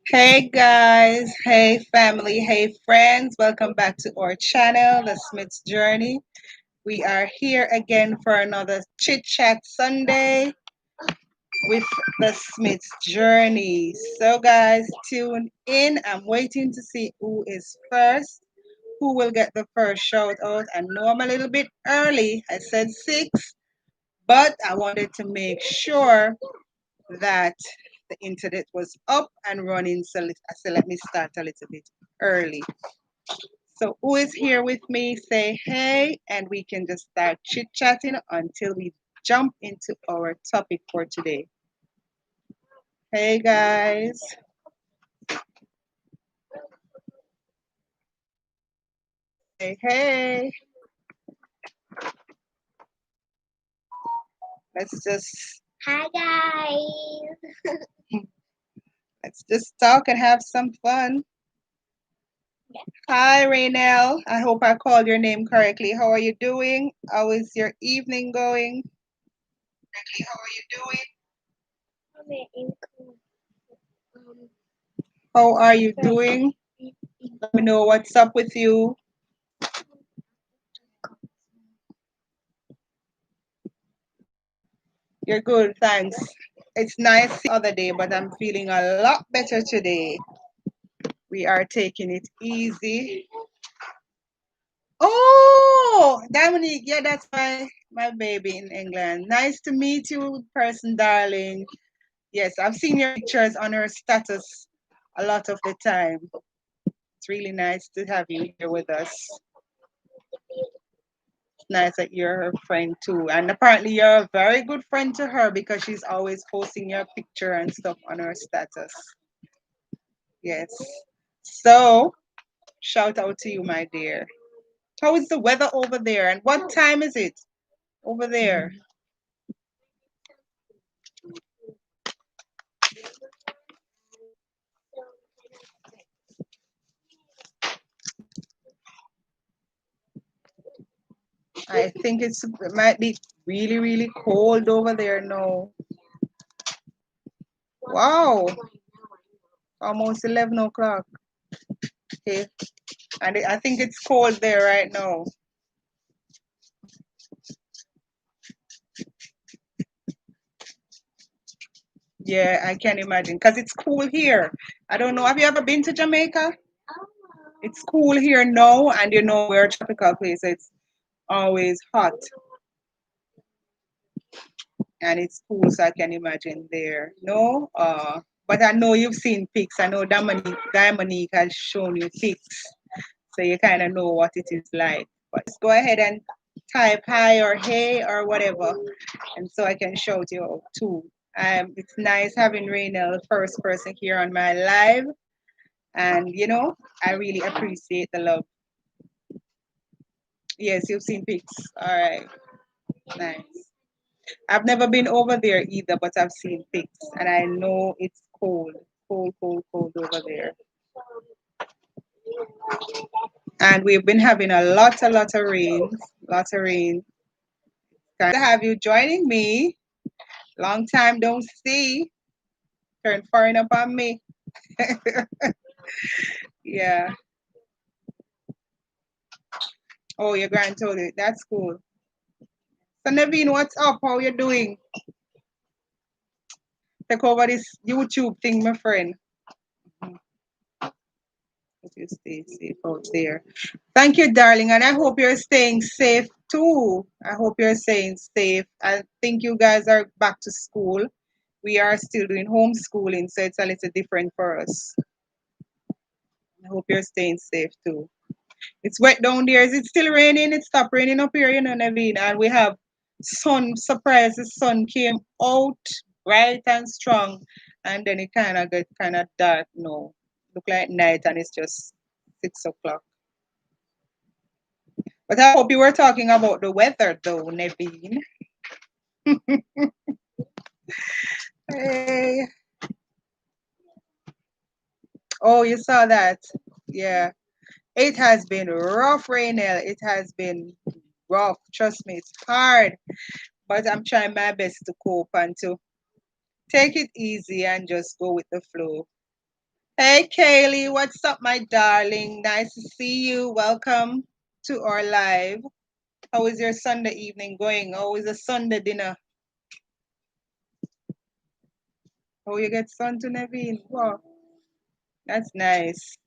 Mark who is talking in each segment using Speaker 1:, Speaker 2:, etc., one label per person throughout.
Speaker 1: Hey guys, hey family, hey friends, welcome back to our channel, The Smith's Journey. We are here again for another Chit Chat Sunday with The Smith's Journey. So, guys, tune in. I'm waiting to see who is first, who will get the first shout out. I know I'm a little bit early, I said 6, but I wanted to make sure that the internet was up and running. So I said, let me start a little bit early. So who is here with me? Say hey, and we can just start chit chatting until we jump into our topic for today. Hey guys. Hey, hey. Let's just
Speaker 2: Hi guys.
Speaker 1: let's just talk and have some fun. Hi Raynell. I hope I called your name correctly. How are you doing? How is your evening going? How are you doing?
Speaker 2: Um,
Speaker 1: How are you doing? Let me know what's up with you. You're good, thanks. It's nice the other day, but I'm feeling a lot better today. We are taking it easy. Oh, Dominique, yeah, that's my baby in England. Nice to meet you, in person, darling. Yes, I've seen your pictures on her status a lot of the time. It's really nice to have you here with us. It's nice that you're her friend too. And apparently you're a very good friend to her because she's always posting your picture and stuff on her status. Yes. So, shout out to you, my dear. How is the weather over there? And what time is it over there? I think it might be really, really cold over there now. Wow, almost 11 o'clock. Okay. And I think it's cold there right now. Yeah, I can imagine. Because it's cool here. I don't know. Have you ever been to Jamaica? It's cool here now, and you know, we're a tropical place. So it's always hot and it's cool, so I can imagine there. No? But I know you've seen pics. I know Dominique has shown you pics, so you kind of know what it is like. But just go ahead and type hi or hey or whatever, and so I can shout you out too. It's nice having Raynell first person here on my live, and you know, I really appreciate the love. Yes, you've seen pics. All right, nice. I've never been over there either, but I've seen pics, and I know it's cold, cold, cold, cold over there. And we've been having a lot of rain, lots of rain. Kind to have you joining me. Long time don't see. Turn foreign up on me. Yeah. Oh, your grand told you. That's cool. So Naveen, what's up? How you doing? Take over this YouTube thing, my friend. Hope you stay safe out there. Thank you, darling, and I hope you're staying safe too. I hope you're staying safe. I think you guys are back to school. We are still doing homeschooling, so it's a little different for us. I hope you're staying safe too. It's wet down there. Is it still raining? It stopped raining up here, you know, Naveen. And we have sun, surprise, the sun came out bright and strong, and then it kind of got kind of dark now. Look like night, and it's just 6 o'clock. But I hope you were talking about the weather, though, Naveen. Hey. Oh, you saw that? Yeah. It has been rough, Rainel. It has been rough. Trust me, it's hard. But I'm trying my best to cope and to take it easy and just go with the flow. Hey Kaylee, what's up, my darling? Nice to see you. Welcome to our live. How is your Sunday evening going? How is the Sunday dinner? Oh, you get sun to Naveen? Wow, that's nice.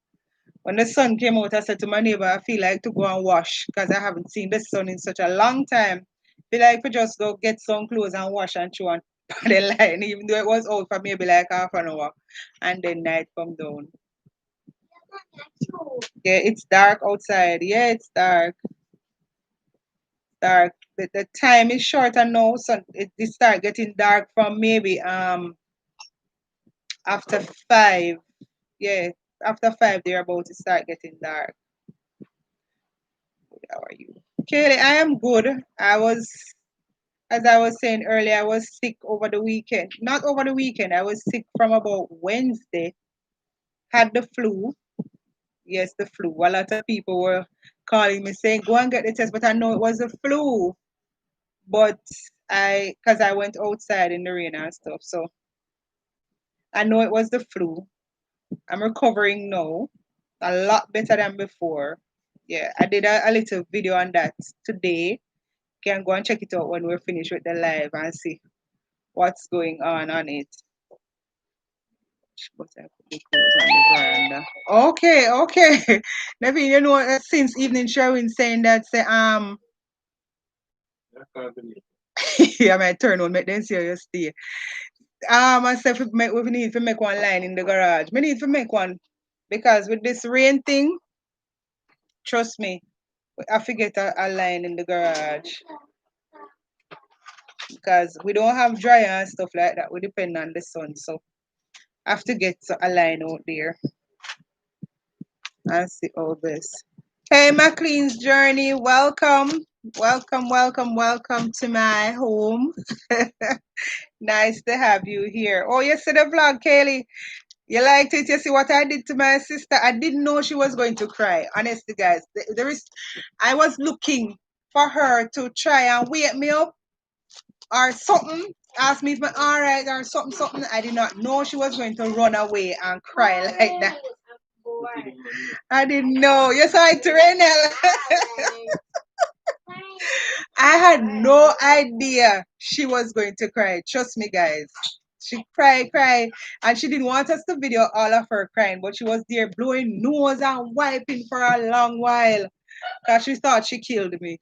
Speaker 1: When the sun came out, I said to my neighbor, I feel like to go and wash because I haven't seen the sun in such a long time. Feel like to just go get some clothes and wash and throw on the line, even though it was out for maybe like half an hour, and then night come down. Yeah, it's dark outside. Yeah, it's dark. Dark. The time is shorter now, so it start getting dark from maybe after 5. Yeah, after 5 they're about to start getting dark. How are you? Kaylee, I am good. As I was saying earlier, I was sick over the weekend. Not over the weekend, I was sick from about Wednesday. Had the flu. Yes, the flu. A lot of people were calling me saying, go and get the test, but I know it was the flu. But because I went outside in the rain and stuff, so I know it was the flu. I'm recovering now, a lot better than before. Yeah, I did a little video on that today. Can go and check it out when we're finished with the live and see what's going on it. But I put the clothes on the veranda. Okay, okay. Maybe you know since evening Sherwin saying that say yeah, I might turn on make them see how you stay. I said we need to make one line in the garage. We need to make one because with this rain thing, trust me, I forget a line in the garage because we don't have dryer and stuff like that. We depend on the sun, so I have to get a line out there and see all this. Hey, McLean's Journey, welcome, welcome, welcome, welcome to my home. Nice to have you here. Oh, you see the vlog, Kaylee? You liked it? You see what I did to my sister? I didn't know she was going to cry. Honestly, guys, I was looking for her to try and wake me up or something. Ask me if I'm all right or something, something. I did not know she was going to run away and cry like that. I didn't know. You saw it, Renel. I had no idea she was going to cry. Trust me, guys. She cried, and she didn't want us to video all of her crying, but she was there blowing nose and wiping for a long while because she thought she killed me.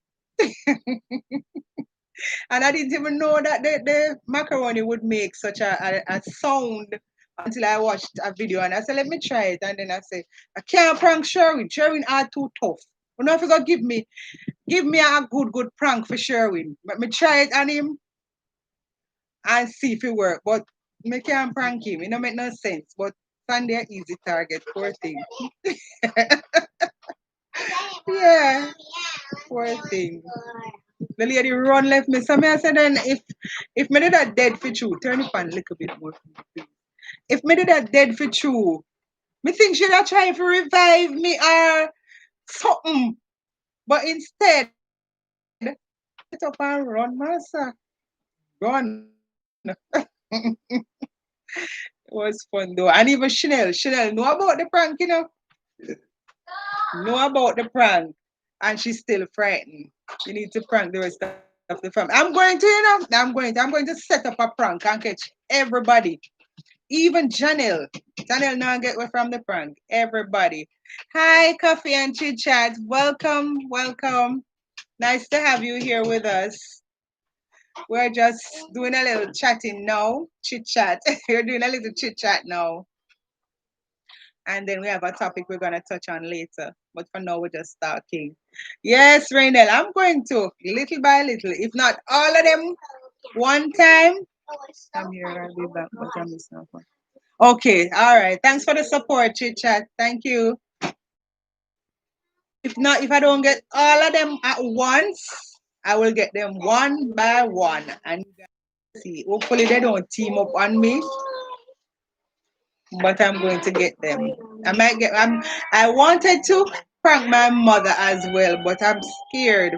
Speaker 1: And I didn't even know that the macaroni would make such a sound until I watched a video and I said, let me try it. And then I said, I can't prank Sherwin. Sherwin are too tough. You know if you go give me a good prank for Sherwin. Let me try it on him and see if it work. But me can't prank him. It don't make no sense. But Sunday easy target, poor thing. Yeah, poor thing. The lady run left me. So I said then if me did that dead for true, turn it on a little bit more for me, please. If me did that dead for true, me think she'd have tried to revive me or something. But instead, get up and run, master. Run. It was fun though. And even Chanel know about the prank, you know. Know about the prank. And she's still frightened. You need to prank the rest of the family. I'm going to set up a prank and catch everybody. Even Janelle. Janelle now get away from the prank. Everybody. Hi, Coffee and Chit Chat. Welcome, welcome. Nice to have you here with us. We're just doing a little chatting now. Chit chat. We're doing a little chit chat now. And then we have a topic we're gonna touch on later. But for now we're just talking. Yes, Rainel, I'm going to little by little. If not all of them one time. I'm here, I'll be back, but I'm missing one. Okay, all right. Thanks for the support, chit chat. Thank you. If not, if I don't get all of them at once, I will get them one by one. And you guys see, hopefully they don't team up on me, but I'm going to get them. I wanted to prank my mother as well, but I'm scared.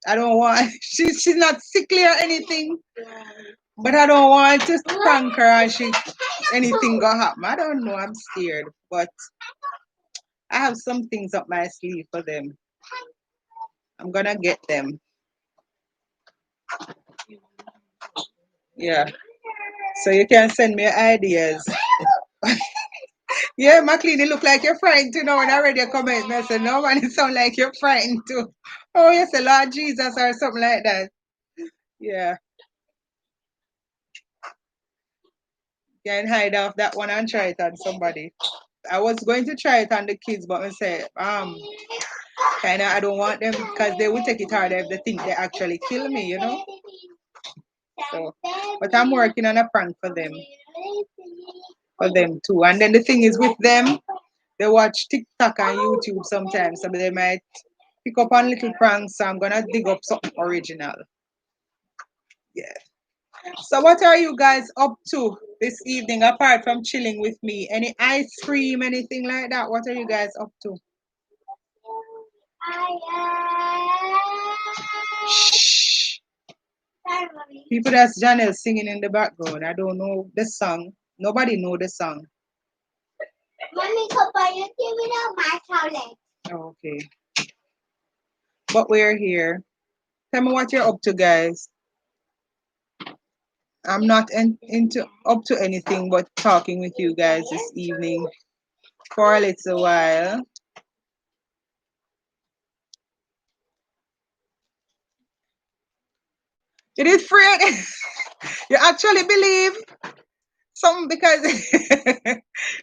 Speaker 1: I don't want she's not sickly or anything, but I don't want to prank her and anything gonna happen. I don't know. I'm scared, but I have some things up my sleeve for them. I'm gonna get them. Yeah. So you can send me ideas. Yeah, McLean, you look like you're frightened too now. When I read your comment, I said, no man, it sound like you're frightened too. Oh, you say Lord Jesus or something like that. Yeah. You can hide off that one and try it on somebody. I was going to try it on the kids, but I said, kind of, I don't want them because they will take it harder if they think they actually kill me, you know? So, but I'm working on a prank for them too. And then the thing is with them, they watch TikTok and YouTube sometimes, so they might pick up on little pranks. So I'm gonna dig up something original. Yeah. So what are you guys up to this evening apart from chilling with me? Any ice cream, anything like that? What are you guys up to? Shh. People that's Janelle singing in the background. I don't know the song. Nobody know the song.
Speaker 2: Mommy, you give me my toilet.
Speaker 1: Okay. But we're here. Tell me what you're up to, guys. I'm not into up to anything but talking with you guys this evening for a little while. It is free. You actually believe something because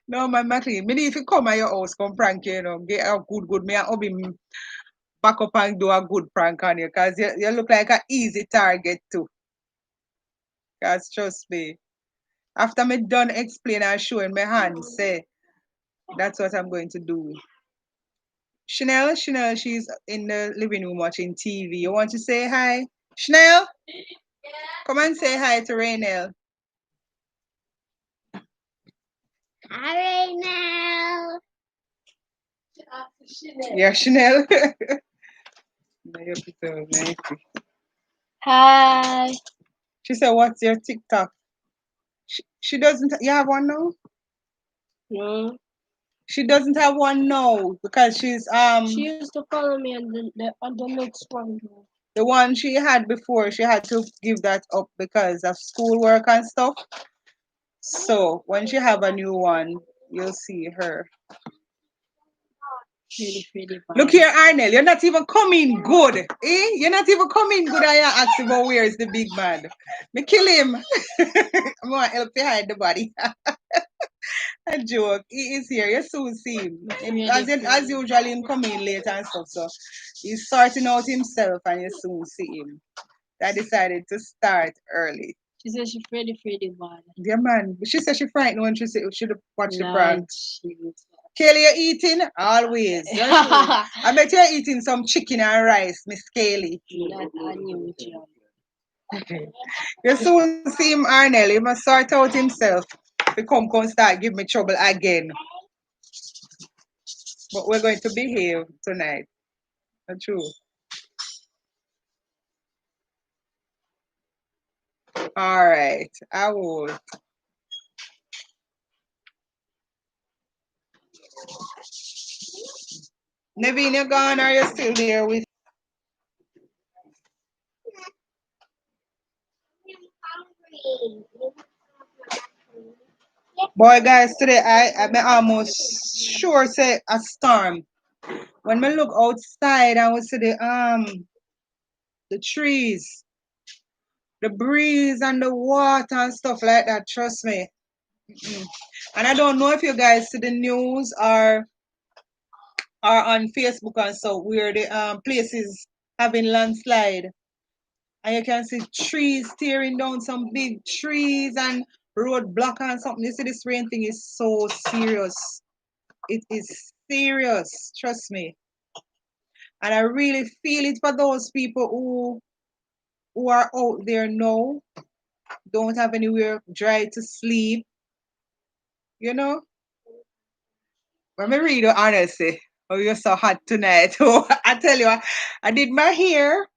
Speaker 1: no man McLean. Me if you come at your house, come prank you, get a good me and Obi back up and do a good prank on you because you look like an easy target too. Because trust me, after me done explain and showing my hands, say that's what I'm going to do. Chanel, she's in the living room watching TV. You want to say hi? Chanel, come and say hi to Raynell.
Speaker 2: Hi, now.
Speaker 1: Yeah, Chanel.
Speaker 2: Hi.
Speaker 1: She said, what's your TikTok? She doesn't, you have one now?
Speaker 2: No.
Speaker 1: She doesn't have one now because she's
Speaker 2: She used to follow me on the next one.
Speaker 1: the one she had before, she had to give that up because of schoolwork and stuff. So when she have a new one, you'll see her. Look here, Arnell, you're not even coming good. Eh? You're not even coming good and you're asking about where is the big man. Me kill him. I'm gonna help you hide the body. A joke. He is here. You soon see him. As usual, him coming late and stuff. So he's sorting out himself and you soon see him. I decided to start early.
Speaker 2: She said she Freddy bad.
Speaker 1: Yeah, man. She said she frightened when she said she should watch the prank. Kelly, you're eating? Always. I bet you're eating some chicken and rice, Miss Kelly. You soon see him, Arnell. He must sort out himself. Become come start give me trouble again. But we're going to behave tonight. The truth. All right. I will. Naveen, you're gone. Are you still there with? Boy, guys, today I'm almost sure say a storm. When we look outside and we see the trees, the breeze and the water and stuff like that, trust me. And I don't know if you guys see the news or are on Facebook and so where the places having landslide. And you can see trees tearing down some big trees and road block and something. You see this rain thing is so serious. It is serious, trust me. And I really feel it for those people who are out there now, don't have anywhere dry to sleep. You know? Let me read what Arnold say. Oh, you're so hot tonight. Oh, I tell you, I did my hair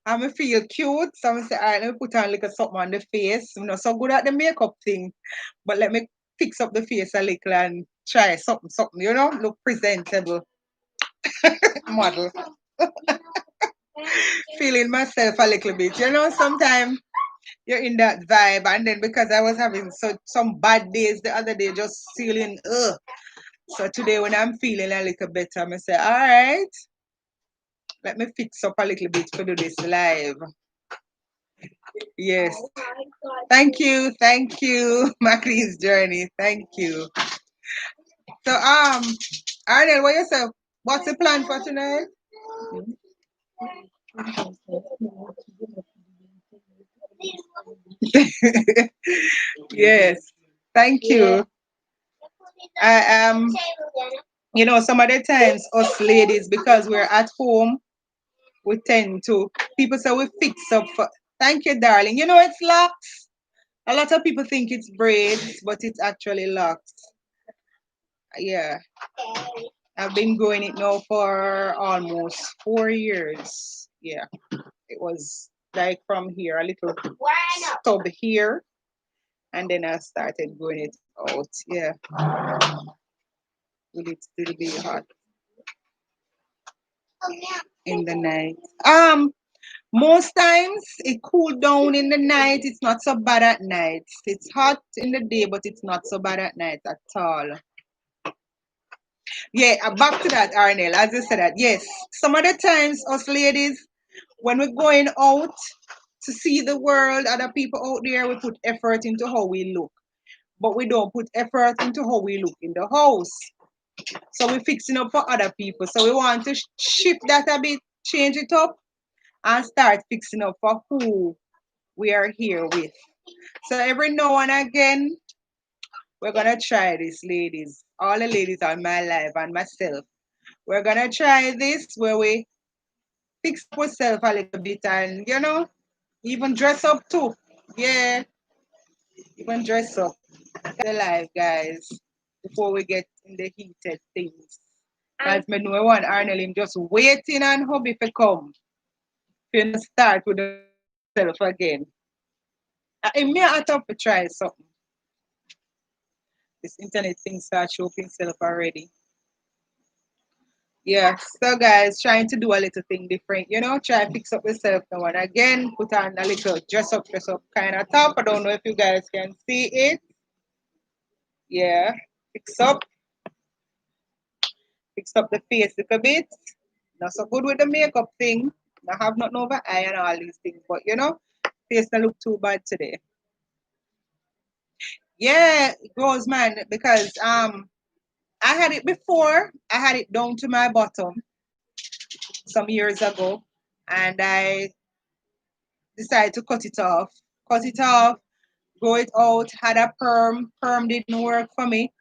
Speaker 1: I'm feel cute. So I'm say, all right, let me put on like a something on the face. I'm not so good at the makeup thing, but let me fix up the face a little and try something, look presentable. Model. Feeling myself a little bit, sometimes you're in that vibe, and then because I was having some bad days the other day, just feeling ugh. So today when I'm feeling a little better, I'm say, all right, let me fix up a little bit for do this live. Yes. Thank you, Macrine's journey. Thank you. So Arnel, what you say? What's the plan for tonight? Yes. Thank you. I some other times us ladies, because we're at home, we tend to people say we fix up for thank you, darling. It's locks. A lot of people think it's braids, but it's actually locks. Yeah. I've been growing it now for almost 4 years. Yeah. It was like from here, a little stub here, and then I started growing it out. Yeah. Will it still be hot in the night? Most times it cool down in the night. It's not so bad at night. It's hot in the day, but it's not so bad at night at all. Yeah, back to that, Arnel. As you said that, yes. Some of the times, us ladies, when we're going out to see the world, other people out there, we put effort into how we look. But we don't put effort into how we look in the house. So we're fixing up for other people. So we want to shift that a bit, change it up, and start fixing up for who we are here with. So every now and again, we're gonna try this, ladies. All the ladies on my life and myself. We're gonna try this where we fix up ourselves a little bit and even dress up too. Yeah, even dress up. The life, guys, before we get in the heated things. As me know one Arnold him just waiting on hubby to come. Finna start with himself again. I may have to try something. This internet thing starts showing itself already. Yeah, so guys, trying to do a little thing different, try to fix up yourself now and again, put on a little dress up kind of top. I don't know if you guys can see it. Yeah, fix fix up the face a little bit. Not so good with the makeup thing. I have nothing over eye and all these things, but face don't look too bad today. Yeah, it grows, man, because I had it before. I had it down to my bottom some years ago, and I decided to cut it off. Cut it off, grow it out, had a perm. Perm didn't work for me.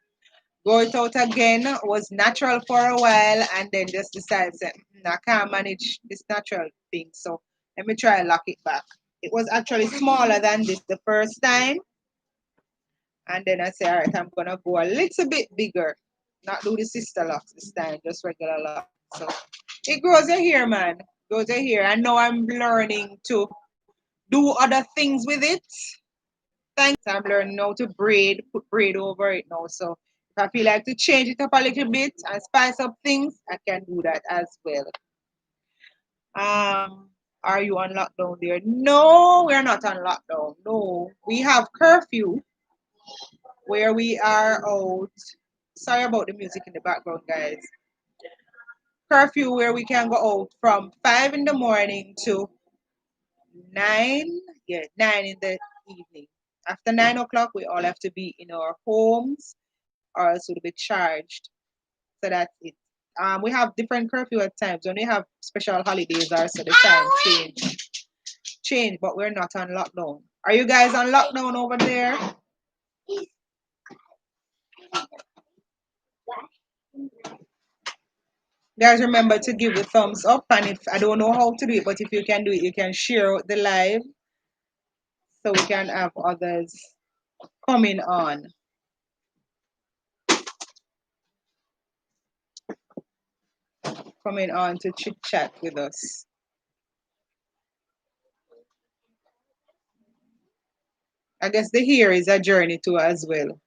Speaker 1: Grow it out again, was natural for a while, and then just decided that I can't manage this natural thing. So let me try and lock it back. It was actually smaller than this the first time. And then I say, all right, I'm gonna go a little bit bigger. Not do the sister locks this time, just regular lock. So it grows a hair, man. Grows a hair. I know I'm learning to do other things with it. Thanks. I'm learning how to braid, put braid over it now. So if I feel like to change it up a little bit and spice up things, I can do that as well. Are you on lockdown there? No, we're not on lockdown. No, we have curfew where we are out. Sorry about the music in the background, guys. Curfew where we can go out from 5 in the morning to 9. Yeah, 9 in the evening. After 9 o'clock, we all have to be in our homes or else we'll be charged. So that's it. We have different curfew at times. When we have special holidays or so the time change, but we're not on lockdown. Are you guys on lockdown over there? Guys, remember to give the thumbs up, and if I don't know how to do it, but if you can do it, you can share the live so we can have others coming on. Coming on to chit chat with us. I guess the hair is a journey too as well.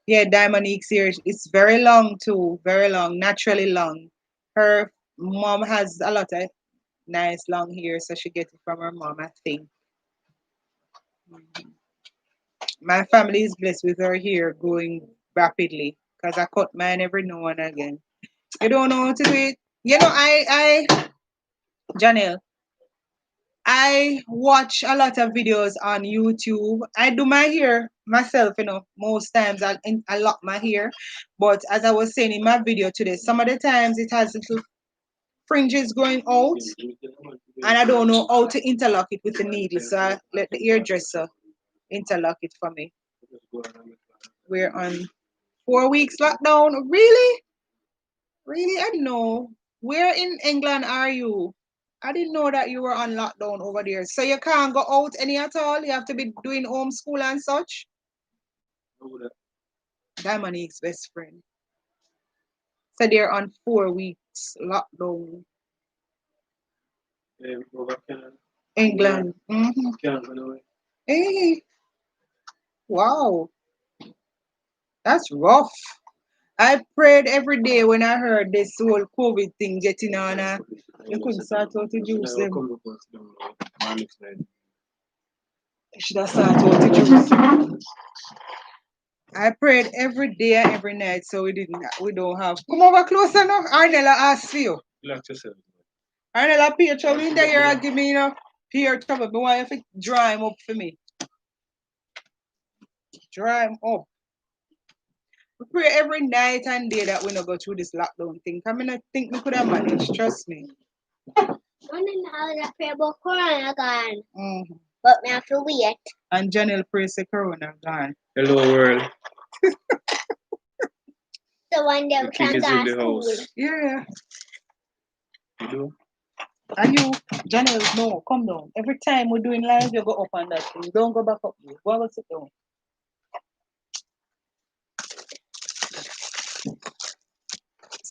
Speaker 1: Yeah, Diamonique's hair is very long too, very long, naturally long. Her mom has a lot of nice long hair, so she gets it from her mom, I think. My family is blessed with her hair growing rapidly because I cut mine every now and again. You don't know how to do it. You know, Janelle, I watch a lot of videos on YouTube. I do my hair myself, most times I lock my hair. But as I was saying in my video today, some of the times it has little fringes going out, and I don't know how to interlock it with the needle. So I let the hairdresser interlock it for me. We're on 4 weeks lockdown. Really? Really? I didn't know. Where in England are you? I didn't know that you were on lockdown over there. So you can't go out any at all? You have to be doing homeschool and such? Dominique's best friend. So they're on 4 weeks lockdown. England. Hey, wow. That's rough. I prayed every day when I heard this whole COVID thing getting on. You couldn't start out to juice them. You should have started out to juice. I prayed every day and every night, so we don't have. Come over closer now. Arnella asked for you. Arnella, peer trouble in the here, give me, peer trouble. But why if it dry him up for me? Dry him up. We pray every night and day that we not go through this lockdown thing. I mean, I think we could have managed, trust me.
Speaker 2: I don't pray about Corona gone. But we have to wait.
Speaker 1: And Janelle prays the Corona gone.
Speaker 3: Hello world.
Speaker 2: So one day we can go to school.
Speaker 1: Yeah.
Speaker 3: You know?
Speaker 1: And you, Janelle, no, come down. Every time we're doing live, you go up on that thing. Don't go back up. Go and sit down.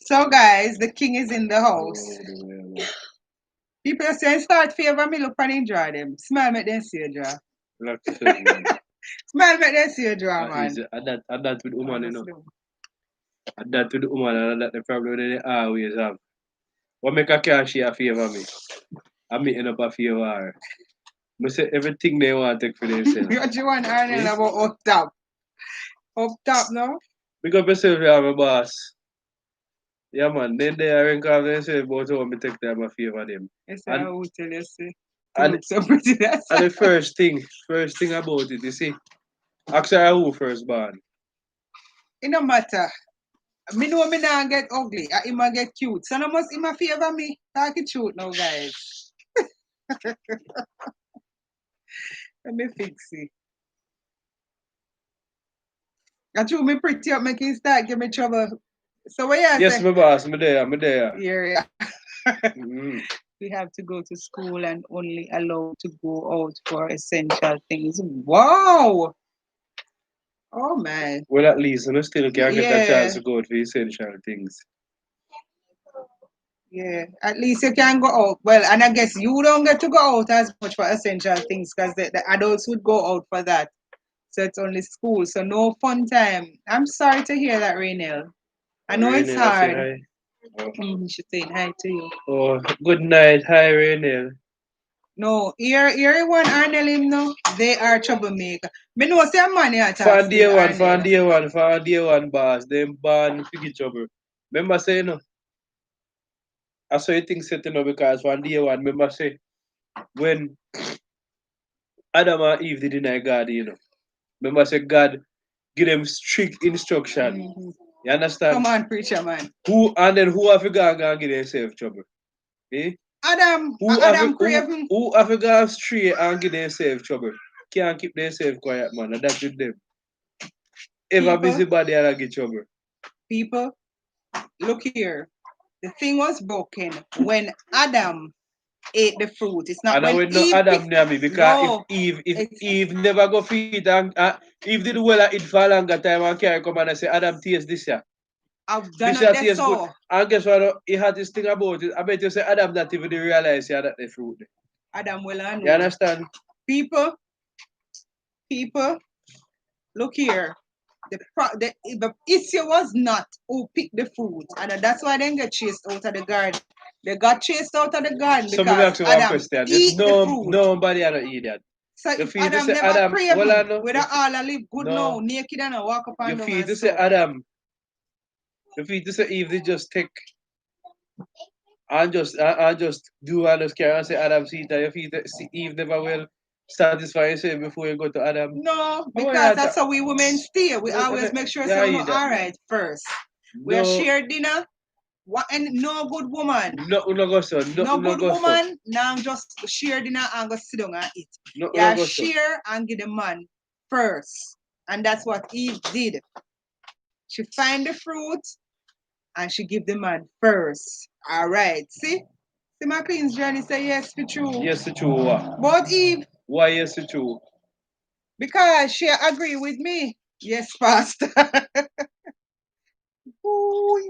Speaker 1: So guys, the king is in the house. People are saying start favor me look and enjoy them. Smile make them see you draw. Smile make them see you draw, man.
Speaker 3: And that with woman, And that with the woman, and that the problem they always have. What make a cash a favor me? I'm meeting up a favor. I say everything they want to take for themselves.
Speaker 1: What you want Arnold about up top? Up top now?
Speaker 3: Because myself, you have a boss. Yeah, man. Then they are in conversation about how I take them a favor them.
Speaker 1: Yes, I will tell you, see.
Speaker 3: And,
Speaker 1: so pretty, that's
Speaker 3: and the first thing about it, you see, actually, who first born?
Speaker 1: It no matter. Me know me not get ugly. I him get cute. So no must him favor me. Talk it truth now, guys. Let me fix it. I true me pretty up, making start give me trouble. So what you
Speaker 3: Yes,
Speaker 1: say?
Speaker 3: my boss, I'm there.
Speaker 1: Yeah. We have to go to school and only allowed to go out for essential things. Wow. Oh man.
Speaker 3: Well, at least I still can get a chance to go to essential things.
Speaker 1: Yeah, at least you can go out. Well, and I guess you don't get to go out as much for essential things because the adults would go out for that. So it's only school. So no fun time. I'm sorry to hear that, Raynell. I know it's hard. She's saying hi to you.
Speaker 3: Oh, good night. Hi, Raynell.
Speaker 1: No, here one Arnell him no. They are troublemaker. Me know say money attack.
Speaker 3: For day one, boss. Them born figure trouble. Remember say no. I saw you think setting up because from day one, remember say when Adam and Eve did deny God, Remember say God give them strict instruction. You understand?
Speaker 1: Come on, preacher man.
Speaker 3: Who have to go and give themselves trouble? Eh?
Speaker 1: Adam
Speaker 3: Who have to go astray and give themselves trouble? Can't keep themselves quiet, man. And that's with them. Ever busybody and get trouble.
Speaker 1: People, look here. The thing was broken when Adam ate the fruit. It's not
Speaker 3: and
Speaker 1: when
Speaker 3: Eve. Adam near me because
Speaker 1: no,
Speaker 3: if Eve never go feed and Eve did well at it for a longer time and carry come and say Adam taste this year.
Speaker 1: I've done
Speaker 3: this
Speaker 1: it so.
Speaker 3: Good. And guess what? He had this thing about it. I bet you say Adam not even realize that the fruit.
Speaker 1: Adam will know.
Speaker 3: You understand?
Speaker 1: People, People, look here. The issue was not who picked the food, and that's why they get chased out of the garden. They got chased out of the garden
Speaker 3: So me
Speaker 1: because
Speaker 3: ask you one
Speaker 1: Adam
Speaker 3: question.
Speaker 1: eat the fruit.
Speaker 3: Nobody are not eat that.
Speaker 1: So
Speaker 3: You
Speaker 1: if
Speaker 3: feel to
Speaker 1: Adam
Speaker 3: say
Speaker 1: never
Speaker 3: Adam,
Speaker 1: crave
Speaker 3: well I
Speaker 1: him,
Speaker 3: know.
Speaker 1: whether all I live good now,
Speaker 3: No.
Speaker 1: naked and I walk up
Speaker 3: You
Speaker 1: and down
Speaker 3: feel
Speaker 1: and
Speaker 3: to say
Speaker 1: so.
Speaker 3: Adam. You feel to say Eve they just take and just do and just carry and say Adam see that you feel to see Eve never will satisfy yourself before you go to Adam.
Speaker 1: No,
Speaker 3: How about
Speaker 1: because
Speaker 3: that?
Speaker 1: that's how we women stay. We always make sure
Speaker 3: Yeah,
Speaker 1: say we
Speaker 3: eat that.
Speaker 1: all right first. We
Speaker 3: No,
Speaker 1: share dinner. What and no good woman.
Speaker 3: no go so.
Speaker 1: No
Speaker 3: No
Speaker 1: good
Speaker 3: go so.
Speaker 1: woman. Now just share dinner and go sit down and eat.
Speaker 3: No
Speaker 1: Yeah,
Speaker 3: go so.
Speaker 1: share and give the man first. And that's what Eve did. She find the fruit and she give the man first. All right. See my Queen's Journey say yes for true.
Speaker 3: Yes, it's true.
Speaker 1: But Eve,
Speaker 3: Why yes, it's true?
Speaker 1: because she agree with me. Yes, Pastor.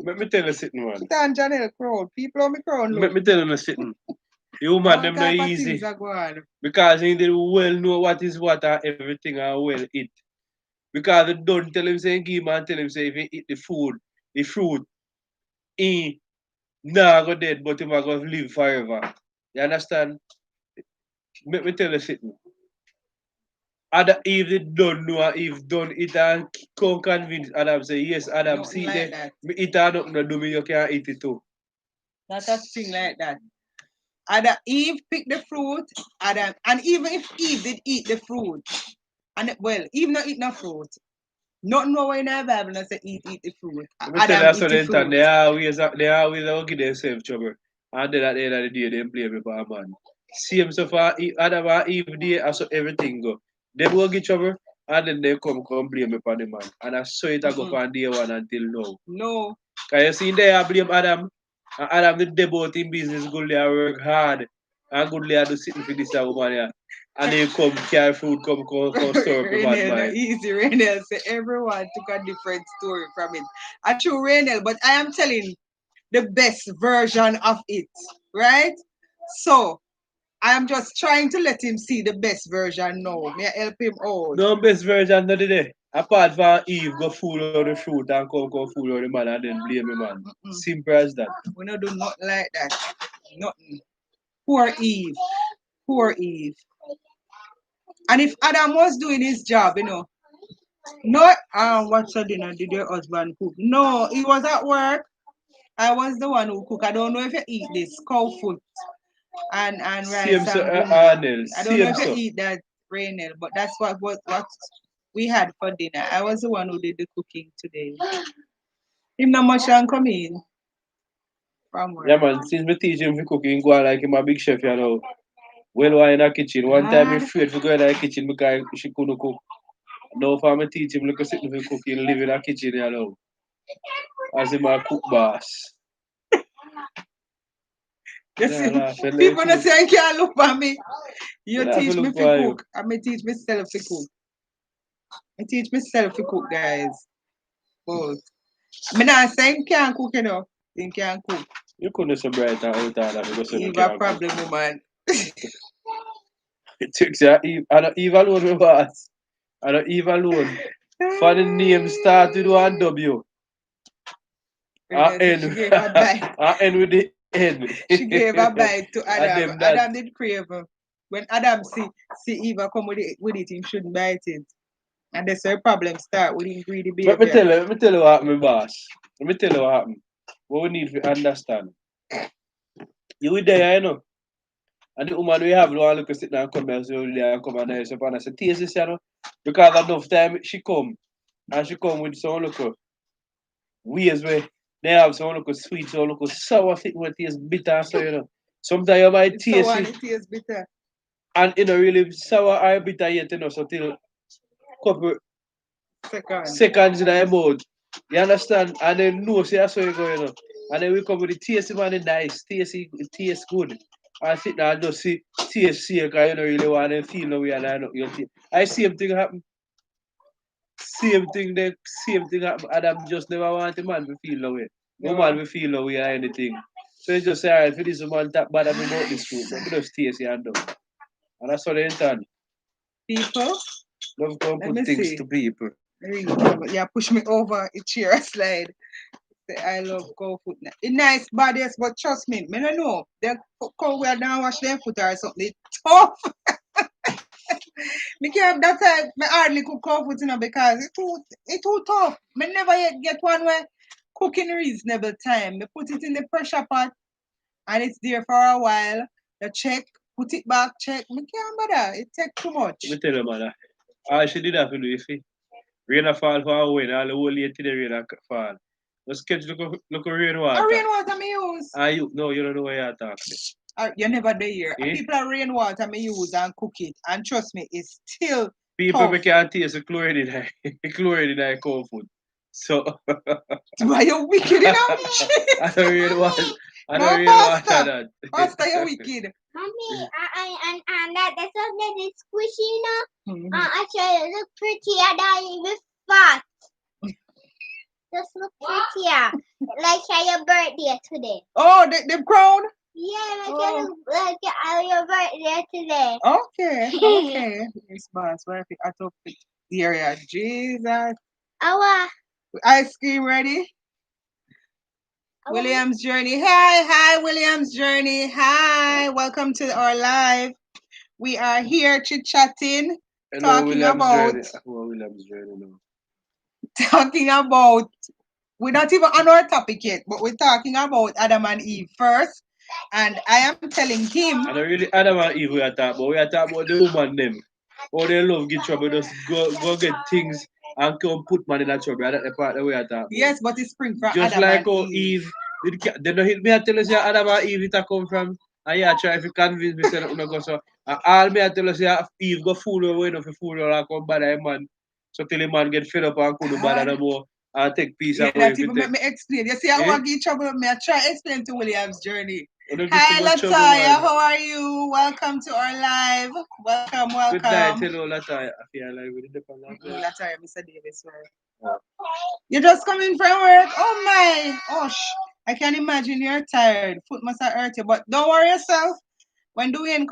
Speaker 3: Let me tell you something, man.
Speaker 1: Put on Janelle crowd. People on me crowd.
Speaker 3: Let me tell you something. You man, them not easy. Because they well know what is what and everything and well eat. Because they don't tell him say give man tell him say if he eat the fruit, he nah go dead, but he might go live forever. You understand? Let me tell you something. Adam Eve they don't know and Eve don't eat and come convince Adam say yes, Adam
Speaker 1: Nothing
Speaker 3: see
Speaker 1: like
Speaker 3: that
Speaker 1: that.
Speaker 3: me eat and nothing to do me, you can't eat it too.
Speaker 1: Not a thing like that. Adam Eve picked the fruit, Adam, and even if Eve did eat the fruit, and well, Eve not eat no fruit. Not nowhere in the Bible that say eat the fruit.
Speaker 3: Let me tell you
Speaker 1: Adam
Speaker 3: so
Speaker 1: eat the
Speaker 3: then
Speaker 1: fruit.
Speaker 3: they always will give themselves trouble. And then at the end of the day they blame me for a man. Same so far Adam and Eve day so everything go. They will get trouble and then they come blame me for the man. And I saw it go from day one until now.
Speaker 1: No.
Speaker 3: Cause you see there I blame Adam. And Adam did about in business good there work hard. And good there do sitting for this woman here. And they come carry food, come store for bad mind.
Speaker 1: Easy, Rainel. Say everyone took a different story from it. I true Rainel, but I am telling the best version of it, right? So I am just trying to let him see the best version now. May I help him out?
Speaker 3: No best version not today. Apart from Eve go fool out the fruit and come fool out the man and then blame the man. Simple as that.
Speaker 1: We don't do nothing like that. Nothing. Poor Eve. Poor Eve. And if Adam was doing his job, not what's for dinner? Did your husband cook? No, he was at work. I was the one who cooked. I don't know if you eat this cow foot and rice
Speaker 3: Same
Speaker 1: and
Speaker 3: so
Speaker 1: gumbo. I don't know if
Speaker 3: so.
Speaker 1: you eat that, Rainel, but that's what we had for dinner. I was the one who did the cooking today. Him not much and come in from work.
Speaker 3: Yeah man, since me teach him for cooking, go on like him a big chef, you know. Well while in the kitchen. One time he afraid to go in the kitchen because she couldn't cook. Now if I teach him look sitting for cooking, live in the kitchen, you know. As him a cook boss.
Speaker 1: Yeah, people not say I can't look for me. You teach me to cook. I may teach myself to cook. I teach myself to cook, guys. Both. I'm not saying can't cook, You can't cook.
Speaker 3: You couldn't say bright and out that because
Speaker 1: you have a problem, woman.
Speaker 3: It takes you. I don't Eve alone, my boss. I don't Eve alone. For the name start with one W. I end with the N.
Speaker 1: She gave a bite to Adam. Adam did crave. When Adam see Eva come with it, he shouldn't bite it. And that's where problems start with him greedy behavior.
Speaker 3: Let me tell you what happened, boss. Let me tell you what happened. What we need to understand. You were there, And the woman we have no one look sit down and come and say, and come and nice up and I say, taste this, Because enough time she come. And she come with some look ways where they have some look sweet, some look sour thing where it tastes bitter, so Sometimes you might taste
Speaker 1: sour it tastes bitter.
Speaker 3: And really sour or bitter yet, so till couple seconds in the mouth. You understand? And then no, see that's how you go, And then we come with the tasty man, nice, tasty, it tastes good. I sit down and just see taste because you don't really want to feel no way and I know your taste. I same thing happen. Same thing happen. Adam just never want a man to feel no way. No man will feel no way or anything. So it's just say, alright, for this man that bad about this food, but we just taste it and do. And that's what they intend.
Speaker 1: People,
Speaker 3: Love to
Speaker 1: Let
Speaker 3: put
Speaker 1: me
Speaker 3: things
Speaker 1: see.
Speaker 3: to people.
Speaker 1: Yeah, push me over a chair slide. Say, I love cow foot. It's nice bodies, but trust me, I don't know. They cow we don't wash their foot or something. It's tough. Me can't that time me hardly cook cow foot, because it's too tough. Me never yet get one where cooking reasonable time. Me put it in the pressure pot and it's there for a while. You check, put it back, check. Me can't bother. It takes too much.
Speaker 3: Me tell you, man. All she did have to do, you see. Rain a fall for a wind, all the whole late till the rain a fall. Just catch look a rainwater.
Speaker 1: A rainwater me use.
Speaker 3: No, you don't know what you're talking.
Speaker 1: You never do here.
Speaker 3: Eh?
Speaker 1: People are rainwater me use and cook it. And trust me, it's still
Speaker 3: People
Speaker 1: tough.
Speaker 3: make can't taste the chlorine in that chlorine in that cow food. So
Speaker 1: Why you wicked,
Speaker 3: I don't really want I
Speaker 1: No,
Speaker 3: don't really want
Speaker 1: Pastor.
Speaker 3: that.
Speaker 1: Pastor, you wicked.
Speaker 2: Mommy, and that's something that's squishy, you know?
Speaker 1: Mhm.
Speaker 2: Actually, it look prettier than even fat. Just look prettier. Like your birthday today.
Speaker 1: Oh, the crown?
Speaker 2: Yeah,
Speaker 1: Oh.
Speaker 2: like your birthday today.
Speaker 1: Okay, okay. Yes, boss. Where if you at up the area? Jesus.
Speaker 2: Our
Speaker 1: Ice cream ready? Williams Journey. Hi, Williams Journey. Hi, welcome to our live. We are here chit-chatting, talking about
Speaker 3: Williams Journey now.
Speaker 1: we're not even on our topic yet, but we're talking about Adam and Eve first. And I am telling him.
Speaker 3: I don't really Adam and Eve we are talking about. We are talking about the woman them. Oh, they love get trouble, just go get things and come put man in a trouble. That's the part that we are talking about.
Speaker 1: Yes, but it's spring from
Speaker 3: Just
Speaker 1: Adam
Speaker 3: like
Speaker 1: and
Speaker 3: how
Speaker 1: Eve.
Speaker 3: they don't hit me and tell us yeah, Adam and Eve it a come from. And yeah, try if you convince me say nothing go so. And all me I tell us yeah, Eve go fool away enough for fool and come bother a man. So till the man get fed up and couldn't bother no more and take peace
Speaker 1: Yeah,
Speaker 3: away.
Speaker 1: that even make me explain. You see, I want to get trouble. Me I try explain to Williams Journey.
Speaker 3: Hi,
Speaker 1: Latoya, how are you? Welcome to our live. Welcome.
Speaker 3: Good night, hello Latoya. I feel like we did the
Speaker 1: Latoya, Mr. Davis. You're just coming from work? Oh my! I can imagine you're tired. Foot must have hurt you, but don't worry yourself. When Dwayne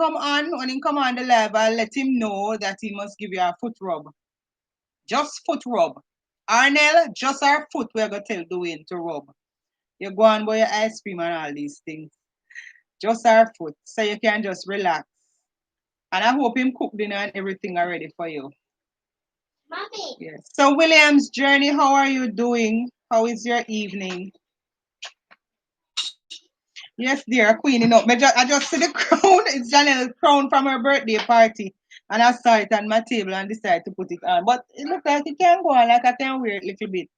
Speaker 1: when he come on the live, I'll let him know that he must give you a foot rub. Just foot rub. Arnell, just our foot we're gonna tell Dwayne to rub. You go on buy your ice cream and all these things. Just our foot. So you can just relax. And I hope him cook dinner and everything already for you.
Speaker 2: Mommy.
Speaker 1: Yes. So Williams Journey, how are you doing? How is your evening? Yes, dear Queen. I just see the crown. It's Janelle's crown from her birthday party. And I saw it on my table and decided to put it on. But it looks like it can go on, like I can wear it a little bit.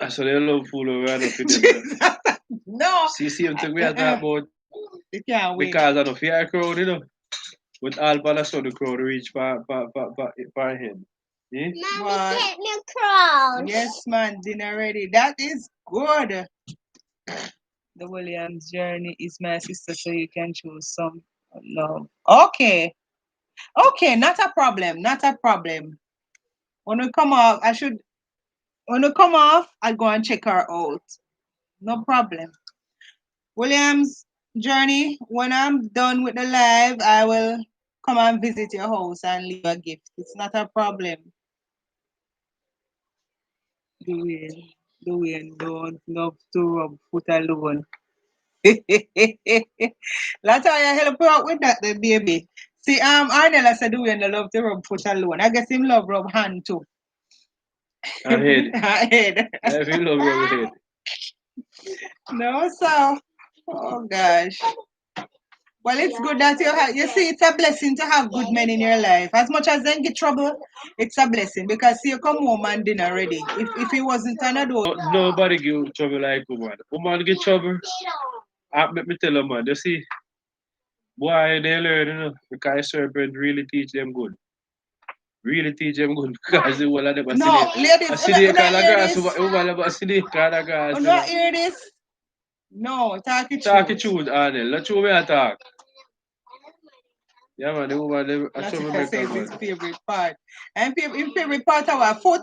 Speaker 3: So they love fool around up in
Speaker 1: No.
Speaker 3: See, same thing we are talking about.
Speaker 1: It can't win.
Speaker 3: Because I don't fear crowd, With all Panasonic the crowd reach for him.
Speaker 2: Mommy, get me a crown.
Speaker 1: Yes, man, dinner ready. That is good. The Williams Journey is my sister, so you can choose some love. Okay. Okay, not a problem. Not a problem. When we come off, I go and check her out. No problem. Williams Journey, when I'm done with the live, I will come and visit your house and leave a gift. It's not a problem. Dwayne don't love to rub foot alone. Latoya help you out with that, the baby. See, Arnella said Dwayne love to rub foot alone. I guess him love rub hand too.
Speaker 3: Head.
Speaker 1: Head.
Speaker 3: I feel love rub head.
Speaker 1: No, so. Oh gosh. Well, it's good that you see, it's a blessing to have good men in your life. As much as they get trouble, it's a blessing because you come home and dinner ready. If it wasn't an adult.
Speaker 3: Nobody give trouble like woman. Woman get trouble. Let me tell you, man, you see, boy, they learn, because serpent really teach them good. Really teach them good because they will have them
Speaker 1: No, ladies,
Speaker 3: I see the kind of grass, woman, I see the kind of grass.
Speaker 1: You not hear this? No, talk it
Speaker 3: Talk it truth, Arnel. Let's show me a talk. Yeah, man, the woman,
Speaker 1: that's his favorite part. And his favorite part of our foot.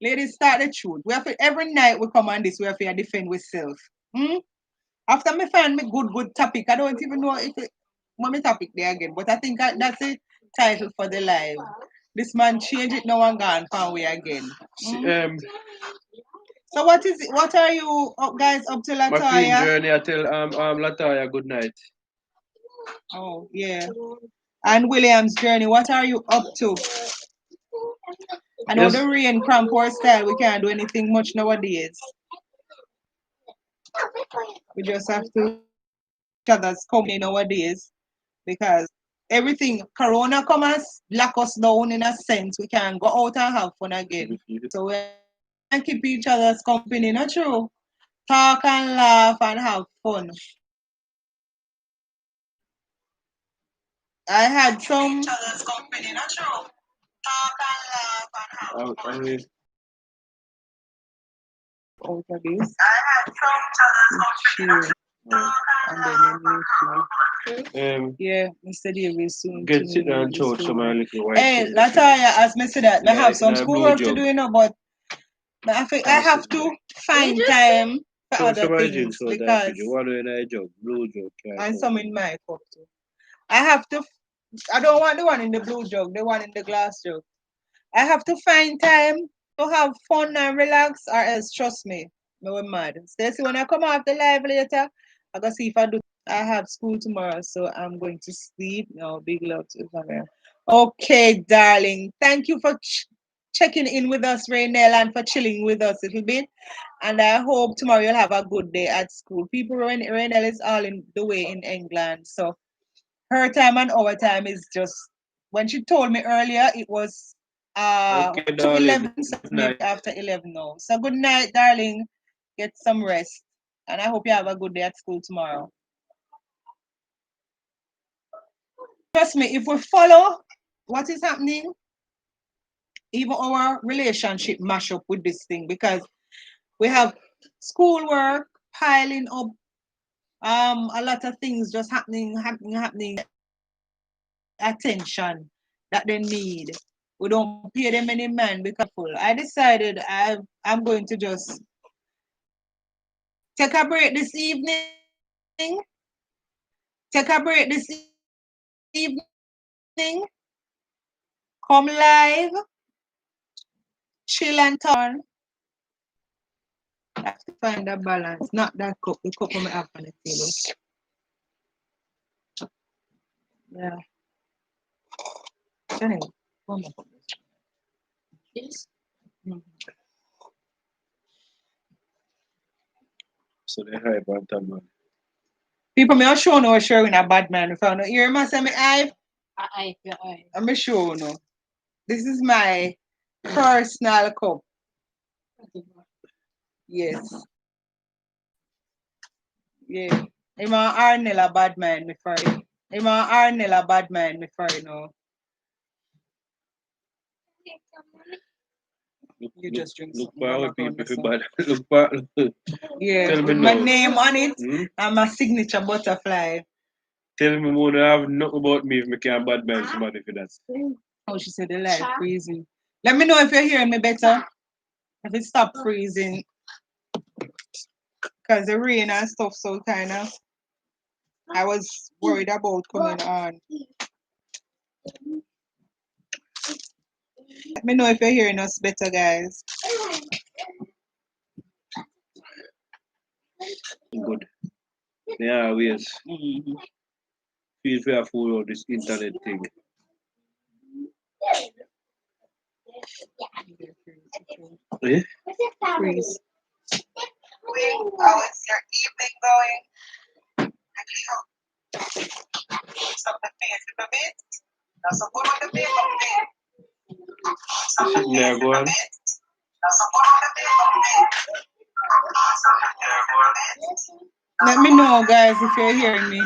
Speaker 1: Ladies, start the truth. We have to, every night we come on this, we have to defend ourselves. After me find me good topic, I don't even know if it what me topic there again, but I think that's the title for the live. This man changed it now and gone far away again. So what is it? What are you guys up to,
Speaker 3: my queen
Speaker 1: Latoya?
Speaker 3: journey, I tell Latoya good night.
Speaker 1: Oh yeah. And William's journey, what are you up to? I know
Speaker 3: Yes.
Speaker 1: the rain cramp our style, we can't do anything much nowadays. We just have to each other's company nowadays because everything Corona come us lock us down in a sense. We can't go out and have fun again. So we can keep each other's company, not true? Talk and laugh and have fun. I had some each other's company, not true? Talk and laugh and have fun. Out of this. I had some chill. And then you yeah, Mr. Davis soon.
Speaker 3: Get sit down and choke some of little white.
Speaker 1: Hey, Latoya, as me said that, I have some schoolwork to do, you know, but I think I have to find time for other things because
Speaker 3: Blue jug,
Speaker 1: and some in my cup too. I have to. I don't want the one in the blue jug, the one in the glass jug. I have to find time to have fun and relax, or else trust me, me will mad. Stacey, when I come off the live later, I gotta see if I do. I have school tomorrow, so I'm going to sleep. No, big love to you. Okay, darling. Thank you for checking in with us, Raynell, and for chilling with us a little bit. And I hope tomorrow you'll have a good day at school. People, Raynell is all in the way in England, so her time and our time is just. When she told me earlier, it was
Speaker 3: Okay,
Speaker 1: to
Speaker 3: darling.
Speaker 1: 11, so maybe after 11 now. So good night, darling. Get some rest. And I hope you have a good day at school tomorrow. Trust me, if we follow what is happening, even our relationship mash up with this thing because we have schoolwork piling up, a lot of things just happening, attention that they need. We don't pay them any man because I decided I'm going to just take a break this evening. Take a break this evening. Come live, chill and turn. I have to find a balance. Not that cup, the cup I have on the table. Yeah. Anyway, one more. Yes.
Speaker 3: So they hype on that man.
Speaker 1: People may show no sure in a bad man. If I don't hear me say me I I'm sure no. This is my personal cup. Yes. Yeah. I'm a Arnella bad man me for it. I'm a Arnella bad man me for it now. You just drink
Speaker 3: Look
Speaker 1: something.
Speaker 3: for
Speaker 1: from
Speaker 3: our
Speaker 1: a
Speaker 3: people
Speaker 1: corner,
Speaker 3: if
Speaker 1: so.
Speaker 3: bad. Look for
Speaker 1: Yeah,
Speaker 3: tell me
Speaker 1: with my
Speaker 3: no.
Speaker 1: name on it
Speaker 3: Hmm?
Speaker 1: and my signature butterfly.
Speaker 3: Tell me more than have nothing about me if me can bad man somebody for that.
Speaker 1: Oh, she said the light freezing. Let me know if you're hearing me better. If it stop freezing. Because the rain and stuff, so kind of. I was worried about coming on. Let me know if you're hearing us better, guys.
Speaker 3: Good. Yeah, yes.
Speaker 1: Mm-hmm.
Speaker 3: Feel free to follow this internet thing. Eh?
Speaker 1: Freeze. How is your evening going? Stop the face a bit. That's a good on the face of it.
Speaker 3: Sitting there going.
Speaker 1: Let me know, guys, if you're hearing me.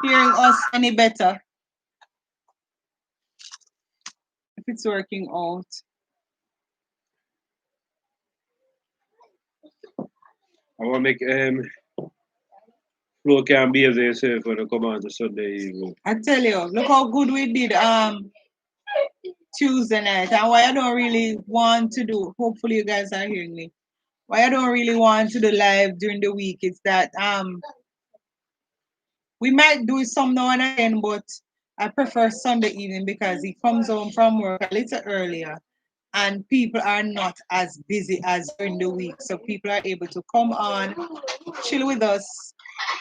Speaker 1: Hearing us any better. If it's working out.
Speaker 3: I want to make Flo can behave themselves when they come on to Sunday evening.
Speaker 1: I tell you, look how good we did Tuesday night. And why I don't really want to do, hopefully you guys are hearing me. Why I don't really want to do live during the week is that We might do it some now and again, but I prefer Sunday evening because he comes home from work a little earlier and people are not as busy as during the week. So people are able to come on, chill with us,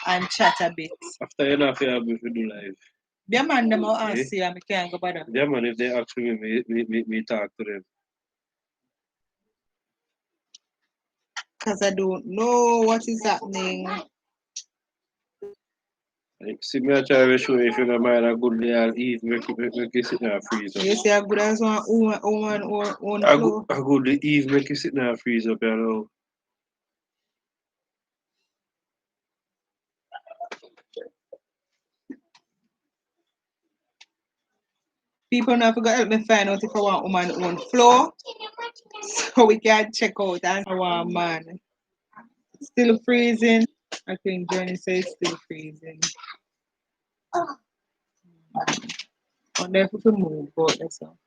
Speaker 1: and chat a bit.
Speaker 3: After enough, you have to do live.
Speaker 1: The man them out and
Speaker 3: Eh?
Speaker 1: see I can't go bother.
Speaker 3: Yeah, man, if they ask me talk to them.
Speaker 1: Because I don't know what is happening.
Speaker 3: Like, see me, I try to show you if you don't mind a good day, I'll eat, make you sit in a freezer.
Speaker 1: You see, I good as one woman or one
Speaker 3: A
Speaker 1: flow.
Speaker 3: good Eve make you sit in a freezer up, you know.
Speaker 1: People now forgot help me find out if I want woman own floor. So we can check out and I want man. Still freezing. I think Johnny says still freezing. Wonder if we can move but that's all.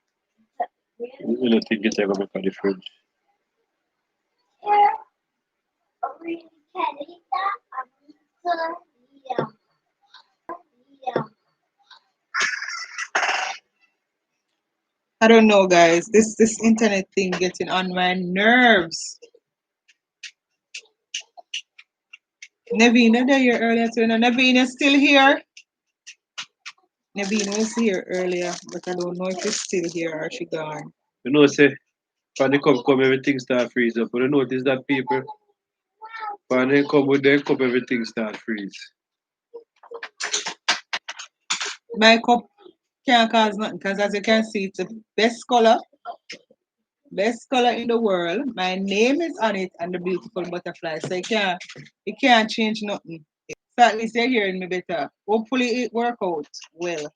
Speaker 3: You don't think it's ever make a difference.
Speaker 1: I don't know guys. This internet thing getting on my nerves. Navina, there you earlier too. No, Navina still here. Navina was here earlier, but I don't know if she's still here or she gone.
Speaker 3: You know, say, when they come, everything start freeze up. But you notice that people, when they come with their cup, everything start freeze.
Speaker 1: My cup can't cause nothing because as you can see, it's the best color in the world. My name is on it and the beautiful butterfly. So you can't change nothing. So at least you're hearing me better. Hopefully it work out well.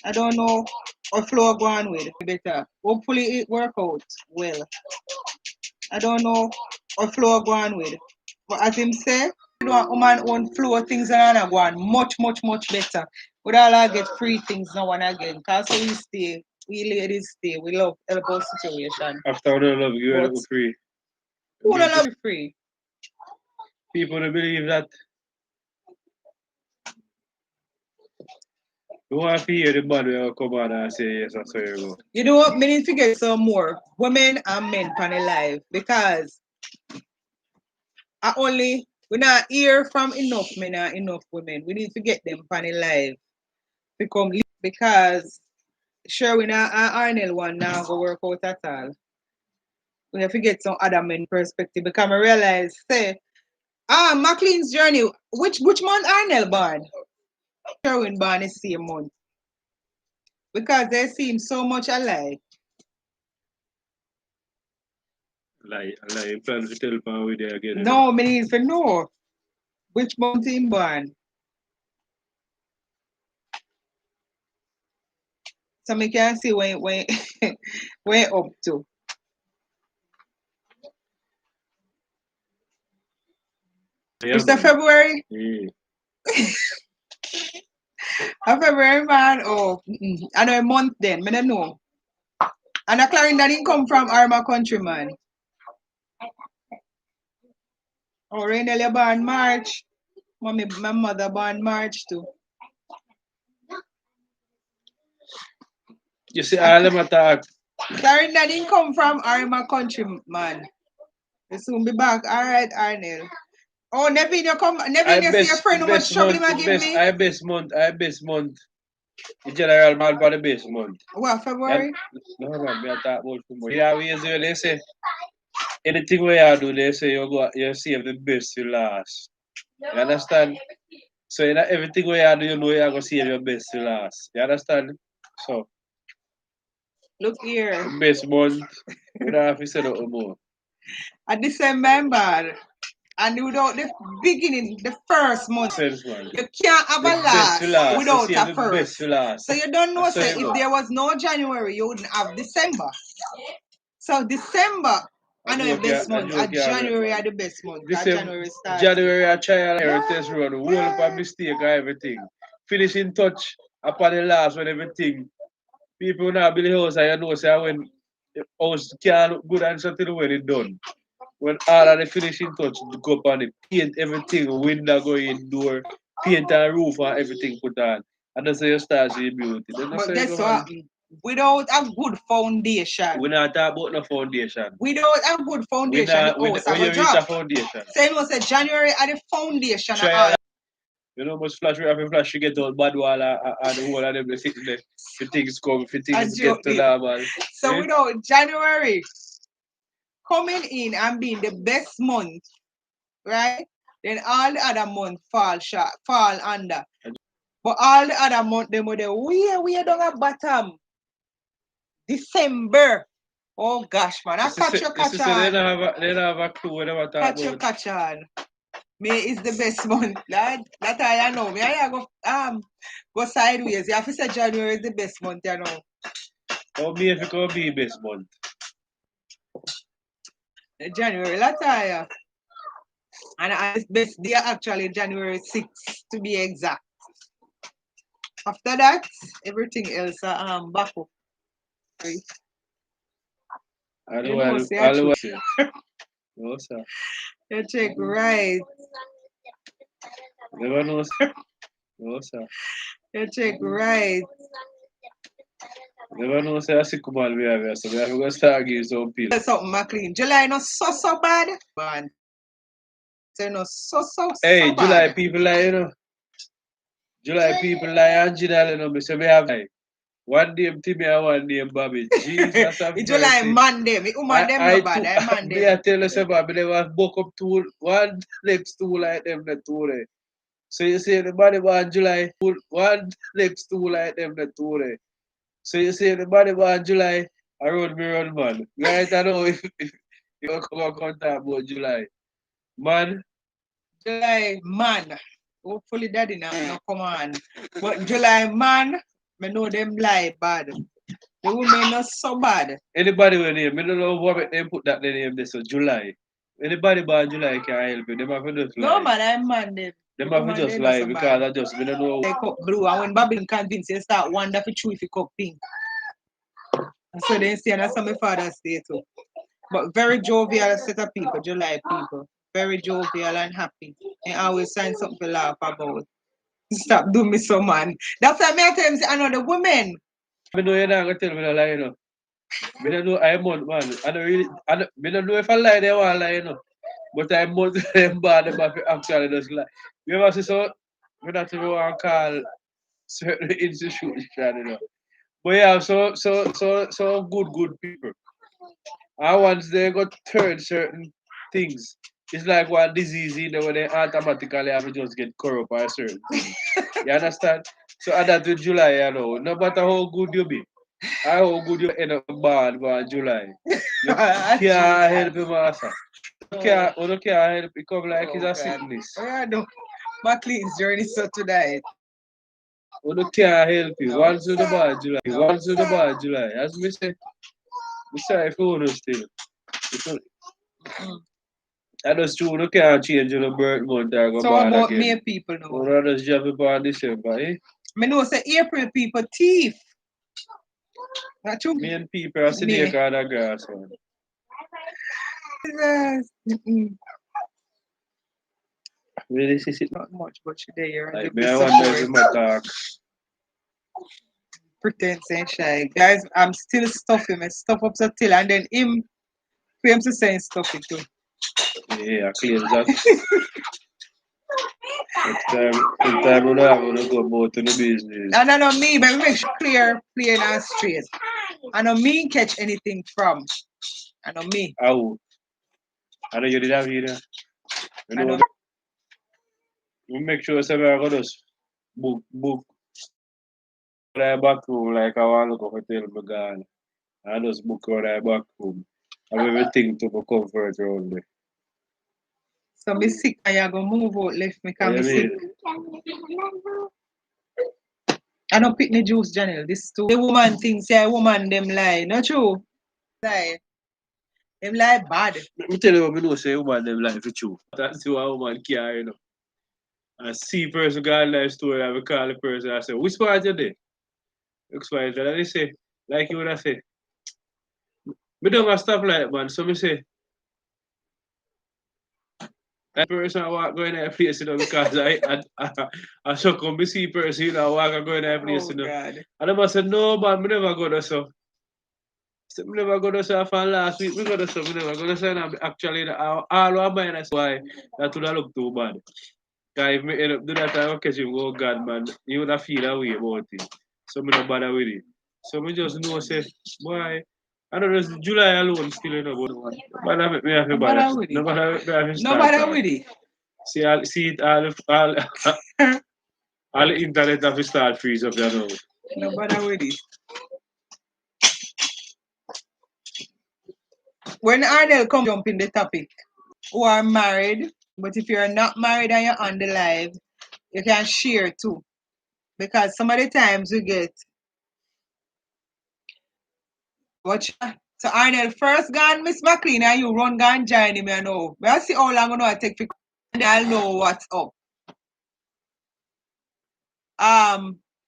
Speaker 1: I don't know what flow go on with better. Hopefully it work out well. I don't know what flow go on with. But as him say, you know, woman own flow things and go on much better. But all I get free things now and again. Cause so we ladies stay, we love help our situation.
Speaker 3: After all the love, you
Speaker 1: But
Speaker 3: are free.
Speaker 1: who don't love free?
Speaker 3: People don't believe that. You want to hear the man will come on and say yes, I saw you go.
Speaker 1: You know what? We need to get some more women and men on the live because we not hear from enough men and enough women. We need to get them on the live. Because sure we not Arnell one now go work out at all. We have to get some other men perspective because I realize say McLean's journey, which month Arnell born? Sherwin born is same month. Because they seem so much alike.
Speaker 3: Like, you plan to tell me we there again.
Speaker 1: No, me need to know which month he born. So me can see when where up to. It's the February?
Speaker 3: Yeah.
Speaker 1: A February man, oh, I know a month then, I don't know. And a Clarendon didn't come from Arma Countryman. Oh, Rainel born March. Mommy, my mother born March too.
Speaker 3: You see, all them attack.
Speaker 1: Clarendon didn't come from Arma Countryman. They soon be back. All right, Arnell. Oh, Nevin, you come. Nevin, you see your friend how much trouble him give me?
Speaker 3: I best month. The general man for the best month.
Speaker 1: What, February?
Speaker 3: No, man, me I talk about February. Yeah, we usually they say, anything we you do, they say you save the best to last. You understand? So in everything we you do, you know you're going to save your best to last. You understand? So,
Speaker 1: look here.
Speaker 3: Best month, we don't have to say no more.
Speaker 1: At December, and without the beginning, the first month, you can't have a last without a first. So you don't know, say, if there was no January, you wouldn't have December. So December, I know the best month. January are the best month.
Speaker 3: January I try a test run, whole of mistake and everything. Finish in touch upon the last when everything. People now build the house and you know, say when the house can't look good and something when it's done. When all of the finishing touch go up on it, paint everything, window go in, door, paint and roof and everything put on. And that's how you start seeing beauty. Then
Speaker 1: But guess what? Without a good foundation.
Speaker 3: We're not talking about no foundation.
Speaker 1: Without a good foundation, the house
Speaker 3: When
Speaker 1: will
Speaker 3: you reach
Speaker 1: drop.
Speaker 3: a foundation.
Speaker 1: So you know, say January are the foundation of
Speaker 3: Try
Speaker 1: all.
Speaker 3: you know, must flash right after flash, you get out bad wall and the whole of them, they sitting there. The things come, the things get to normal.
Speaker 1: So without January coming in and being the best month, right? Then all the other months fall under. But all the other months, them were there, we are down at bottom. December. Oh gosh, man. I catch on.
Speaker 3: They don't have a clue what they want to talk about.
Speaker 1: Catch on. May is the best month, lad. That I know. Me I go sideways. You have to say January is the best month, you know.
Speaker 3: Oh, me if it could be best month.
Speaker 1: January, that I and its best day actually January 6th to be exact. After that, everything else back up. Right?
Speaker 3: No, sir.
Speaker 1: You check right.
Speaker 3: Never know, sir. No, sir.
Speaker 1: You check right.
Speaker 3: Never know, sir. I see come on, we have so we have to start giving some pills.
Speaker 1: There's something McLean. July not so bad. Man. So no so
Speaker 3: Hey,
Speaker 1: bad.
Speaker 3: July people like, you know. July people like Angela, you know, so we have like one name Timmy and one name Bobby. Jesus have mercy.
Speaker 1: July Monday. Me woman them no bad. I Monday.
Speaker 3: Me I tell you something, they was book up two, one next two like them the two there. So you see the body born July, one next two like them the two there. So you see the body born July, I run me run man. Right, I know if you come and contact about July. Man.
Speaker 1: July man. Hopefully daddy now come on. But July man, me know them lie bad. The women not so bad.
Speaker 3: Anybody with name, I don't know what they put that name there, so July. Anybody born July can help you. Them have to just lie.
Speaker 1: No man, I'm man them.
Speaker 3: Them have to just lie because I just, we don't know.
Speaker 1: They cup blue and when Babylon convinced you start wonder for true if you cup pink. And so they say that's how my father say too. But very jovial set of people, July people. Very jovial and happy. And always find something to laugh about. Stop doing me so man. That's why I tell him I know the women.
Speaker 3: I know you're not gonna tell me no lie, you know. I don't know I'm on man. I don't know if I lie they want lie, you know. But I'm more them bad about actually just lie. You ever see so we not even want to call certain institutions, you know. But yeah, so good people. And once they got turn certain things, it's like one disease, you know, when they automatically have to just get corrupt by certain things. You understand? So and that with July, you know, no matter how good you be, how good you end up bad by July. You can't help him, master. You can't help it come like it's a sickness.
Speaker 1: I know. McLean's journey so tonight.
Speaker 3: You can't help it. Once to the bad July. Once to the bad July. As me say, if you want to still. That's true, you can't change your birth month or go
Speaker 1: So
Speaker 3: bad
Speaker 1: about
Speaker 3: again.
Speaker 1: May people know.
Speaker 3: You rather just have it on December, eh?
Speaker 1: I know say April people thief. Not true.
Speaker 3: Me and people are sitting here on the grass, man. Really, this is
Speaker 1: not much, but today you're
Speaker 3: like, me, I wonder if my talk.
Speaker 1: Pretend saying shy. Guys, I'm still stuffing me. Stuff up so till and then him claims to saying stuff it too.
Speaker 3: Yeah, I claim that. Next time we don't have to go about to the business.
Speaker 1: And I know me, but we make sure clear, plain and straight. I know me catch anything from. I know me.
Speaker 3: How? I know you did have here. You know, we make sure somebody got us book like back room like I want to go hotel me gone. I just book on like back room. I have everything to be comfort around there.
Speaker 1: So me sick and you go move out left me because me sick. I don't pick the juice, Janelle. This too. The woman thinks yeah, woman them lie. Not true. Lie. Them lie bad.
Speaker 3: Let me tell you what I know say woman them lie for true. That's why woman care, you know. I see person got a life story, I will call the person, I say, which part you there? Which part you there? And they say, like you would have say, me don't have stuff like that, man. So me say, That person I walk going to that place, because I so come to see person, walk and go in that place,
Speaker 1: Oh God.
Speaker 3: And I said, no, man, me never go there, so. So me never go to say from last week, me go to say me never go to say, and actually, all of mine, that's why that would have look too bad. Because if me end up do that, I will catch him, oh God, man, you would have feel that way about it. So me not bother with it. So me just know, say, boy, I don't know, July alone still, but that make me have to
Speaker 1: No
Speaker 3: bother.
Speaker 1: bother with
Speaker 3: No
Speaker 1: it.
Speaker 3: bother make me have to
Speaker 1: No
Speaker 3: start
Speaker 1: bother
Speaker 3: talk.
Speaker 1: with it.
Speaker 3: See it, all the internet have to start freeze up there now.
Speaker 1: No bother with it. When Arnell come jump in the topic, who are married, but if you're not married and you're on the live, you can share too. Because some of the times we get watch. So Arnell first gone Miss McLean and you run gone join him, you know. But I see how long gonna take for and I'll know what's up.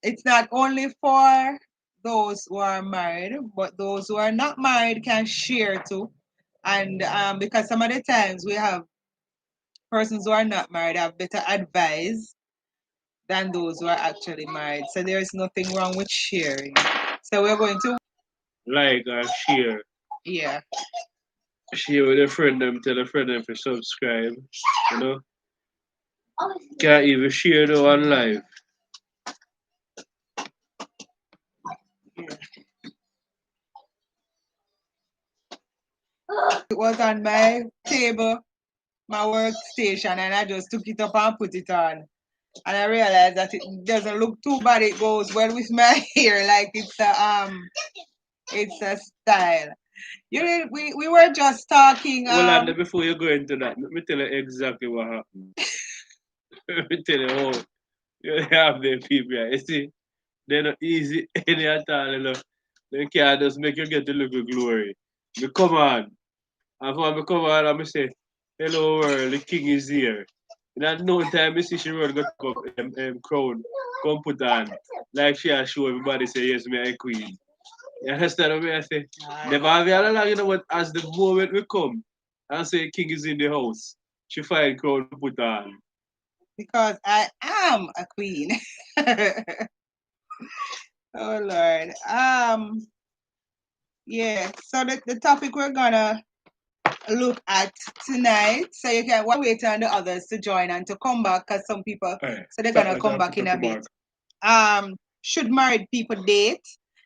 Speaker 1: It's not only for those who are married, but those who are not married can share too. And because some of the times we have persons who are not married have better advice than those who are actually married. So there is nothing wrong with sharing. So we're going to
Speaker 3: Like and share.
Speaker 1: yeah.
Speaker 3: Share with a friend them, tell a friend them to subscribe. You know? Can't even share no on live.
Speaker 1: It was on my table, my workstation, and I just took it up and put it on. And I realized that it doesn't look too bad. It goes well with my hair, like it's a style. We were just talking
Speaker 3: Well, and before you go into that, let me tell you exactly what happened. Let me tell you how you have the people here. You see, they're not easy any at all, you know. They can't just make you get a little glory. Me come on. And for me come on and me say, hello world, the king is here. In that no time, I see she run go take up crown, come put on. Like she has show everybody say, yes, me a queen. You understand what I say? Never have you all along, you know what, as the moment we come and say king is in the house, she find crown to put on.
Speaker 1: because I am a queen. Oh Lord. Yeah. So the topic we're gonna look at tonight. So you can wait on the others to join and to come back because some people so they're gonna come back in a bit. Should married people date?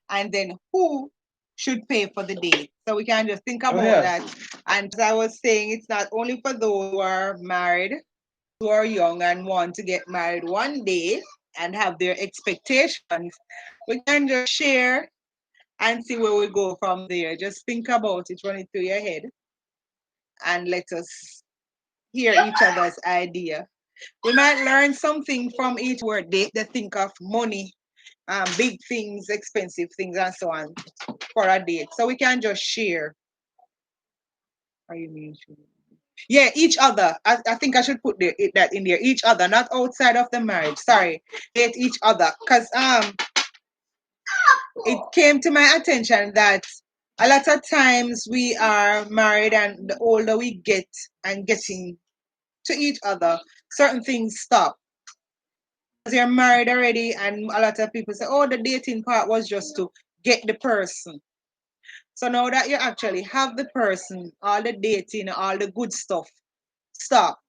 Speaker 1: And then who should pay for the date? So we can just think about that. And as I was saying, it's not only for those who are married, who are young and want to get married one day and have their expectations. We can just share and see where we go from there. Just think about it, run it through your head, and let us hear each other's idea. We might learn something from each word they think of money, big things, expensive things, and so on for a date. So we can just share. What do you mean? Yeah, each other. I think I should put that in there. Each other, not outside of the marriage. Sorry, date each other. Cause it came to my attention that a lot of times we are married, and the older we get and getting to each other, certain things stop. Because you're married already, and a lot of people say, oh, the dating part was just to get the person. So now that you actually have the person, all the dating, all the good stuff, stop.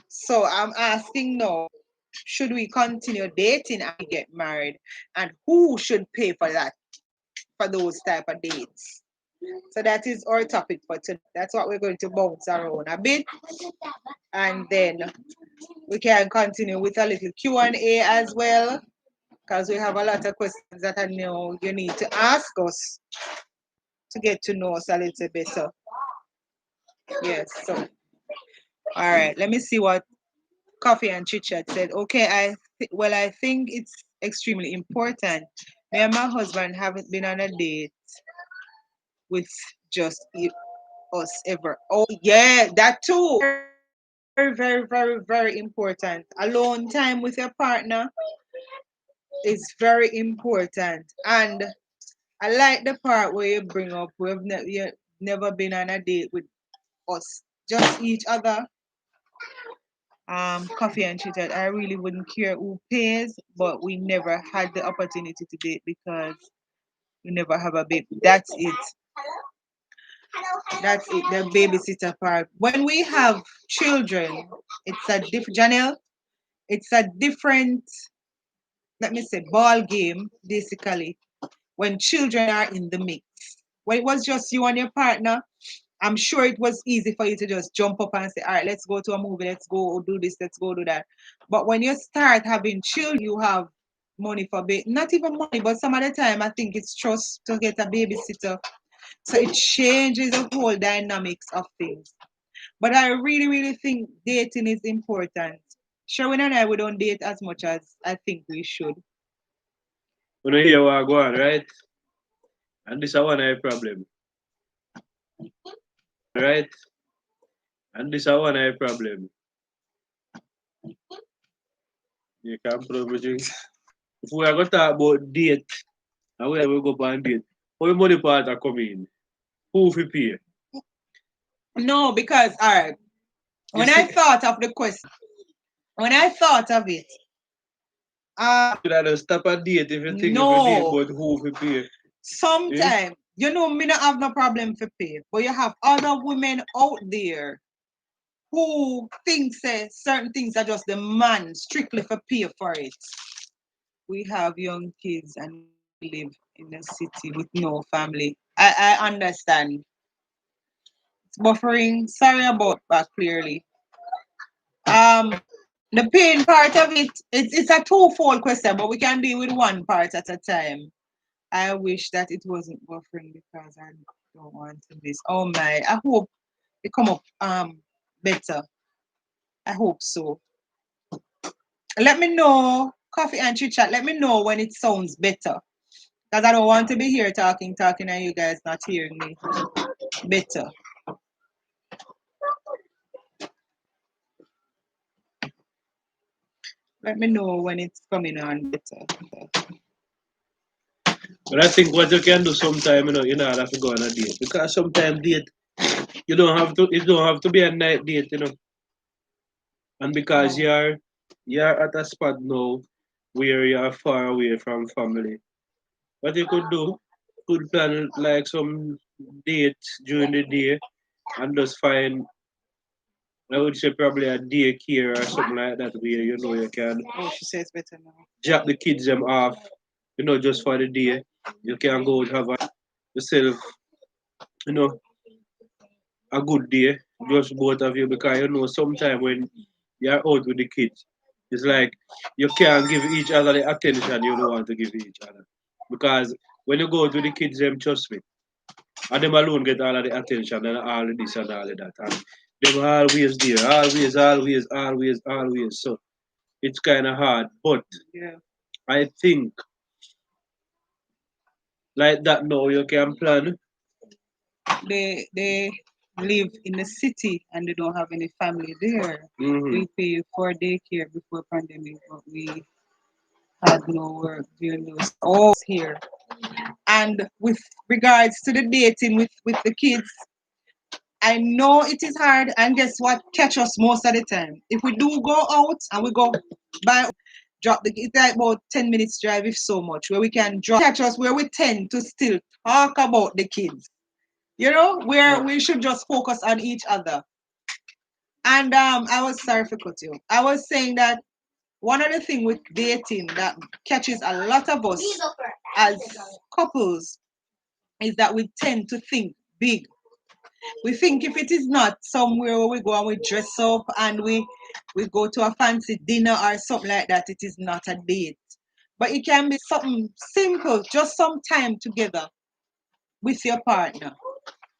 Speaker 1: So I'm asking now, should we continue dating and get married? And who should pay for that, for those type of dates? So that is our topic for today. That's what we're going to bounce around a bit. And then we can continue with a little Q&A as well, because we have a lot of questions that I know you need to ask us to get to know us a little better. Yes, so all right, let me see what Coffee and Chit Chat said. Okay, I think it's extremely important. Me and my husband haven't been on a date with just us ever. Oh yeah, that too. Very, very, very, very important. Alone time with your partner is very important. And I like the part where you bring up you've never been on a date with us, just each other. Coffee and chit chat. I really wouldn't care who pays, but we never had the opportunity to date because we never have a baby. That's it. That's it. The babysitter part. When we have children, it's a different. Janelle, it's a different. Let me say ball game. Basically, when children are in the mix. When it was just you and your partner, I'm sure it was easy for you to just jump up and say, all right, let's go to a movie, let's go do this, let's go do that. But when you start having children, you have money for not even money, but some of the time I think it's trust to get a babysitter. So it changes the whole dynamics of things. But I really, really think dating is important. Sherwin and I, we don't date as much as I think we should.
Speaker 3: When you hear what I go on, right? And this is one of the problem. Right? And this is one of the problem. You can't prove things. If we are going to talk about date, and we will go on date, how the money part are coming? Who will pay?
Speaker 1: No, because all right. When I thought of the question, when I thought of it,
Speaker 3: should I just stop a date if you think
Speaker 1: no.
Speaker 3: if you date, but who will pay?
Speaker 1: Sometimes, you know, me not have no problem for pay, but you have other women out there who think say certain things are just the man strictly for pay for it. We have young kids and live in a city with no family. I understand. It's buffering. Sorry about that clearly. The pain part of it, it's a twofold question, but we can deal with one part at a time. I wish that it wasn't buffering because I don't want to miss. Oh my! I hope it come up better. I hope so. Let me know, coffee and chit chat. Let me know when it sounds better, because I don't want to be here talking, and you guys not hearing me better. Let me know when it's coming on better.
Speaker 3: But I think what you can do sometime, you know, have to go on a date. Because sometimes date, you don't have to, it don't have to be a night date, And because you're at a spot now where you're far away from family. What you could do, could plan like some dates during the day and just find, I would say probably a daycare or something like that where you can
Speaker 1: Oh, she says better now.
Speaker 3: drop the kids them off, just for the day. You can go and have yourself, you know, a good day, just both of you, because sometimes when you're out with the kids, it's like you can't give each other the attention you don't want to give each other. Because when you go out with the kids, them trust me, and them alone get all of the attention and all of this and all of that. And them always there, always, always, always, always. So it's kind of hard. But
Speaker 1: yeah,
Speaker 3: I think like that now you can plan.
Speaker 1: They live in the city and they don't have any family there.
Speaker 3: Mm-hmm.
Speaker 1: We pay for daycare before pandemic, but we had no work during those all here. And with regards to the dating with the kids, I know it is hard, and guess what? Catch us most of the time. If we do go out and we go by drop the it's like about 10 minutes drive if so much, where we can drop catch us where we tend to still talk about the kids. Where we should just focus on each other. And I was sorry for cut you. I was saying that one of the things with dating that catches a lot of us as couples is that we tend to think big. We think if it is not somewhere where we go and we dress up and we go to a fancy dinner or something like that, it is not a date. But it can be something simple, just some time together with your partner.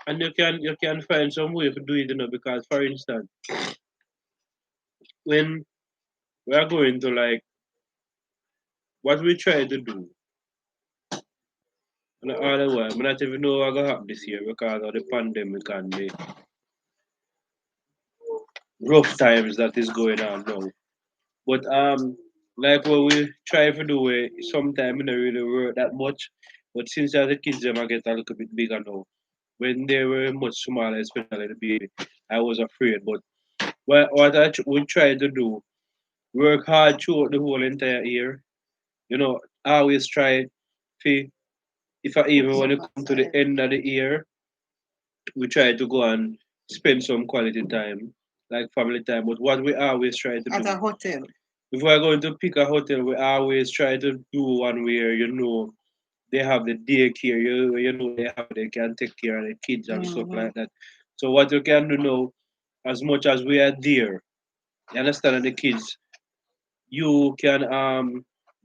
Speaker 3: And you can find some way to do it, because for instance, when we are going to like what we try to do, and all the while, we not even know what gonna happen this year because of the pandemic and the rough times that is going on now. But like what we try to do it sometimes it don't really work that much. But since the kids them are get a little bit bigger now, when they were much smaller, especially the baby, I was afraid. But We try to do, work hard throughout the whole entire year. You know, always try to, if I even when it come to the end of the year, we try to go and spend some quality time, like family time. But what we always try to
Speaker 1: At a
Speaker 3: do,
Speaker 1: hotel.
Speaker 3: if we're going to pick a hotel, we always try to do one where they have the daycare, they can take care of the kids and stuff
Speaker 1: Mm-hmm.
Speaker 3: like that. So what you can do now, as much as we are there, you understand, and the kids, you can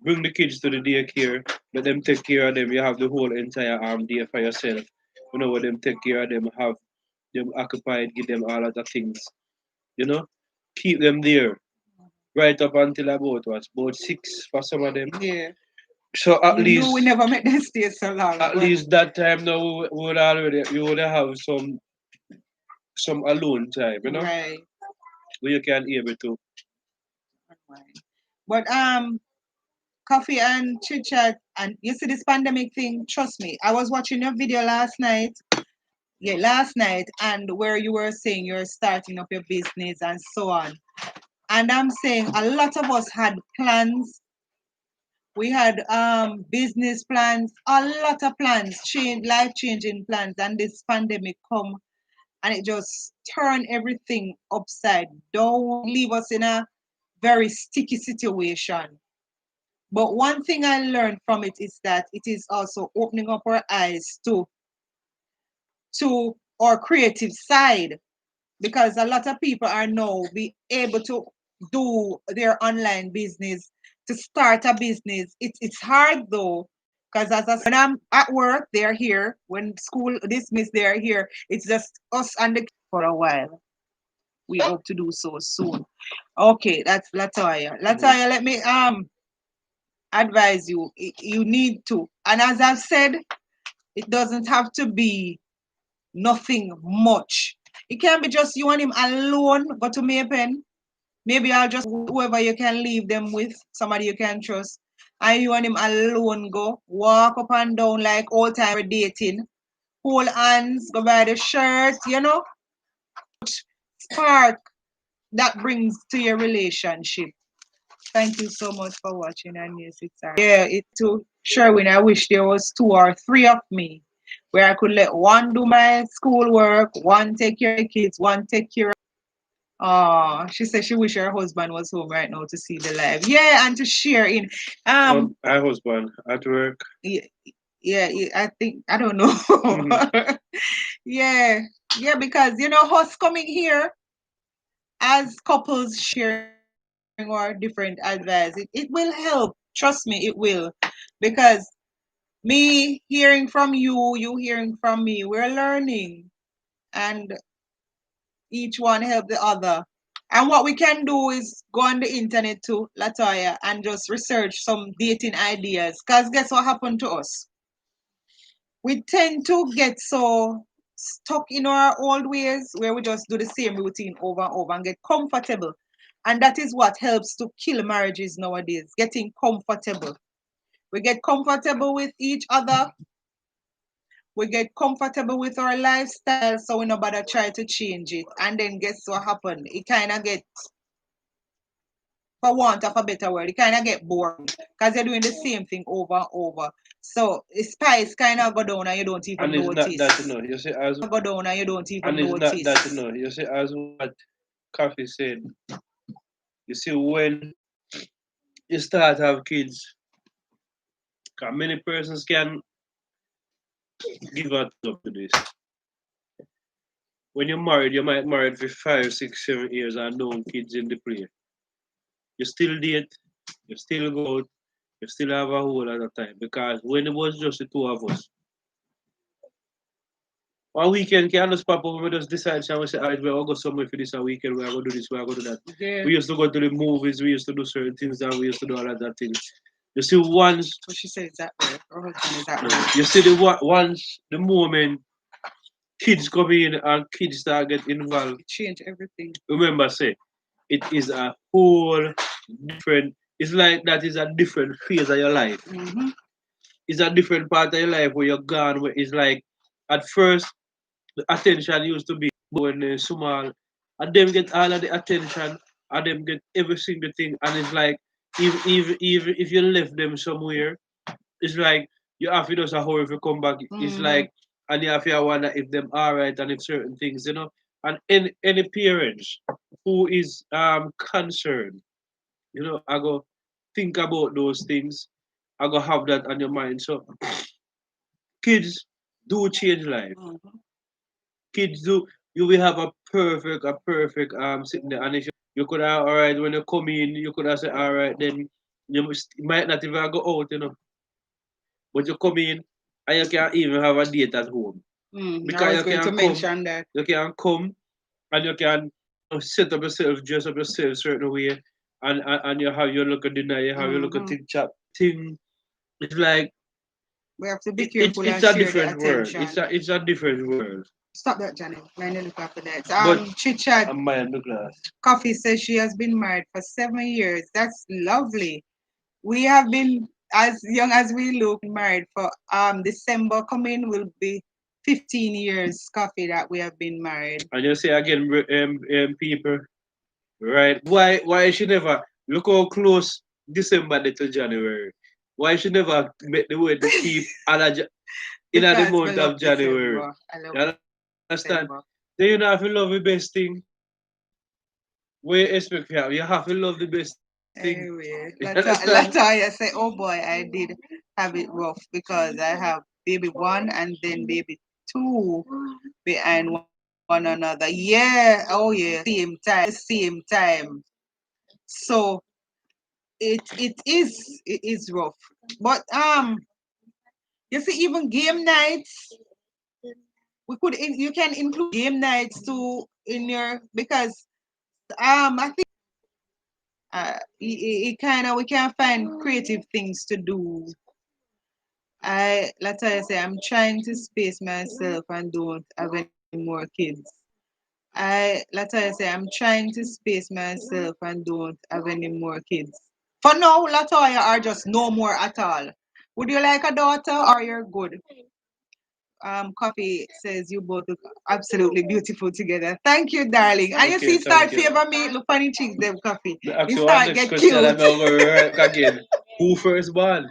Speaker 3: bring the kids to the daycare, let them take care of them. You have the whole entire day for yourself. Let them take care of them, have them occupied, give them all other things. You know, keep them there right up until about 6 for some of them.
Speaker 1: Yeah.
Speaker 3: So at
Speaker 1: Even though we
Speaker 3: least
Speaker 1: never met them stay so long,
Speaker 3: at
Speaker 1: but
Speaker 3: least that time now we would already you would have some alone time,
Speaker 1: right.
Speaker 3: where you can able to.
Speaker 1: Right. But coffee and chit chat and you see this pandemic thing, trust me. I was watching your video last night. Yeah, last night, and where you were saying you're starting up your business and so on. And I'm saying a lot of us had plans. We had business plans, a lot of plans, life changing plans, and this pandemic come and it just turned everything upside down, leave us in a very sticky situation. But one thing I learned from it is that it is also opening up our eyes to our creative side, because a lot of people are now be able to do their online business, to start a business. It's hard though, because as I said, when I'm at work, they're here. When school dismissed, they're here. It's just us and the for a while. We hope to do so soon. Okay, that's Latoya. Latoya, let me advise you. You need to, and as I've said, it doesn't have to be nothing much. It can be just you and him alone, go to Maypen. Maybe I'll just whoever you can leave them with, somebody you can trust. And you and him alone go, walk up and down like old time dating. Hold hands, go buy the shirt, spark that brings to your relationship. Thank you so much for watching, and yes, it's yeah, it too. Sherwin, I wish there was 2 or 3 of me where I could let one do my schoolwork, one take care of the kids, one take care of. Oh, she said she wish her husband was home right now to see the live. Yeah, and to share in.
Speaker 3: My husband at work.
Speaker 1: Yeah, yeah, I think I don't know. Yeah, yeah, because us coming here as couples sharing our different advice, it will help. Trust me, it will. Because me hearing from you hearing from me, we're learning. And each one help the other. And what we can do is go on the internet too, Latoya, and just research some dating ideas. Because guess what happened to us? We tend to get so stuck in our old ways where we just do the same routine over and over and get comfortable. And that is what helps to kill marriages nowadays, getting comfortable. We get comfortable with each other, we get comfortable with our lifestyle, so we nobody try to change it. And then guess what happened? It kind of get, for want of a better word, it kind of get boring because you're doing the same thing over and over. So the spice kind of go down and you don't even
Speaker 3: And it's not
Speaker 1: notice.
Speaker 3: that, you see,
Speaker 1: Go down and you don't even
Speaker 3: and it's not that,
Speaker 1: notice.
Speaker 3: you see, as what Coffee said, you see, when you start have kids, 'cause many persons can give up to this. When you're married, you might married for 5, 6, 7 years and no kids in the play. You still date, you still go out, you still have a whole lot of time. Because when it was just the two of us, one weekend can just pop up and we just decide, shall we say, alright, we're going to go somewhere for this a weekend, we're going to do this, we're going to do that.
Speaker 1: Yeah.
Speaker 3: We used to go to the movies, we used to do certain things, and we used to do all of that things. You see, once,
Speaker 1: So she says that way. Her husband is that way.
Speaker 3: you see, once the moment kids come in and kids start get involved,
Speaker 1: It changed everything.
Speaker 3: remember, say, it is a whole different, it's like that is a different phase of your life.
Speaker 1: Mm-hmm.
Speaker 3: It's a different part of your life where you're gone, where it's like, at first, the attention used to be when small, and them get all of the attention, and them get every single thing, and it's like, even if you left them somewhere, it's like you have to just a hurry to come back. It's like, and you have to wonder if them alright and if certain things, and any parents who is concerned, I go think about those things. I go have that on your mind. So kids do change life. Kids do. You will have a perfect sitting there, and if you could have alright when you come in, you could have said alright. Then you might not even go out. But you come in and you can't even have a date at home.
Speaker 1: I
Speaker 3: Because
Speaker 1: was going to mention that.
Speaker 3: you can come and you can set up yourself, dress up yourself certain way, and you have your look at dinner, you have your look at TikTok thing. It's like
Speaker 1: We have to be
Speaker 3: it's
Speaker 1: careful
Speaker 3: it's
Speaker 1: and
Speaker 3: a
Speaker 1: share the
Speaker 3: different world.
Speaker 1: attention.
Speaker 3: It's a different world.
Speaker 1: Stop that, Janet. Mind the look after that.
Speaker 3: But
Speaker 1: Chit chat.
Speaker 3: I'm mind the glass.
Speaker 1: Coffee says she has been married for 7 years. That's lovely. We have been as young as we look married for December coming will be 15 years, Coffee, that we have been married.
Speaker 3: And you say again, people, right? Why she never look how close December to January? Why she never make the way to keep in the
Speaker 1: Because we
Speaker 3: month
Speaker 1: love
Speaker 3: of January?
Speaker 1: December. I love
Speaker 3: You understand?
Speaker 1: December.
Speaker 3: Then you don't have to love the best thing. What you expect you have? You have to love the best thing.
Speaker 1: Anyway,
Speaker 3: You understand?
Speaker 1: Latoya say, oh boy, I did have it rough because I have baby one and then baby two behind one another. Yeah, oh yeah, same time. So it is rough. But you see, even game nights, you can include game nights too in your because I think it kind of we can find creative things to do. Let's say I'm trying to space myself and don't have any more kids. Let's say I'm trying to space myself and don't have any more kids. For now, Latoya are just no more at all. Would you like a daughter or you're good? Coffee says you both look absolutely beautiful together. Thank you, darling. And you
Speaker 3: Okay,
Speaker 1: see, start
Speaker 3: thank you.
Speaker 1: favor me. Look funny cheeks, them Coffee.
Speaker 3: The
Speaker 1: You
Speaker 3: actual
Speaker 1: start
Speaker 3: next
Speaker 1: get
Speaker 3: question I'm
Speaker 1: cute.
Speaker 3: now going to work again. Who first born?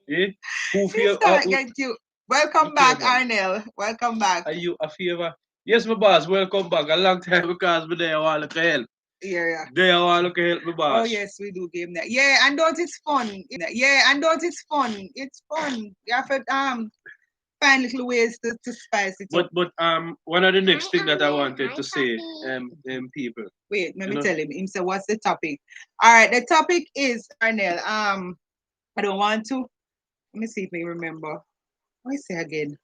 Speaker 3: Eh? Who
Speaker 1: You
Speaker 3: fear?
Speaker 1: start get cute. Welcome back,
Speaker 3: Okay, man.
Speaker 1: Arnell. Welcome back.
Speaker 3: Are you a favor? Yes, my boss. Welcome back. A long time because me there want to help.
Speaker 1: Yeah.
Speaker 3: There want to help my
Speaker 1: Oh
Speaker 3: boss.
Speaker 1: yes, we do game night. Yeah, and don't it's fun. Yeah, and don't it's fun. It's fun. You have to find little ways to spice it up.
Speaker 3: But one of the next thing that I wanted to say people.
Speaker 1: Wait, let
Speaker 3: You
Speaker 1: me
Speaker 3: know?
Speaker 1: tell him. Him say, what's the topic? All right, the topic is Arnell. I don't want to. Let me see if I remember. What I say again?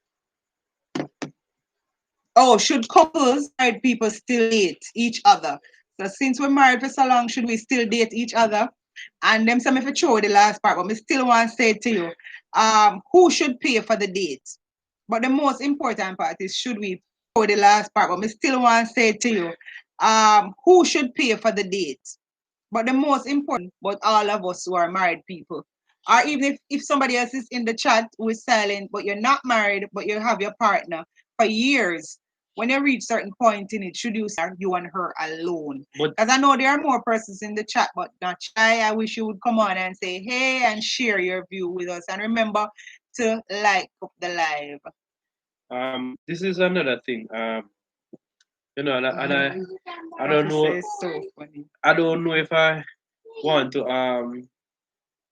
Speaker 1: Oh, should couples, married people, still date each other? So since we're married for so long, should we still date each other? And them some if you throw the last part, but we still want to say it to you. Who should pay for the date? But the most important part is should we throw the last part, but we still want to say it to you. Who should pay for the date? But the most important, but all of us who are married people, or even if somebody else is in the chat who is silent, but you're not married, but you have your partner for years, when you reach certain point in it, should you say you and her alone? Because I know there are more persons in the chat, but not shy. I wish you would come on and say hey and share your view with us. And remember to like up the live.
Speaker 3: This is another thing. And I don't know.
Speaker 1: So funny.
Speaker 3: I don't know if I want to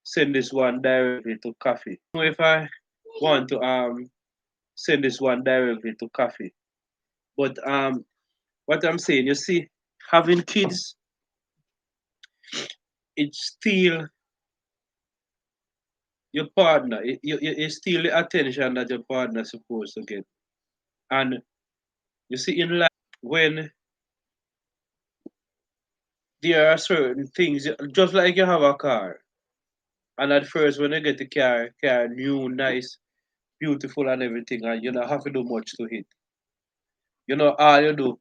Speaker 3: send this one directly to Coffee. I don't know if I want to send this one directly to Coffee. But what I'm saying, you see, having kids, it's still your partner. It's still the attention that your partner is supposed to get. And you see, in life, when there are certain things, just like you have a car, and at first when you get the car new, nice, beautiful, and everything, and you don't have to do much to it. All you do,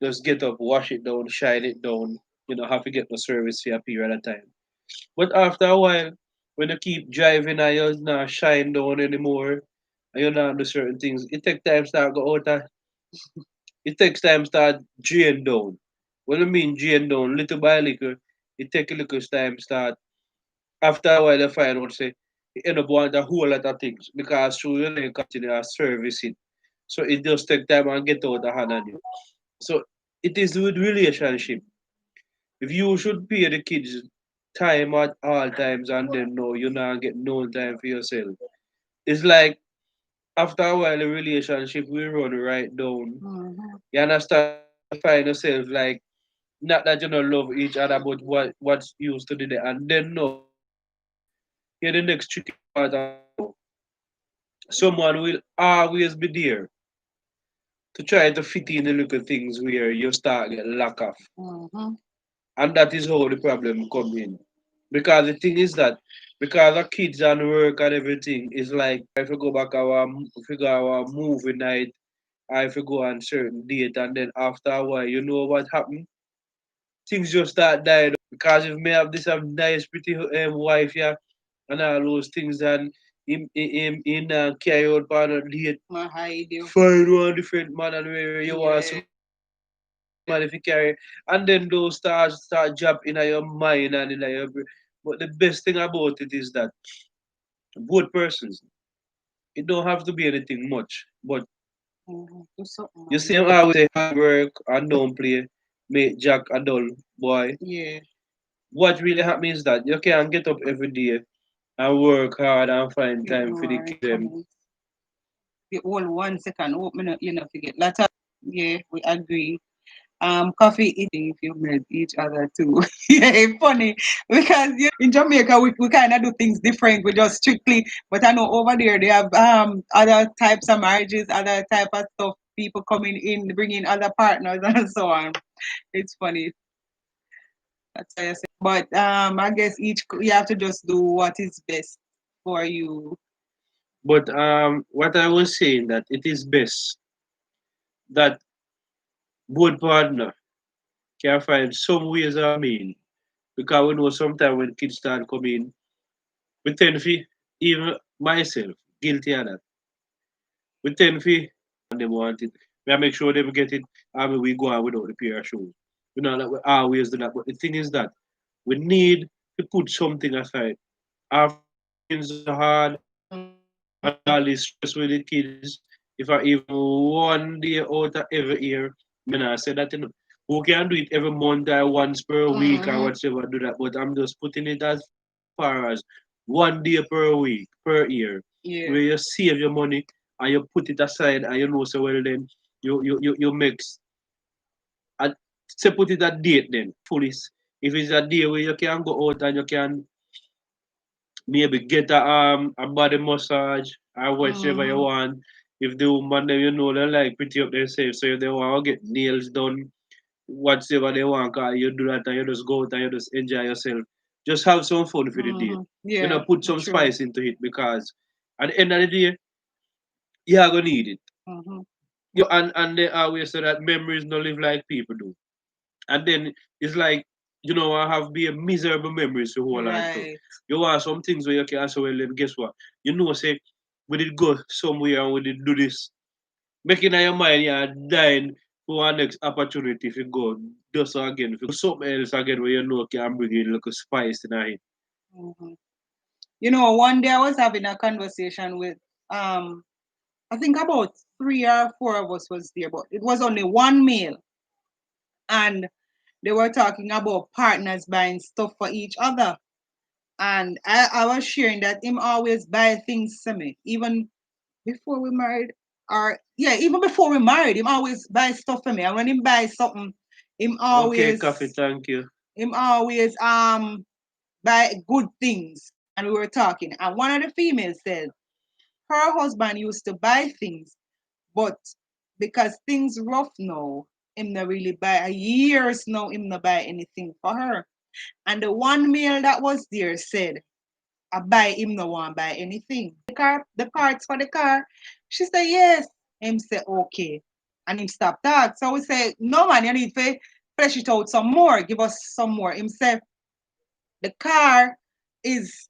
Speaker 3: just get up, wash it down, shine it down. You don't have to get no service for a period of time. But after a while, when you keep driving and you're not shine down anymore, and you're not do certain things, it takes time start go out. It takes time start drain down. What I mean, Jane down, little by little, it take a little time start. After a while, they find out, say, you end up wanting a whole lot of things because through you know, you continue to service it. So it just take time and get out of hand on you. So it is with relationship. If you should pay the kids time at all times and then no, you not get no time for yourself. It's like after a while the relationship will run right down.
Speaker 1: Mm-hmm.
Speaker 3: You understand? You find yourself like not that you don't love each other, but what's used to do there. And then no, here the next tricky part of it now. Someone will always be there to try to fit in the little things where you start get lack of.
Speaker 1: Mm-hmm.
Speaker 3: And that is how the problem come in. Because the thing is that because the kids and work and everything is like if you go back if you go our movie night, or if you go on certain date and then after a while you know what happened? Things just start dying up. Because if me have this nice pretty wife here and all those things and him carry out part of the date,
Speaker 1: I hide you.
Speaker 3: find one different man and where you want
Speaker 1: Yeah.
Speaker 3: some man if you carry and then those start jump in your mind and in your brain. But the best thing about it is that both persons, it don't have to be anything much. But
Speaker 1: Mm-hmm. Do something,
Speaker 3: you
Speaker 1: man.
Speaker 3: see him always say hard work and don't play, make Jack a dull boy.
Speaker 1: Yeah.
Speaker 3: What really happens is that you can get up every day and work hard and find time for the
Speaker 1: Ignore
Speaker 3: kids them.
Speaker 1: comments. The whole 1 second open up, you know, forget. Lot of yeah, we agree. Coffee eating if you met each other too. Yeah, it's funny because in Jamaica we kind of do things different. We just strictly, but I know over there they have other types of marriages, other type of stuff. People coming in, bringing other partners and so on. It's funny. That's why I say. But I guess you have to just do what is best for you.
Speaker 3: But what I was saying that it is best that both partner can find some ways of mean. Because we know sometimes when kids start coming, we tend to, even myself, guilty of that. We tend to, and they want it. We make sure they get it, and we go on without the pair of shoes. You know, that we always do that. But the thing is that we need to put something aside. After things are hard, and all this stress with the kids, if I even 1 day out of every year, I say that, who can do it every month or once per week or
Speaker 1: Mm-hmm.
Speaker 3: whatever, do that. But I'm just putting it as far as 1 day per week, per year,
Speaker 1: Yeah.
Speaker 3: where you save your money and you put it aside and you know, so well then you mix. And say put it a date then, fully. If it's a day where you can go out and you can maybe get a body massage or whatever you
Speaker 1: Mm-hmm.
Speaker 3: want. If the woman them you know they like pretty up themselves, so if they want to get nails done, whatever they want, cause you do that and you just go out and you just enjoy yourself. Just have some fun for the day.
Speaker 1: Mm-hmm.
Speaker 3: You
Speaker 1: Yeah,
Speaker 3: know, put some
Speaker 1: true.
Speaker 3: spice into it because at the end of the day, you are gonna need it.
Speaker 1: Mm-hmm.
Speaker 3: And they always say that memories don't live like people do. And then it's like, I have be a miserable memories to hold on to.
Speaker 1: Right.
Speaker 3: You want some things where you can say, well, then guess what? Say, we did go somewhere and we did do this. Making in your mind, you're dying for our next opportunity if you go do so again. If you do something else again where you know can bring in a little spice in it.
Speaker 1: Mm-hmm. You know, one day I was having a conversation with I think about 3 or 4 of us was there, but it was only one male, and they were talking about partners buying stuff for each other. And I was sharing that him always buy things to me, even before we married, or yeah, even before we married, him always buy stuff for me. And when him buy something, him
Speaker 3: Okay,
Speaker 1: always
Speaker 3: coffee, thank you.
Speaker 1: him always buy good things. And we were talking, and one of the females said her husband used to buy things, but because things rough now, him not really buy. Years now, him not buy anything for her. And the one male that was there said, "I buy him no want buy anything. The parts for the car." She said yes. Him say okay, and him stop talk. So we say no man, you need to flesh it out some more. Give us some more. Him say the car is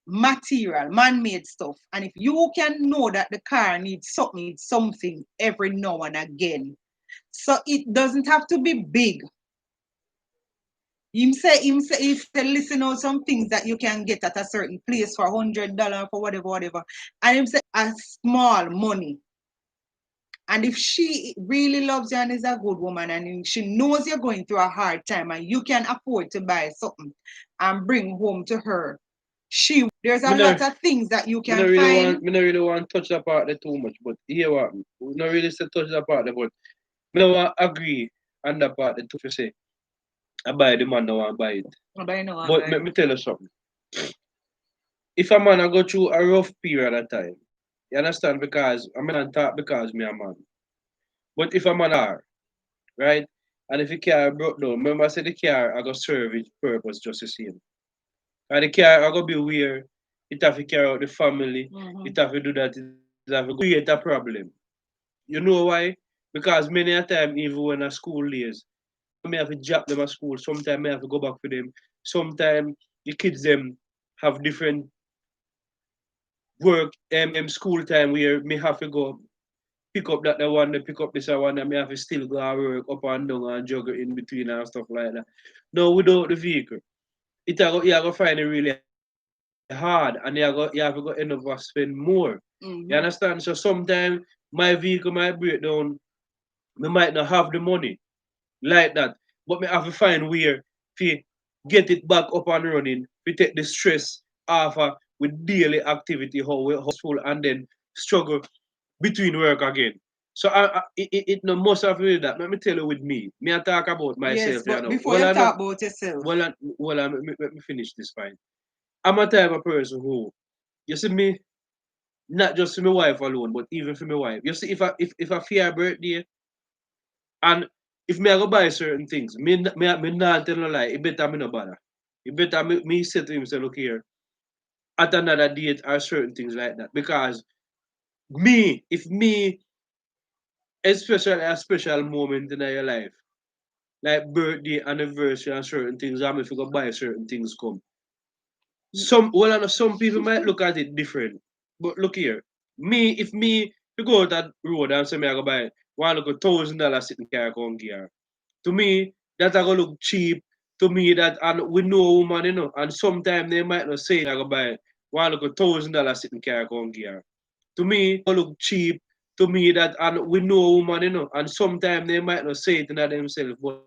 Speaker 1: material, man-made stuff. And if you can know that the car needs something every now and again, so it doesn't have to be big. he said, listen out some things that you can get at a certain place for $100 for whatever. And him say a small money. And if she really loves you and is a good woman and she knows you're going through a hard time and you can afford to buy something and bring home to her, there's a
Speaker 3: Me no,
Speaker 1: lot of things that you can find.
Speaker 3: me no really want touch that part there too much, but here what, we no really say touch that part there, but me no want agree on that part there too. If you say, I buy the man, no want buy it. But let me tell you something. If a man I go through a rough period of time, you understand? Because I mean, I talk because me a man. But if a man are, right? And if the car broke down, remember I said the car I go serve its purpose just the same. And the car I go be where it have to carry out the family, it have to do that, it have to create a problem. You know why? Because many a time, even when a school days, I have to drop them at school, sometimes I have to go back for them. Sometimes the kids them have different work school time where me have to go pick up that the one, they pick up this one, and me have to still go and work up and down and juggle in between and stuff like that. No, without the vehicle, you have to find it really hard and you have to go end up spend more. You understand? So sometimes my vehicle might break down, me might not have the money like that, but me have to find where to get it back up and running, to take the stress off with daily activity, how we hustle and then struggle between work again. So it no must have really that. Let me tell you with me. Me I talk about myself,
Speaker 1: Yes,
Speaker 3: you
Speaker 1: but
Speaker 3: know.
Speaker 1: before you talk about yourself,
Speaker 3: Let me finish this fine. I'm a type of person who, you see me, not just for my wife alone, but even for my wife. You see, if I fear her birthday and if me I go buy certain things, me not tell no lie, it better me no bother. It better me say to him, say, look here, at another date or certain things like that. Because if me, especially a special moment in your life, like birthday, anniversary, and certain things, I'm if you go buy certain things come. I know some people might look at it different. But look here. If me to go to that road and say me I go buy one look $1,000 sitting car come gear. To me, that I go look cheap. To me that and we know a woman, and sometimes they might not say I go buy one look $1,000 sitting car come gear. To me, go look cheap. To me that and we know a woman, and sometimes they might not say it to themselves, but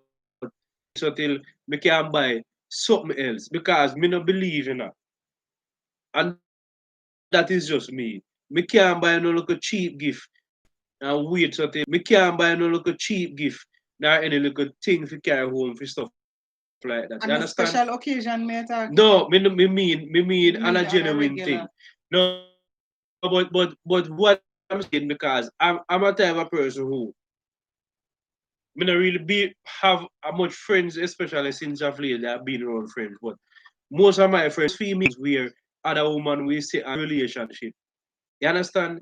Speaker 3: so till me can buy something else because me not believe in that. And that is just me. Me can't buy no little cheap gift and wait so till me can't buy no little cheap gift nor any little thing for carry home for stuff like that. You understand?
Speaker 1: and the special occasion me
Speaker 3: No,
Speaker 1: talking about,
Speaker 3: me mean
Speaker 1: you
Speaker 3: on a
Speaker 1: mean on a
Speaker 3: genuine thing.
Speaker 1: regular.
Speaker 3: No, but what I'm saying because I'm a type of person who me not really have a much friends, especially since I've lately I've been around friends, but most of my friends females where other woman we say a relationship. You understand?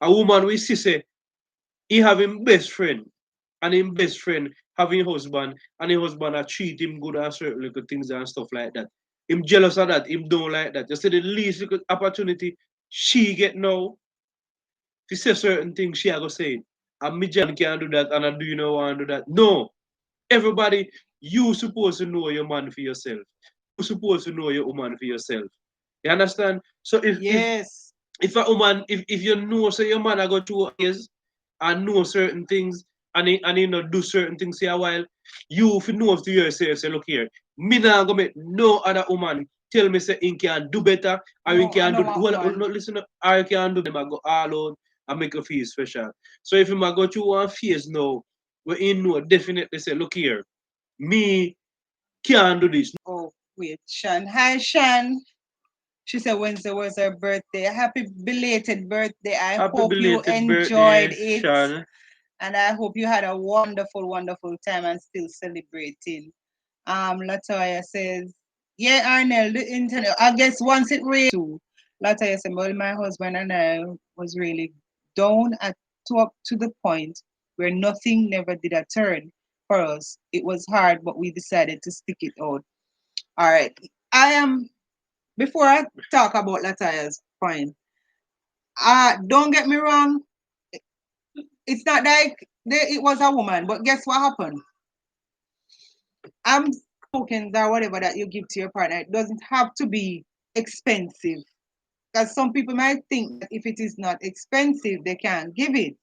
Speaker 3: A woman we see say he have him best friend and him best friend having husband and his husband a treat him good and certain little things and stuff like that. Him jealous of that, him don't like that. You see the least little opportunity she get now to say certain things she a go say. And me John can't do that and I do you know want to do that. No. Everybody, you supposed to know your man for yourself. You supposed to know your woman for yourself. You understand? So
Speaker 1: Yes.
Speaker 3: if a woman if you know so your man I go through years and know certain things and he not do certain things for a while, you if you know to yourself, say, look here, me not gonna make no other woman tell me say he can do better or he
Speaker 1: No, I
Speaker 3: can
Speaker 1: know
Speaker 3: do
Speaker 1: what
Speaker 3: well
Speaker 1: one.
Speaker 3: no listen or he can do them I go all out and make you feel special. So if him I go through one phase now where he know definitely say, look here, me can't do this.
Speaker 1: Oh, wait, Shan. Hi, Shan. She said Wednesday was her birthday. Happy belated birthday. I
Speaker 3: Happy
Speaker 1: hope you
Speaker 3: belated
Speaker 1: enjoyed
Speaker 3: birthday,
Speaker 1: it.
Speaker 3: Sean.
Speaker 1: And I hope you had a wonderful, wonderful time and still celebrating. Latoya says, yeah, Arnell, the internet. I guess once it rained too. Latoya said, well, my husband and I was really down up to the point where nothing never did a turn for us. It was hard, but we decided to stick it out. All right. I am before I talk about Latoya's point, don't get me wrong, it's not like it was a woman, but guess what happened? I'm tokens or whatever that you give to your partner, it doesn't have to be expensive. Because some people might think that if it is not expensive, they can't give it.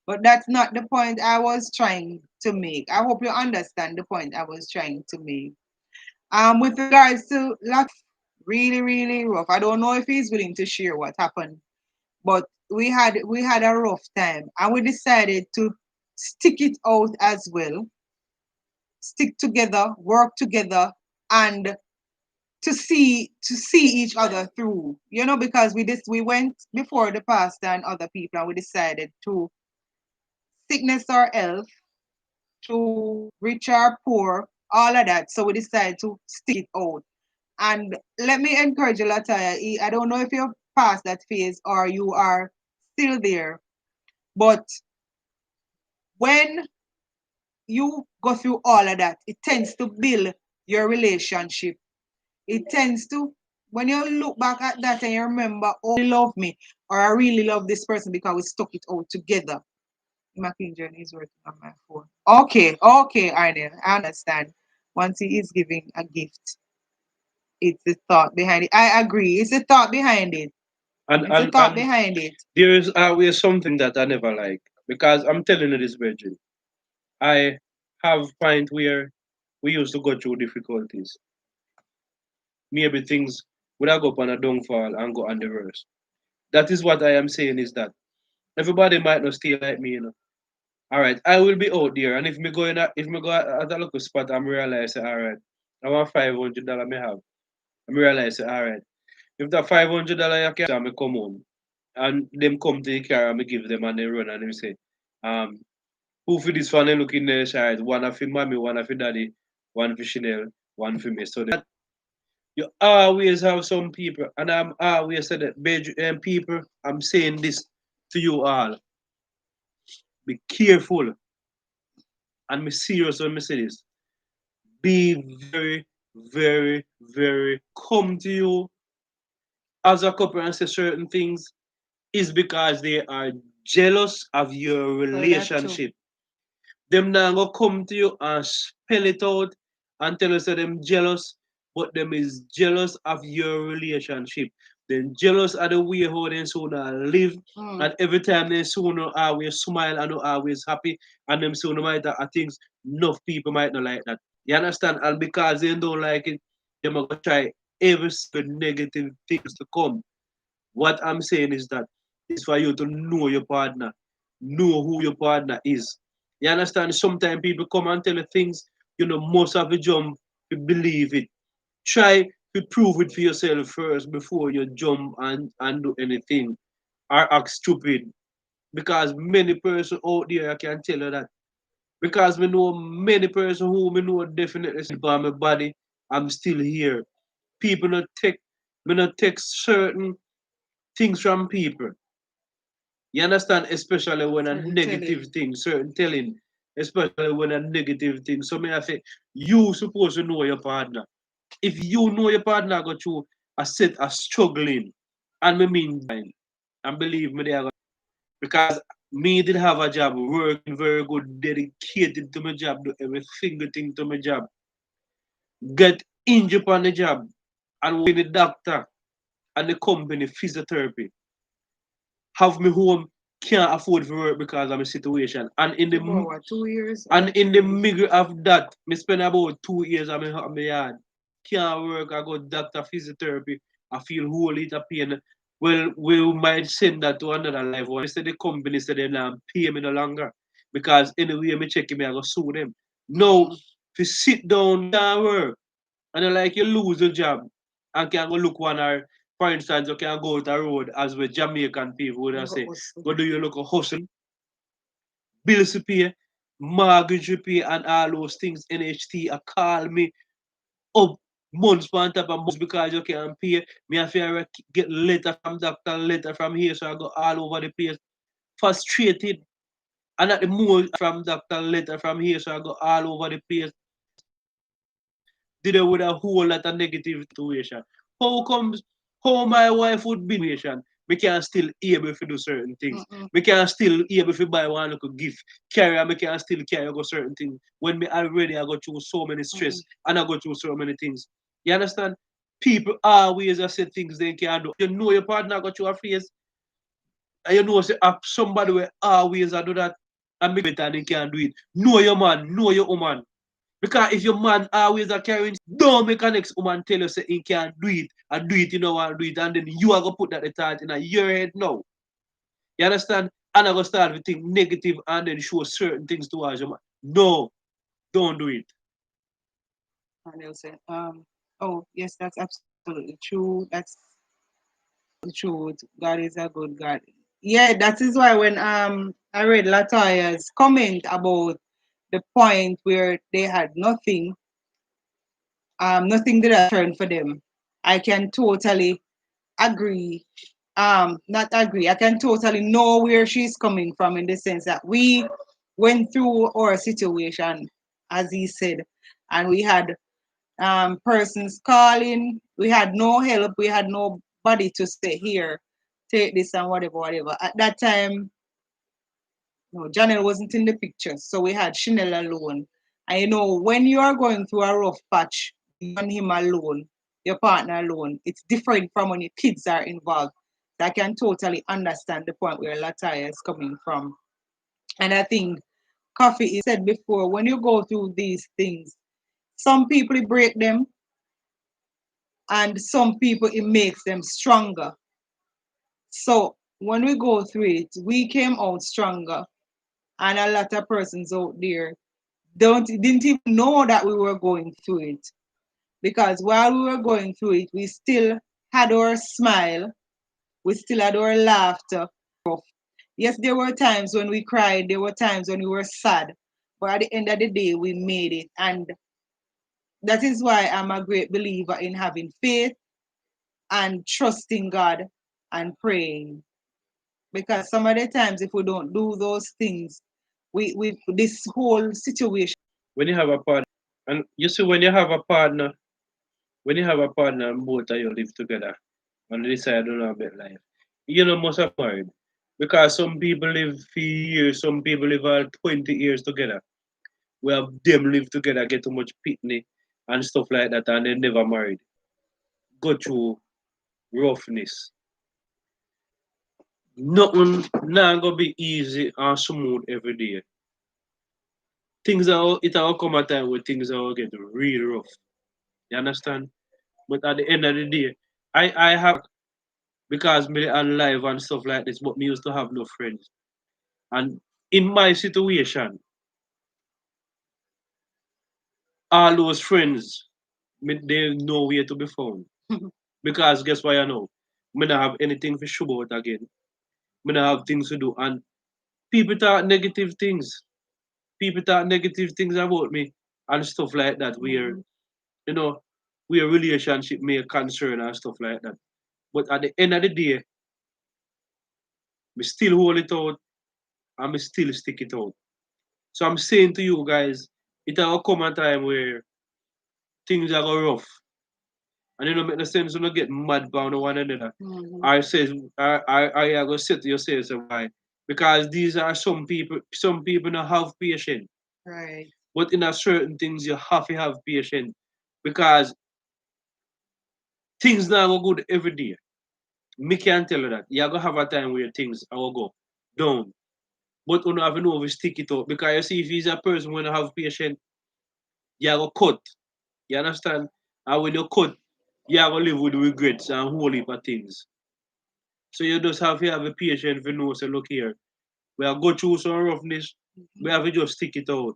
Speaker 1: But that's not the point I was trying to make. I hope you understand the point I was trying to make. With regards to really, really rough. I don't know if he's willing to share what happened, but we had a rough time, and we decided to stick it out as well, stick together, work together, and to see each other through. Because we went before the pastor and other people, and we decided to sickness or health, to rich or poor, all of that. So we decided to stick it out. And let me encourage you, Lataya. I don't know if you're past that phase or you are still there, but when you go through all of that, it tends to build your relationship. It tends to, when you look back at that and you remember, oh, he love me, or I really love this person because we stuck it out together. Mackinjon is working on my phone. Okay, Arnel, I understand. Once he is giving a gift, it's the thought behind it. I agree. It's the thought behind it.
Speaker 3: And
Speaker 1: It's the
Speaker 3: and
Speaker 1: thought
Speaker 3: and
Speaker 1: behind it.
Speaker 3: there is always something that I never like because I'm telling you this, Virgin. I have point where we used to go through difficulties. Maybe things would have go up on a downfall and go on the reverse. That is what I am saying is that everybody might not stay like me. All right, I will be out there, and if me go at a local spot, I'm realize, all right, I want $500 me have. I'm realize, all right, if that $500 you can, me come home, and them come to the car and me give them and they run and they say, um, who for this one they look in the side, one for mommy, one for daddy, one for Chanel, one for me. So that you always have some people, and I'm always said that, people, I'm saying this to you all, be careful, and me serious when me say this. Be very, very, very come to you as a couple and say certain things is because they are jealous of your relationship. Them now go come to you and spell it out and tell us that them jealous, but them is jealous of your relationship. Then jealous of the way how they sooner live, and every time they sooner always smile and always happy, and them sooner might have things enough people might not like that. You understand? And because they don't like it, they are gonna try every negative things to come. What I'm saying is that it's for you to know your partner, know who your partner is. You understand? Sometimes people come and tell you things, most of the jump to believe it. Try to prove it for yourself first before you jump and do anything or act stupid. Because many persons out there I can tell you that. Because me know many persons who me know definitely by my body, I'm still here. People not take certain things from people. You understand? Especially when a
Speaker 1: Certain
Speaker 3: negative
Speaker 1: telling.
Speaker 3: thing, certain telling, especially when a negative thing. So may I say, you supposed to know your partner. If you know your partner go through a set of struggling, and me mean time, and believe me, they are because me did have a job, working very good, dedicated to my job, do every single thing to my job, get injured on the job, and when the doctor and the company physiotherapy have me home, can't afford to work because of my situation. And in the
Speaker 1: About what, 2 years
Speaker 3: and
Speaker 1: or
Speaker 3: in the
Speaker 1: 3 years?
Speaker 3: middle of that, me spend about 2 years on my yard. Can't work, I go doctor physiotherapy, I feel whole little pain. Well, we might send that to another life. One said the company said they not pay me no longer. Because anyway me check me, I go sue them. No, if you sit down, can't work. And then like you lose your job and can go look one or for instance you can go to the road as with Jamaican people would
Speaker 1: You
Speaker 3: have
Speaker 1: go
Speaker 3: say,
Speaker 1: hustle.
Speaker 3: what do you look a hustle? Bills to pay, mortgage to pay and all those things. NHT call me up months on top of months because you can't pay. Me have to get letter from doctor, letter from here, so I go all over the place. Frustrated. And at the more from doctor, letter from here, so I go all over the place. Did it with a whole lot of negative situation. How comes how my wife would be in a situation? We can still able to do certain things.
Speaker 1: Mm-mm.
Speaker 3: We can still able to buy one little gift. Carry and we can still carry go certain things. When me already I go through so many stress and I go through so many things. You understand? People always say things they can do. You know your partner got through a phase, and you know say somebody will always do that and make better and they can do it. Know your man, know your woman. Because if your man always are carrying, don't make an next woman tell you say he can't do it and do it, you know, and do it, and then you are gonna put that thought in your head now. You understand? And I gonna start to think negative and then show certain things towards your man. No, don't do it.
Speaker 1: And they'll say, oh yes, that's absolutely true. That's the truth. God is a good God. Yeah, that is why when I read Latoya's comment about the point where they had nothing, nothing did a turn for them. I can totally agree. Not agree. I can totally know where she's coming from in the sense that we went through our situation, as he said, and we had persons calling. We had no help. We had nobody to say here, take this and whatever, whatever. At that time, no, Janelle wasn't in the picture, so we had Chanel alone. And you know, when you are going through a rough patch, you and him alone, your partner alone, it's different from when your kids are involved. I can totally understand the point where Lataya is coming from. And I think Coffee is said before, when you go through these things, some people it break them, and some people it makes them stronger. So when we go through it, we came out stronger, and a lot of persons out there didn't even know that we were going through it, because while we were going through it, we still had our smile, we still had our laughter. Yes, there were times when we cried, there were times when we were sad, but at the end of the day, we made it, and that is why I'm a great believer in having faith and trusting God and praying. Because some of the times, if we don't do those things, we this whole situation.
Speaker 3: When you have a partner, and you see when you have a partner, when you have a partner and both of you live together and they decide to have a better life, you know must have married. Because some people live for years, some people live all 20 years together. We have them live together, get too much pitney and stuff like that, and they never married. Go through roughness. Nothing not gonna be easy and smooth every day. Things are it will come a time where things are get real rough. You understand? But at the end of the day, I have because me alive and stuff like this, but me used to have no friends. And in my situation, all those friends, me, they nowhere to be found. Because guess what I know? Me not have anything for show about again. Me not have things to do. And people talk negative things. People talk negative things about me and stuff like that. Where you know, where relationship may concern and stuff like that. But at the end of the day, me still hold it out and me still stick it out. So I'm saying to you guys, it will come a time where things are go rough. And you know make no sense to not get mad bound one another. I says I go say to yourself so why? Because these are some people don't have patience.
Speaker 1: Right.
Speaker 3: But in a certain things you have to have patience. Because things not go good every day. Me can tell you that. You're gonna have a time where things will go down. But you have to know if you stick it out. Because you see if he's a person when you have patience, you go cut. You understand? And when you cut, you are gonna live with regrets and whole heap of things. So you just have to have a patience for know, say, look here, we are go through some roughness, we have to just stick it out.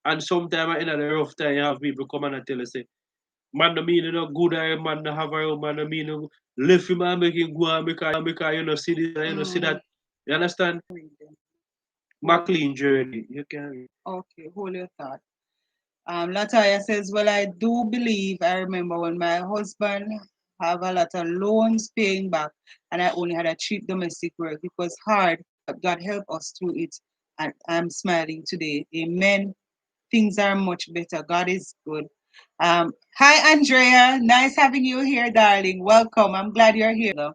Speaker 3: And sometimes in the rough time, you have people come and tell us, say, man, no mean no good, man, no have a man, no mean no left him and make him go and because you know, see this, you know, see that. You understand? McLean journey. You can.
Speaker 1: Okay, hold your thought. Lataya says, well, I do believe I remember when my husband have a lot of loans paying back and I only had a cheap domestic work. It was hard, but God helped us through it. And I'm smiling today. Amen. Things are much better. God is good. Hi, Andrea. Nice having you here, darling. Welcome. I'm glad you're here.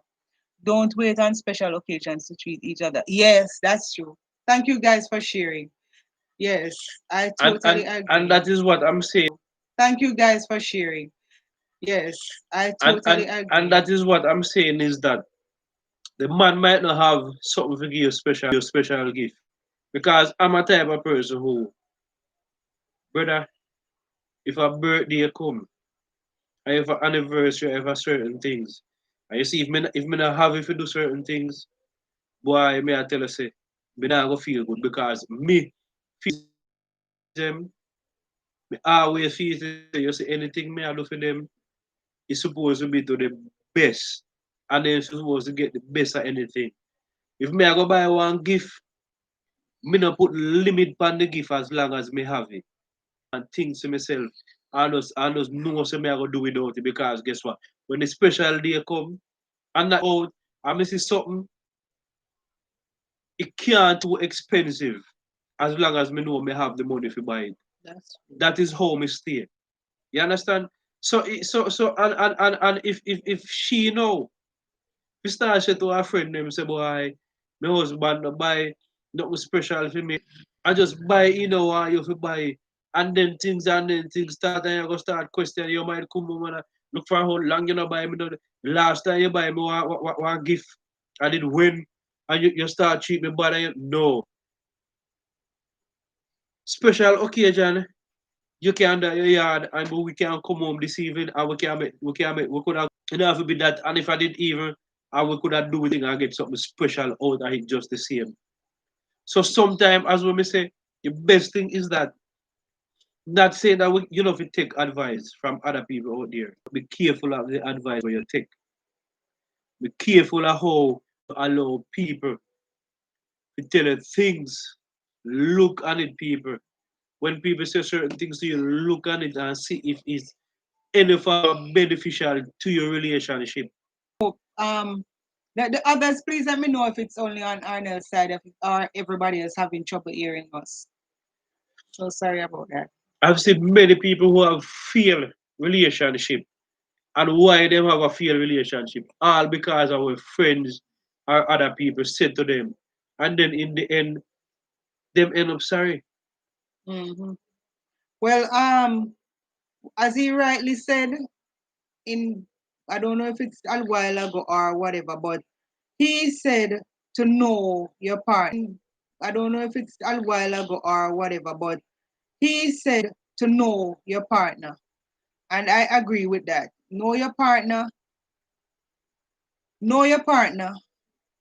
Speaker 1: Don't wait on special occasions to treat each other. Yes, that's true. Thank you guys for sharing. Yes, I totally
Speaker 3: And
Speaker 1: agree.
Speaker 3: that is what I'm saying.
Speaker 1: Thank you guys for sharing. Yes, I totally agree.
Speaker 3: And that is what I'm saying is that the man might not have something to give you special gift. Because I'm a type of person who, brother, if a birthday come, I have an anniversary, I have a certain things. And you see, if me not have if you do certain things, boy, me I tell you say, me not go feel good because me feel them, me always feel say you see anything me I do for them, it's supposed to be to the best. And they're supposed to get the best of anything. If me I go buy one gift, me not put limit on the gift as long as me have it. And think to myself, I just know what me I go do without it because guess what? When the special day come, and that out, I miss something, it can't too expensive as long as me know me have the money to buy it. That is how me stay. You understand? So and if she know, we start say to her friend them say boy, my husband no buy nothing special for me. I just buy what you fi buy. And then things start and you go start question you might come home and look for how long you know buy me. Last time you buy me one gift, I did win and you start treat me bad and no. Special occasion, you can do your yard and we can come home this evening and we could have enough to be that and if I did even I we could have do it and get something special out of it just the same. So sometimes as we say, the best thing is that not saying that if you take advice from other people out there. Be careful of the advice where you take. Be careful of how you allow people to tell you things. Look at it, people. When people say certain things to you, look at it and see if it's any form beneficial to your relationship.
Speaker 1: Um, the others, please let me know if it's only on Arnold's side or everybody is having trouble hearing us. So sorry about that.
Speaker 3: I've seen many people who have failed relationship and why they have a failed relationship, all because our friends or other people said to them, and then in the end, them end up sorry.
Speaker 1: Hmm. Well, as he rightly said, in I don't know if it's a while ago or whatever, but he said to know your partner. I don't know if it's a while ago or whatever, but he said to know your partner. And I agree with that. Know your partner, know your partner.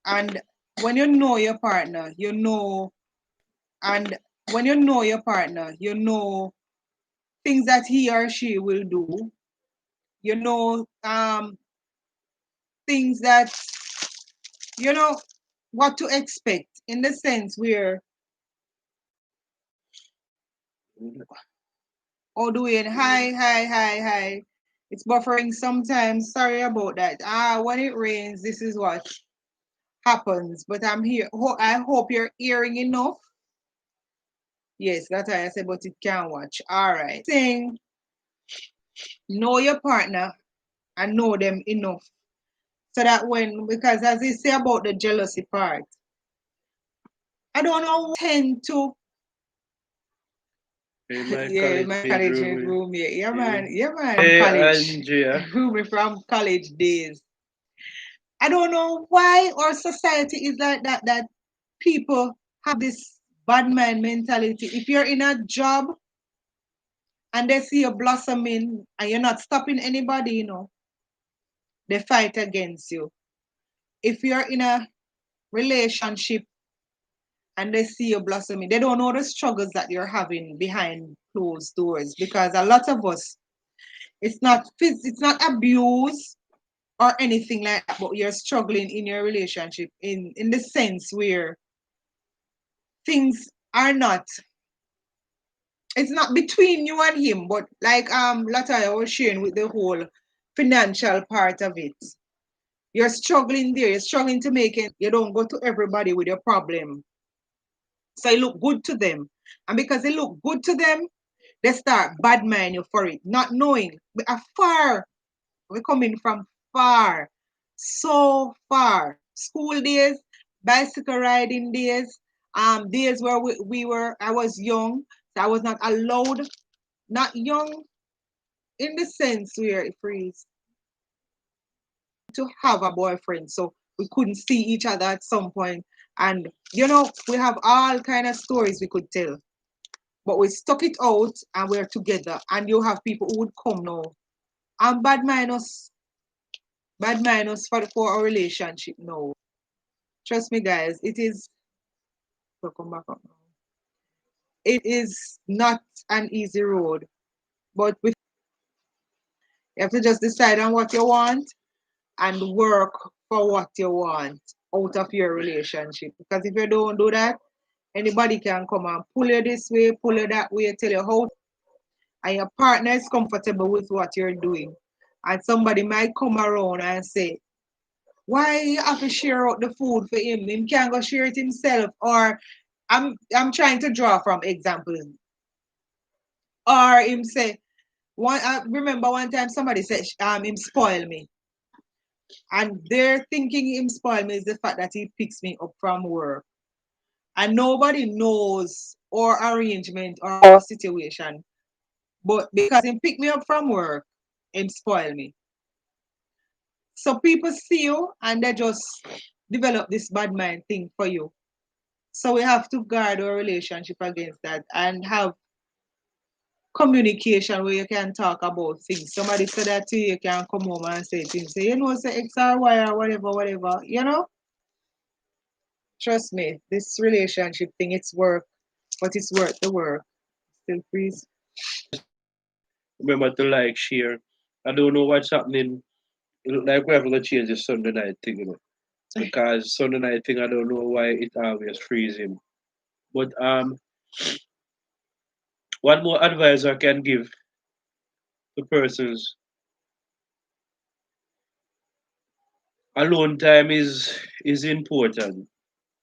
Speaker 1: And when you know your partner, you know, and when you know your partner, you know things that he or she will do. You know things that you know what to expect in the sense where doing hi. It's buffering sometimes. Sorry about that. When it rains, this is what happens. But I'm here. I hope you're hearing enough. Yes, that's why I said, but it can watch. All right. Saying know your partner and know them enough. So that because as they say about the jealousy part, I don't know, tend to
Speaker 3: In my
Speaker 1: yeah, my college
Speaker 3: room.
Speaker 1: roommate. Yeah, man.
Speaker 3: Yeah.
Speaker 1: Yeah, man. From
Speaker 3: Hey,
Speaker 1: college.
Speaker 3: Andrea.
Speaker 1: Roommate from college days. I don't know why our society is like that, that people have this bad mind mentality. If you're in a job and they see you blossoming and you're not stopping anybody, they fight against you. If you're in a relationship and they see you blossoming, they don't know the struggles that you're having behind closed doors because a lot of us, it's not abuse or anything like that, but you're struggling in your relationship in the sense where things are not it's not between you and him, but like Lataya was sharing with the whole financial part of it. You're struggling there, you're struggling to make it, you don't go to everybody with your problem. So it look good to them. And because it look good to them, they start bad mind you for it, not knowing we are far, we're coming from far. so far. School days, bicycle riding days, days where I was young, so I was not allowed, not young in the sense where it frees to have a boyfriend, so we couldn't see each other at some point. And we have all kind of stories we could tell, but we stuck it out and we're together. And you have people who would come now and bad minus for our relationship now. Trust me, guys, it is. So come back up now. It is not an easy road, but you have to just decide on what you want and work for what you want out of your relationship. Because if you don't do that, anybody can come and pull you this way, pull you that way, tell you how, and your partner is comfortable with what you're doing. And somebody might come around and say, why you have to share out the food for him? Him can't go share it himself. Or I'm trying to draw from examples. Or him say, I remember one time somebody said him spoil me. And they're thinking him spoil me is the fact that he picks me up from work. And nobody knows our arrangement or our situation. But because he pick me up from work, him spoil me. So people see you and they just develop this bad mind thing for you. So we have to guard our relationship against that and have communication where you can talk about things. Somebody said that to you, you can come home and say things. Say, say X or Y or whatever, whatever. Trust me, this relationship thing, it's work, but it's worth the work. Still freeze.
Speaker 3: Remember to like, share. I don't know what's happening. It look like we have to change the Sunday night thing. Because Sunday night thing, I don't know why it always freezing. But one more advice I can give to persons: alone time is important.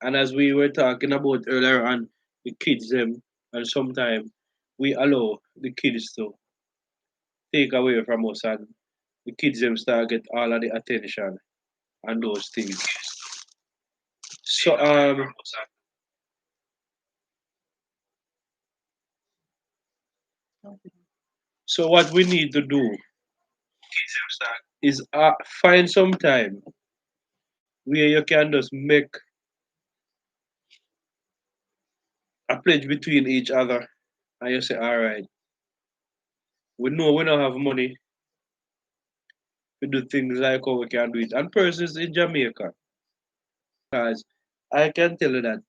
Speaker 3: And as we were talking about earlier on, the kids them, and sometimes we allow the kids to take away from us, and the kids them start get all of the attention and those things. So so what we need to do is find some time where you can just make a pledge between each other, and you say, all right, we know we don't have money to do things like how we can do it. And persons in Jamaica, because I can tell you that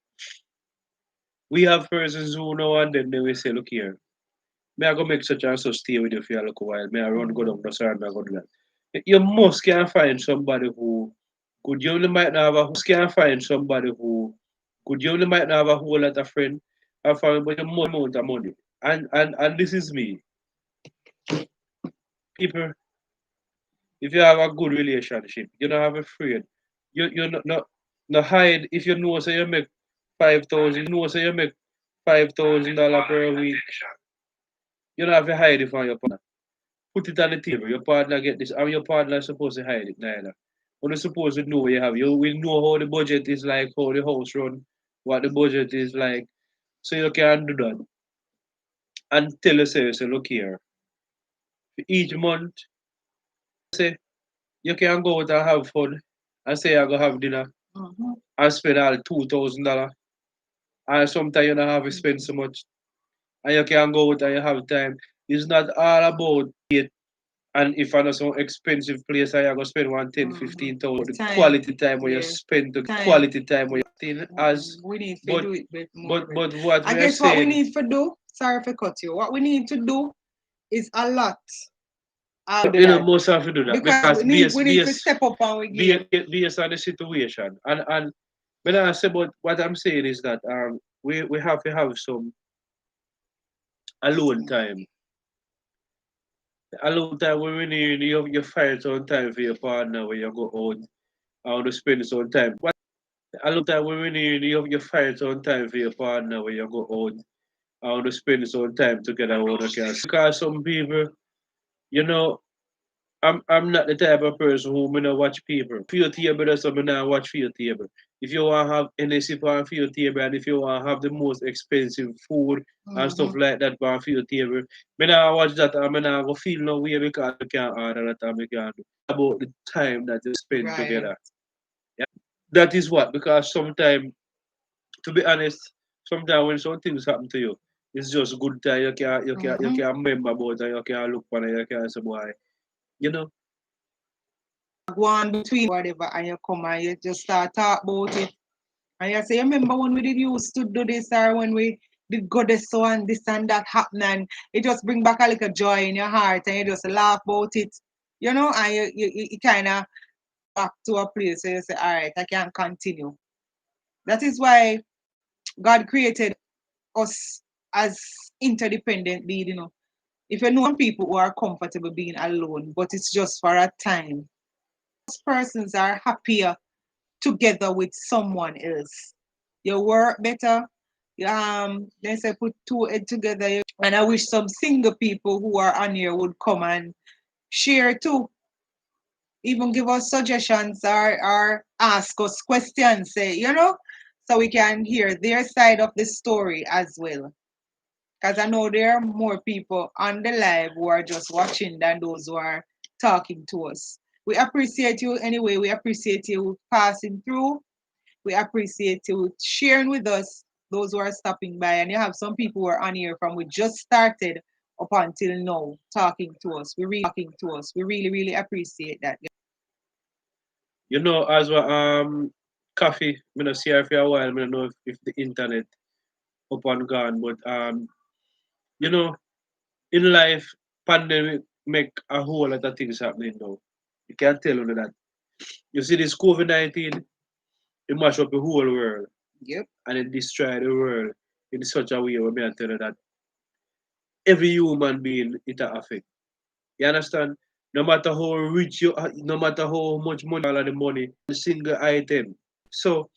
Speaker 3: we have persons who know, and then they will say, look here, may I go make such and such stay with you for a little while, may I run go down the side, may I go do that. You must can find somebody who could, you only might not have a can find somebody who could, you only might not have a whole lot of friends and family, but you more amount of money. And this is me. People, if you have a good relationship, you don't have a friend. You not hide if you know so you make 5,000 per week. You don't have to hide it from your partner. Put it on the table. Your partner get this, and your partner is supposed to hide it neither. You're supposed to know what you have. You will know how the budget is like, how the house run, what the budget is like. So you can do that. And tell yourself, say, look here. Each month, say you can go out and have fun and say I go have dinner and spend all $2,000. And sometimes you don't have to spend so much. And you can go out and you have time. It's not all about it. And if I know some expensive place, I go spend 15,000. The quality time where you spend, the quality time where you as
Speaker 1: we need to
Speaker 3: but
Speaker 1: do it more.
Speaker 3: but what
Speaker 1: I
Speaker 3: we are
Speaker 1: guess what we
Speaker 3: saying,
Speaker 1: need to do, sorry for cut you, what we need to do is a lot.
Speaker 3: most have to do that
Speaker 1: Because
Speaker 3: because
Speaker 1: we need to step up and we give.
Speaker 3: based on the situation. And when I say about what I'm saying is that we have to have some alone time. Alone time when you find some time for your partner when you go out and to spend some time. Alone time when you find some time for your partner when you go out and to spend some time together. Because some people, you know, I'm not the type of person who me not watch people. For your table, that's what me not watch for your table. If you want to have NSC for your table and if you want to have the most expensive food and stuff
Speaker 1: Mm-hmm.
Speaker 3: like that for your table, me not watch that and me not go feel no way because I can't order that and me can't do. About the time that you spend
Speaker 1: Right.
Speaker 3: together. Yeah. That is what because sometimes, to be honest, sometimes when some things happen to you, it's just good time you
Speaker 1: Mm-hmm.
Speaker 3: can remember about and you can look for it, you can say boy, you know.
Speaker 1: Go on between whatever, and you come and you just start talk about it. And you say, you remember when we did used to do this, or when we did go this so and this and that happened, and it just bring back a little joy in your heart, and you just laugh about it, and you kind of back to a place where you say, all right, I can continue. That is why God created us as interdependent being. If you know some people who are comfortable being alone, but it's just for a time, those persons are happier together with someone else. You work better. They say put two head together. And I wish some single people who are on here would come and share too. Even give us suggestions or ask us questions, so we can hear their side of the story as well. Because I know there are more people on the live who are just watching than those who are talking to us. We appreciate you anyway. We appreciate you passing through. We appreciate you sharing with us, those who are stopping by. And you have some people who are on here from we just started up until now talking to us. We really, really appreciate that.
Speaker 3: You know, as well, coffee, I don't see her for a while, I don't know if the internet up and gone, but you know, in life, pandemic make a whole lot of things happening now. You can't tell you that. You see this COVID-19, it mash up the whole world
Speaker 1: Yep.
Speaker 3: and it destroy the world in such a way where me I tell you that every human being it a affect. You understand? No matter how rich you are, no matter how much money all of the money, the single item. So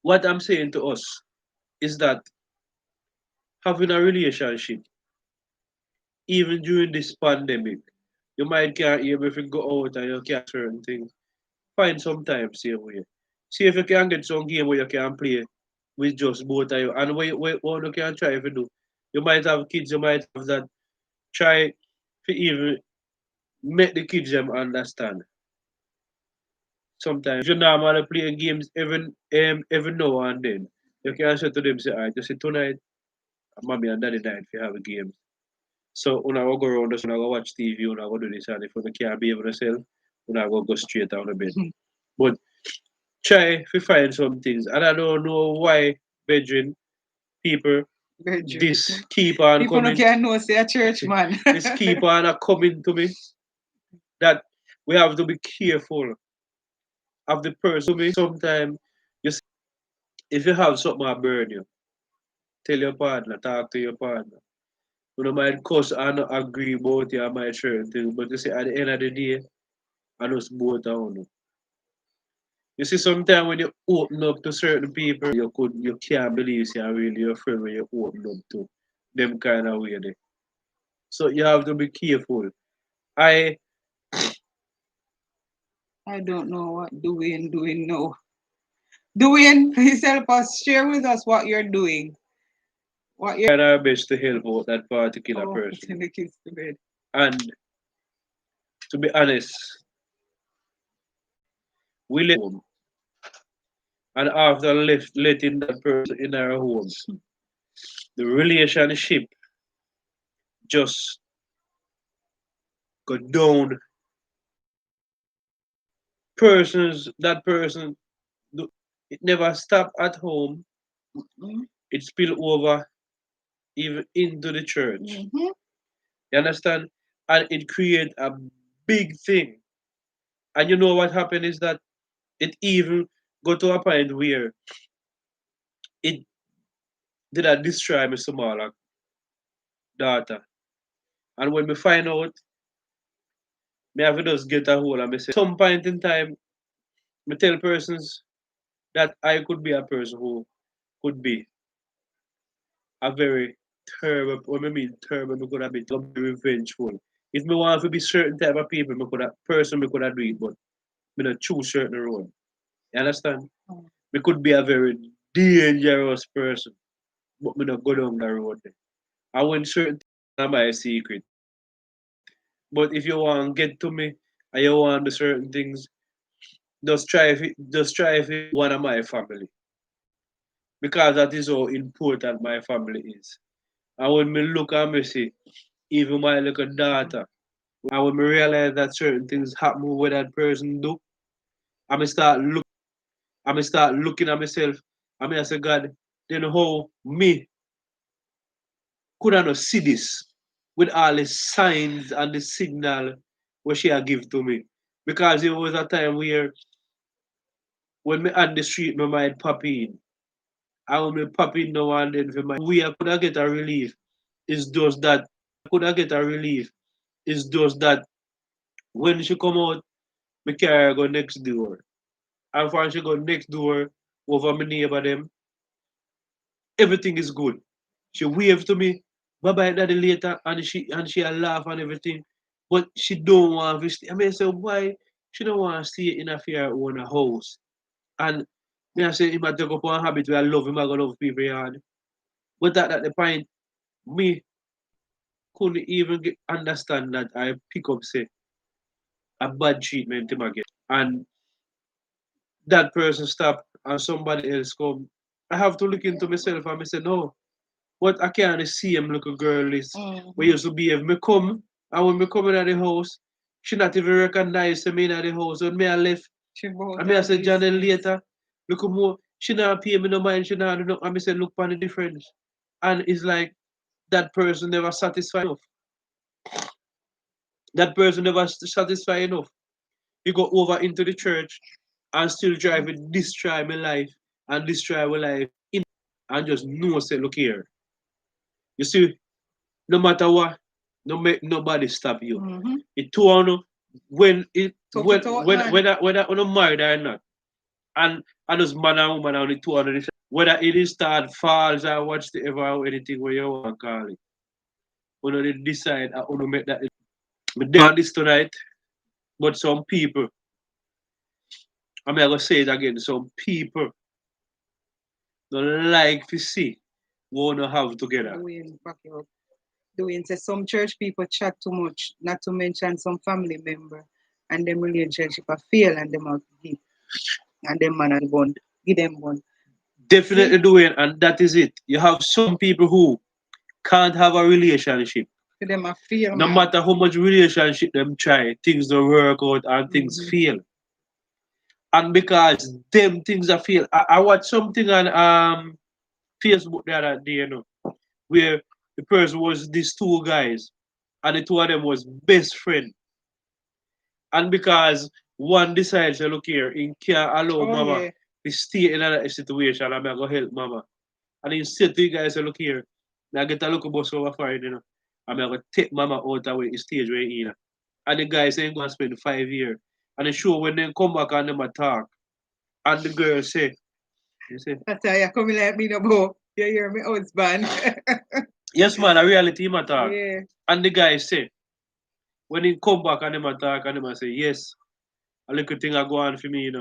Speaker 3: what I'm saying to us is that having a relationship, even during this pandemic, you might can't able to go out and you can't certain things. Find some time same way. See if you can get some game where you can play with just both of you. And what you can try if you do. You might have kids, you might have that. Try to even make the kids them understand. Sometimes if you normally play games every now and then, you can say to them, say, alright, you see tonight, mommy and daddy night if you have a game. So when I go around us, when I go watch TV, when I go do this, and if you can't be able to sell, when I go straight down the bed. But try to find some things. And I don't know why, bedroom people, this keep on
Speaker 1: People no
Speaker 3: coming.
Speaker 1: can know say a church man.
Speaker 3: This keep on coming to me that we have to be careful of the person. Me, sometimes you see, if you have something that burn you, tell your partner, talk to your partner. You know, might cause I not agree about you, I might certain things, but you see, at the end of the day, I just both of you. You see, sometimes when you open up to certain people, you can't believe you're really your friend when you open up to them kind of way. There. So you have to be careful. I
Speaker 1: I don't know what doing now. Doing, please help us. Share with us what you're doing. What you're
Speaker 3: try our best to help out that particular
Speaker 1: putting
Speaker 3: person.
Speaker 1: the kids to bed.
Speaker 3: And to be honest, we let home. And after letting that person in our homes, the relationship just go down. That person, it never stop at home.
Speaker 1: Mm-hmm.
Speaker 3: It spill over even into the church.
Speaker 1: Mm-hmm.
Speaker 3: You understand? And it create a big thing. And you know what happened is that it even go to a point where it did not destroy my smaller daughter. And when we find out, me have to just get a hold and me say, some point in time, me tell persons that I could be a person who could be a very terrible, what I mean terrible, me could have been very revengeful If me want to be certain type of people, me could have do it, but me not choose certain road. You understand?
Speaker 1: Mm.
Speaker 3: Me could be a very dangerous person, but me not go down the road. And when certain things are my secret. But if you want to get to me and you want the certain things, just try if it one of my family. Because that is how important my family is. And when me look and me see, even my little daughter, and when me realize that certain things happen with that person do, I me start looking at myself, and me I say, God, then how me could I not see this with all the signs and the signal what she had give to me? Because it was a time where when me on the street, my mind pop in. And when me pop in now and then for my we I could I get a relief. It's just that could I get a relief. It's just that when she come out, me carry her go next door. And when she go next door over my neighbor them, everything is good. She wave to me, bye bye daddy later, and she a laugh and everything. But she don't want to stay. I mean, I say, why she don't want to stay in a fair own house? And me I say, him a take up one habit where I love him, I gonna love people hard. But at the point, me couldn't even understand that I pick up say a bad treatment him again. And that person stop and somebody else come. I have to look into myself and I say, no, what I can't see him little girl is we
Speaker 1: Mhm.
Speaker 3: used to be if me come and when me come in the house, she not even recognize me in the house. When me I left,
Speaker 1: She bought
Speaker 3: and me I
Speaker 1: her
Speaker 3: say Johnny
Speaker 1: business.
Speaker 3: later, look more she not pay me no mind, she not do no and me say look on the difference. And it's like that person never satisfied enough. That person never satisfied enough. You go over into the church and still try to destroy my life and destroy my life in and just know say look here. You see, no matter what, no make nobody stop you.
Speaker 1: Mm-hmm.
Speaker 3: It too on when it
Speaker 1: Tough it out, man.
Speaker 3: whether on married or not. And those man and woman on the two on the whether it is start falls or what's the ever or anything where you want to call it. When they decide I want to make that but they want this tonight, but some people, I'm gonna say it again, some people don't like to see wanna have together.
Speaker 1: Doing back you up. Doing say some church people chat too much, not to mention some family member, and them relationship a fail and them out give and them man and bond, give them bond.
Speaker 3: Definitely
Speaker 1: See,
Speaker 3: doing, and that is it. You have some people who can't have a relationship.
Speaker 1: for them a fail,
Speaker 3: No
Speaker 1: man.
Speaker 3: matter how much relationship them try, things don't work out and things
Speaker 1: Mm-hmm.
Speaker 3: fail. And because them things are fail, I watched something on Facebook the other day, where the person was these two guys, and the two of them was best friend. And because one decides to look here, he can't allow
Speaker 1: Oh
Speaker 3: mama
Speaker 1: yeah.
Speaker 3: to stay in another situation, I'm gonna go help mama. And he said to you guys, look here, now get a look bus over for it. I'm gonna take mama out of the stage where he in. And the guys ain't gonna spend 5 years. And the show when they come back and them talk, and the girl say, you say,
Speaker 1: That's why you coming like me no more. You hear me husband.
Speaker 3: yes man, a reality him talk.
Speaker 1: Yeah.
Speaker 3: And the guy say, when he come back and them talk and them say, yes, a little thing I go on for me.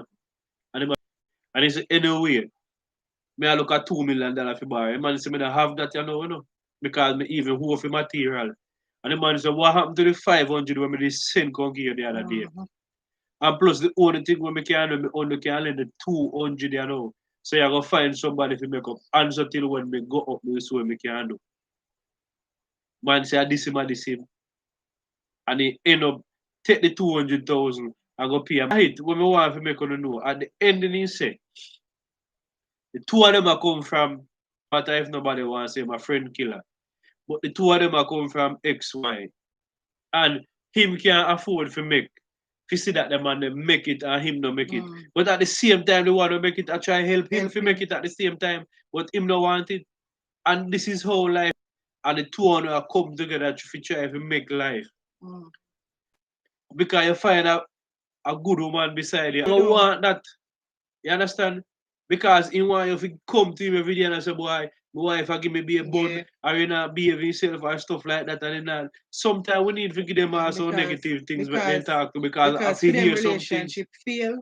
Speaker 3: And he say, anyway, me I look at $2 million for buy. The man say, me don't have that, because me even hold for material. And the man say, what happened to the 500 when me did send come here the other day?
Speaker 1: Mm-hmm.
Speaker 3: And plus the only thing when me can do, me only can lend the 200, So you go find somebody to make up answer till when me go up, me so me can do. Man say, this him and this him. And he end up take the 200,000 and go pay him. Right, when me want to make on know, at the end he say, the two of them are come from, matter if nobody wants to say my friend killer, but the two of them are come from XY. And him can't afford to make. If you see that the man they make it and him no make it.
Speaker 1: Mm.
Speaker 3: But at the same time, the one to make it, I try help him
Speaker 1: Help
Speaker 3: to make
Speaker 1: him.
Speaker 3: it at the same time, but him no want it. And this is how life, and the two of them are come together to try to make life.
Speaker 1: Mm.
Speaker 3: Because you find a good woman beside you.
Speaker 1: You
Speaker 3: You
Speaker 1: don't.
Speaker 3: want that. You understand? Because he want you to come to him every day and say, boy, my wife I give me be a bun,
Speaker 1: Yeah.
Speaker 3: or you know, behave himself or stuff like that, and then sometimes we need to give them also
Speaker 1: Because
Speaker 3: negative things but then
Speaker 1: because
Speaker 3: talk to because I
Speaker 1: because for
Speaker 3: feel
Speaker 1: them
Speaker 3: hear some things.
Speaker 1: relationship fail,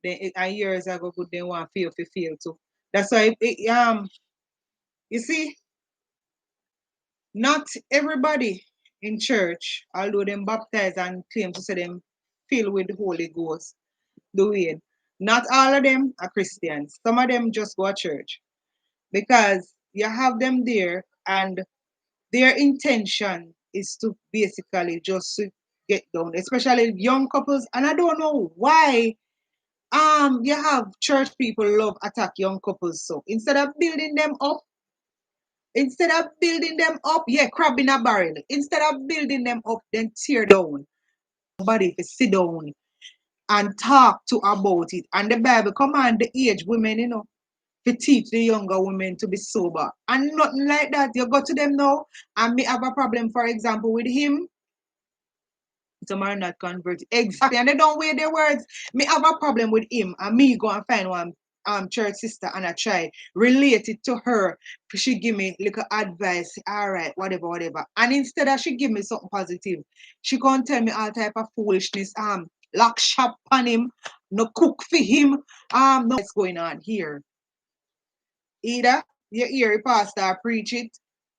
Speaker 1: then and years ago good they want feel for feel too. That's why you see, not everybody in church, although them baptized and claim to say them filled with the Holy Ghost, do it. Not all of them are Christians. Some of them just go to church because you have them there and their intention is to basically just to get down, especially young couples. And I don't know why you have church people love attack young couples. So instead of building them up, yeah, crab in a barrel. Instead of building them up, then tear down. Somebody to sit down and talk to about it. And the Bible command the age women, to teach the younger women to be sober. And nothing like that. You go to them now, and me have a problem, for example, with him. Some are not converted. Exactly. And they don't weigh their words. Me have a problem with him. And me go and find one church sister and I try relate it to her. She give me little advice. All right, whatever, whatever. And instead of she give me something positive, she can't tell me all type of foolishness. Lock shop on him, no cook for him. No what's going on here. Either you hear a pastor preach it,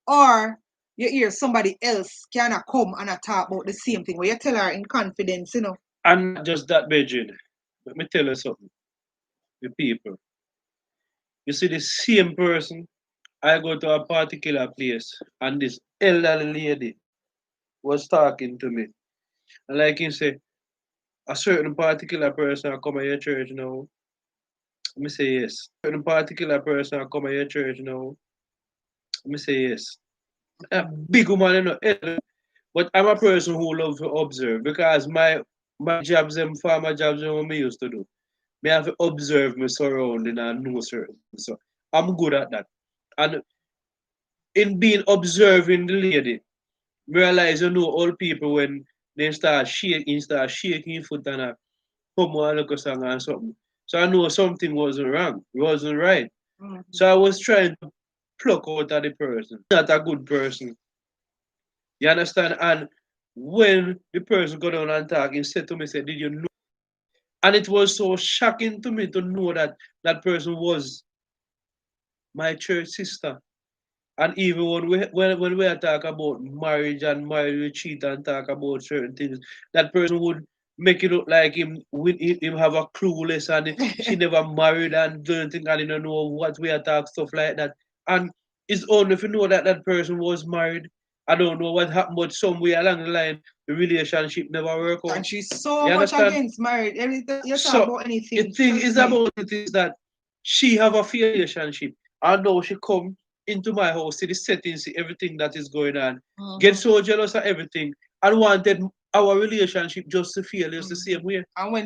Speaker 1: or you hear somebody else can come and talk about the same thing where you tell her in confidence.
Speaker 3: And not just that, Bridget. Let me tell you something. The people. You see the same person, I go to a particular place and this elderly lady was talking to me. And like you say, a certain particular person I come to your church now. Let me say yes. Certain particular person I come to your church now. Let me say yes. A big woman, but I'm a person who love to observe because my jobs and farmer jobs and what I used to do. Me have to observe my surrounding and know certain things. So I'm good at that. And in being observing the lady, realize old people when they start shaking foot and come on look song and something. So I know something wasn't wrong. It wasn't right.
Speaker 1: Mhm.
Speaker 3: So I was trying to pluck out of the person. Not a good person. You understand? And when the person go down and talk, he said to me, said, did you know? And it was so shocking to me to know that that person was my church sister. And even when we are talk about marriage and marriage retreat and talk about certain things, that person would make it look like him have a clueless and she never married and don't think and he don't know what we are talk stuff like that. And it's only if you know that that person was married. I don't know what happened, but somewhere along the line the relationship never work out.
Speaker 1: And she's so
Speaker 3: You
Speaker 1: much
Speaker 3: understand?
Speaker 1: against marriage. Anything you talk
Speaker 3: So
Speaker 1: about
Speaker 3: the
Speaker 1: anything,
Speaker 3: thing
Speaker 1: trust
Speaker 3: is
Speaker 1: me.
Speaker 3: about it is that she have a fair relationship. And now she come into my house, see the settings, see everything that is going on, get so jealous of everything, and wanted our relationship just to feel just the same way.
Speaker 1: And when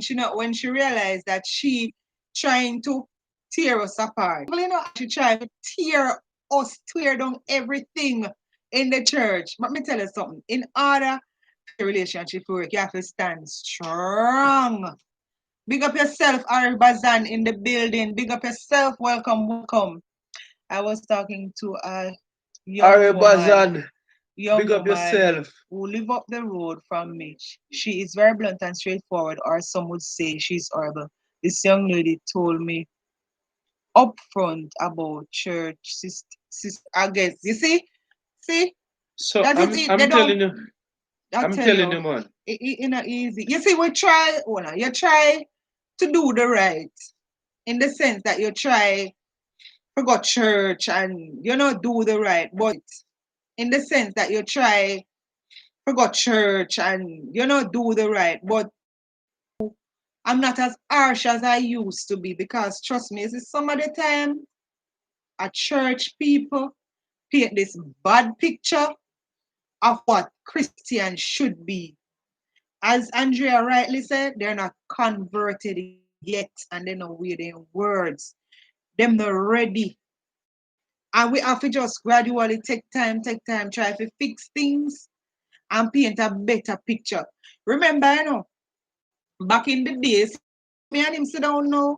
Speaker 1: she realized that she trying to tear us apart, she trying to tear down everything in the church. But me tell you something. In order for the relationship to work, you have to stand strong. Big up yourself, Ari Bazan in the building. Big up yourself. Welcome, welcome. I was talking to a
Speaker 3: Ari
Speaker 1: young
Speaker 3: Bazan,
Speaker 1: young
Speaker 3: big up
Speaker 1: woman
Speaker 3: yourself.
Speaker 1: who live up the road from me. She is very blunt and straightforward, or some would say she's horrible. This young lady told me upfront about church I guess. You see,
Speaker 3: So
Speaker 1: that is it. They
Speaker 3: I'm
Speaker 1: don't.
Speaker 3: telling you,
Speaker 1: I
Speaker 3: I'm
Speaker 1: tell
Speaker 3: telling
Speaker 1: you,
Speaker 3: you, man.
Speaker 1: it not easy. You see, you try to do the right in the sense that you try to go church and do the right, but in the sense that you try to go church and do the right, but I'm not as harsh as I used to be because trust me, this is some of the time a church people paint this bad picture of what Christians should be. As Andrea rightly said, they're not converted yet and they know where their words. Them not ready. And we have to just gradually take time, try to fix things and paint a better picture. Remember, back in the days, me and him sit down now.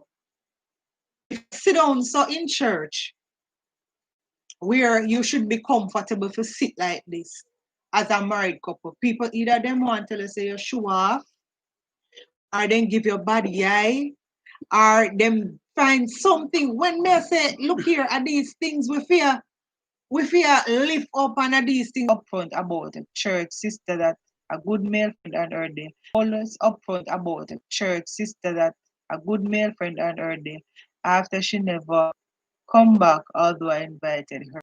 Speaker 1: Sit down so in church. where you should be comfortable to sit like this as a married couple. People either them want to say you show off, or then give your body eye, or them find something when they say, look here at these things we fear lift up under these things upfront about a church sister that a good male friend and her day. Always upfront about a church sister that a good male friend and her day after she never come back, although I invited her.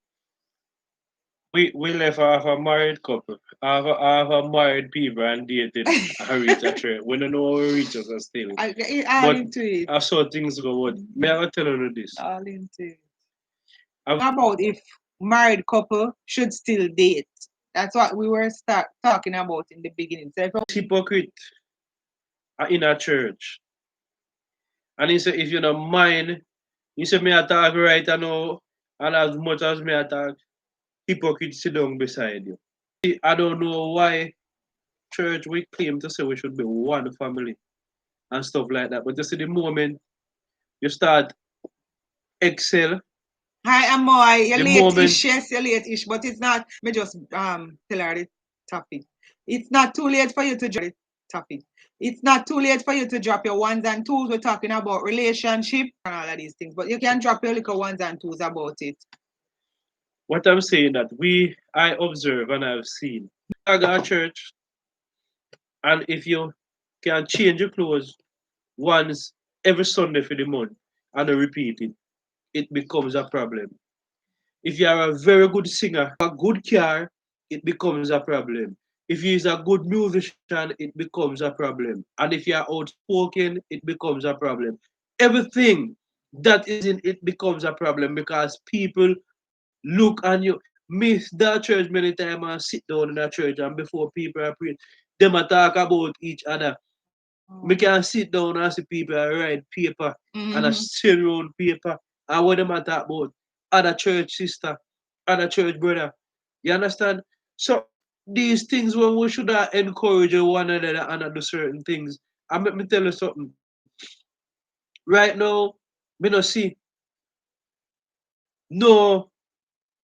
Speaker 3: We left half a married couple, half a married people and dated and reach a church. We don't know how we reach us still.
Speaker 1: All
Speaker 3: But
Speaker 1: into it.
Speaker 3: I saw things go. But may I tell you this?
Speaker 1: All into it.
Speaker 3: I've
Speaker 1: About if married couple should still date. That's what we were talking about in the beginning. So
Speaker 3: hypocrite in a church. And he said, if you don't mind, he said, me attack right now, and as much as me attack, hypocrite sit down beside you. See, I don't know why church we claim to say we should be one family and stuff like that. But you see, the moment you start excel,
Speaker 1: hi Amoy, you're
Speaker 3: the moment
Speaker 1: late-ish, yes, you're late-ish, but it's not me just tell her the topic. It's not too late for you to drop the topic. It's not too late for you to drop your ones and twos. We're talking about relationship and all of these things, but you can drop your little ones and twos about it.
Speaker 3: what I'm saying that I observe and I've seen. I go to church, and if you can change your clothes once every Sunday for the month and repeat it, it becomes a problem. If you are a very good singer, a good car, it becomes a problem. If you is a good musician, it becomes a problem. And if you are outspoken, it becomes a problem. Everything that is in it becomes a problem because people look and you miss that church many times and sit down in that church and before people are praying, them a talk about each other. We can sit down and see people write paper and a sell around paper and what them a talk about other church sister, other church brother. You understand? So these things when we should have encourage one another and do certain things. And let me tell you something. Right now, me no see no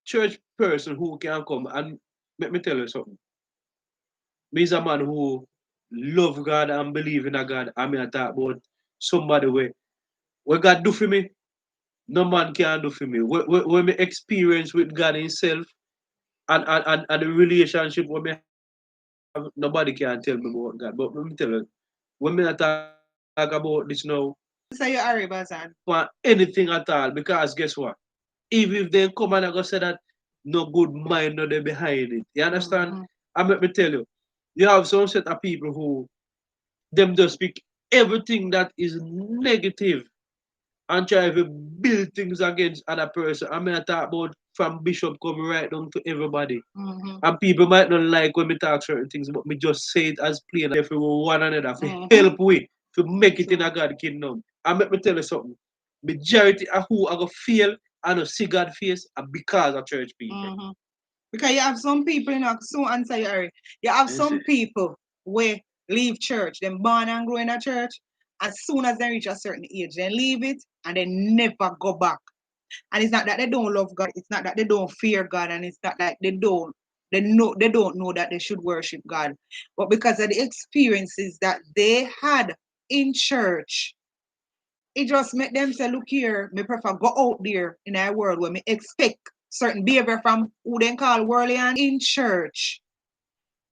Speaker 3: church person who can come and let me tell you something. Me is a man who love God and believe in a God. I mean I talk about somebody what God do for me, no man can do for me. When me experience with God himself and the relationship when me have, nobody can tell me about God. But let me tell you, when me talk about this now,
Speaker 1: So you are Bazan.
Speaker 3: for anything at all, because guess what? Even if they come and I go say that no good mind no they behind it. You understand? And let me tell you have some set of people who them just speak everything that is negative and try to build things against other person. I mean, I talk about from Bishop coming right down to everybody. And people might not like when me talk certain things, but me just say it as plain if we were one another to help we to make it in a God kingdom. And let me tell you something. Majority of who are gonna feel and see God face are because of church people.
Speaker 1: Because you have some people, so answer you, Harry. You have some people where leave church, them born and grow in a church. As soon as they reach a certain age, they leave it and they never go back. And it's not that they don't love God, it's not that they don't fear God, and it's not that they don't know that they should worship God. But because of the experiences that they had in church, it just make them say, look here, me prefer go out there in a world where me expect certain behavior from who they call worldly and in church.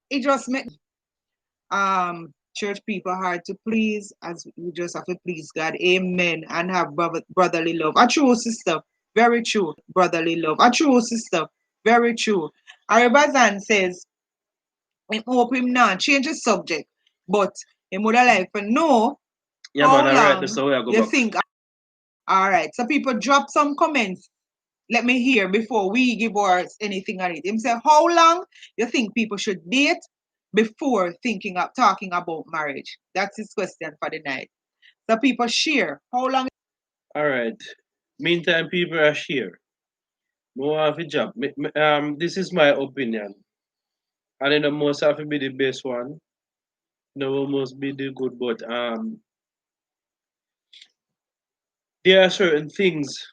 Speaker 1: It just make church people hard to please, as we just have to please God. Amen. And have brotherly love. A true sister. Very true. Brotherly love. A true sister. Very true. Arabazan says, I hope him not change the subject, but he would like to know
Speaker 3: Yeah,
Speaker 1: how
Speaker 3: man, alright,
Speaker 1: long
Speaker 3: so we go
Speaker 1: you
Speaker 3: back.
Speaker 1: think. All right. So people drop some comments. Let me hear before we give ours anything on it. Him say, how long you think people should date before thinking of talking about marriage? That's his question for the night. So people share. How long?
Speaker 3: Alright. Meantime, people are here. No have a job. This is my opinion. And then the most have to be the best one. No must be the good, but there are certain things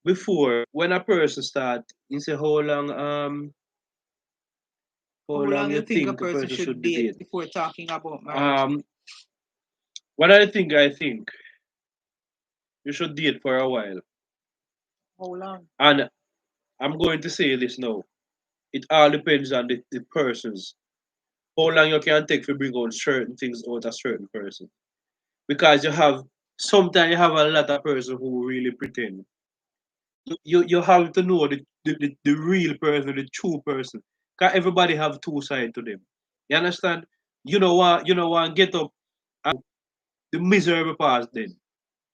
Speaker 3: before when a person start, you say how
Speaker 1: How
Speaker 3: long
Speaker 1: long
Speaker 3: you
Speaker 1: you think a
Speaker 3: think a
Speaker 1: person
Speaker 3: person
Speaker 1: should
Speaker 3: should date?
Speaker 1: date before talking about marriage?
Speaker 3: Um, what I think you should date for a while.
Speaker 1: How long?
Speaker 3: And I'm going to say this now. It all depends on the persons. How long you can take to bring out certain things out of certain person. Because sometimes you have a lot of person who really pretend. You have to know the real person, the true person. Because everybody have two sides to them. You understand? You know what get up the miserable part then.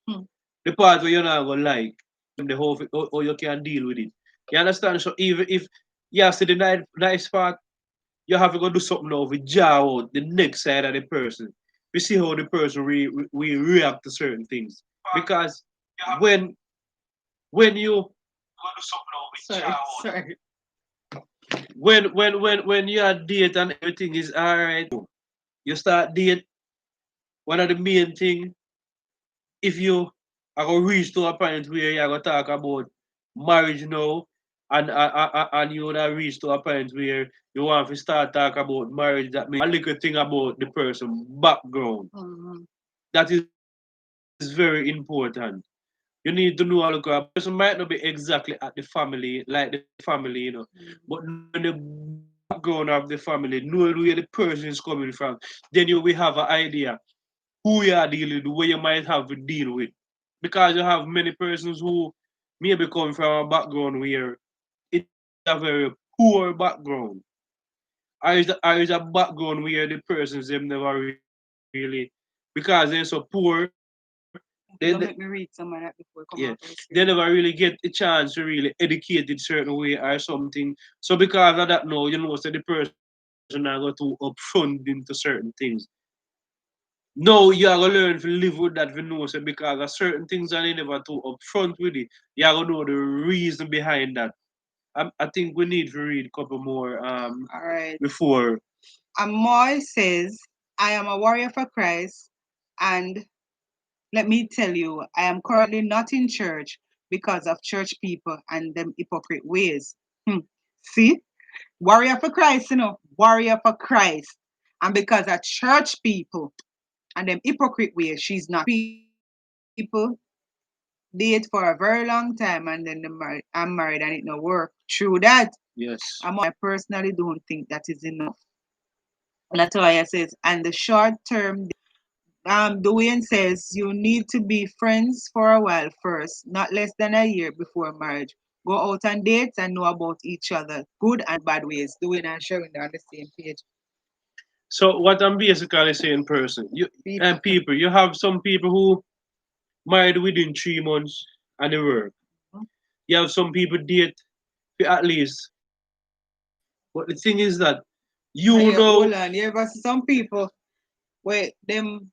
Speaker 1: Hmm.
Speaker 3: The part where you're not gonna like the whole or you can deal with it. You understand? So even if you see the nice part, you have to go do something now with jaw out the next side of the person. We see how the person we react to certain things. Because when when you
Speaker 1: Sorry, sorry.
Speaker 3: when you are date and everything is alright, you start date, one of the main thing, if you are gonna reach to a point where you're gonna talk about marriage now, and you wanna reach to a point where you want to start talk about marriage, that means a little thing about the person background.
Speaker 1: Mhm.
Speaker 3: That is very important. You need to know a look at a person might not be exactly at the family, like the family, but knowing the background of the family, knowing where the person is coming from, then you will have an idea who you are dealing with, where you might have to deal with. Because you have many persons who maybe come from a background where it is a very poor background. Or is a background where the persons them never really, because they're so poor,
Speaker 1: You're gonna make me read some of that before we
Speaker 3: yeah,
Speaker 1: come out of the
Speaker 3: they
Speaker 1: screen.
Speaker 3: never really get the chance to really educate it certain way or something. So because of that now, so the person I go too upfront into certain things. No, you are gonna learn to live with that we know so because of certain things are never too upfront with it. You are gonna know the reason behind that. I think we need to read a couple more
Speaker 1: All right.
Speaker 3: before.
Speaker 1: Amoy says, I am a warrior for Christ, and let me tell you, I am currently not in church because of church people and them hypocrite ways. See? Warrior for Christ, warrior for Christ. And because of church people and them hypocrite ways, she's not people date for a very long time and then I'm married and it no work. True that.
Speaker 3: Yes.
Speaker 1: I personally don't think that is enough. Latoya says, and the short term, Dwayne says you need to be friends for a while first, not less than a year before marriage. Go out on dates and know about each other, good and bad ways. Dwayne and Sharon are on the same page.
Speaker 3: So what I'm basically saying, person, people, you have some people who married within 3 months and they work.
Speaker 1: Mhm.
Speaker 3: You have some people date for at least. But the thing is that you
Speaker 1: Hold
Speaker 3: know,
Speaker 1: on, you ever see some people where them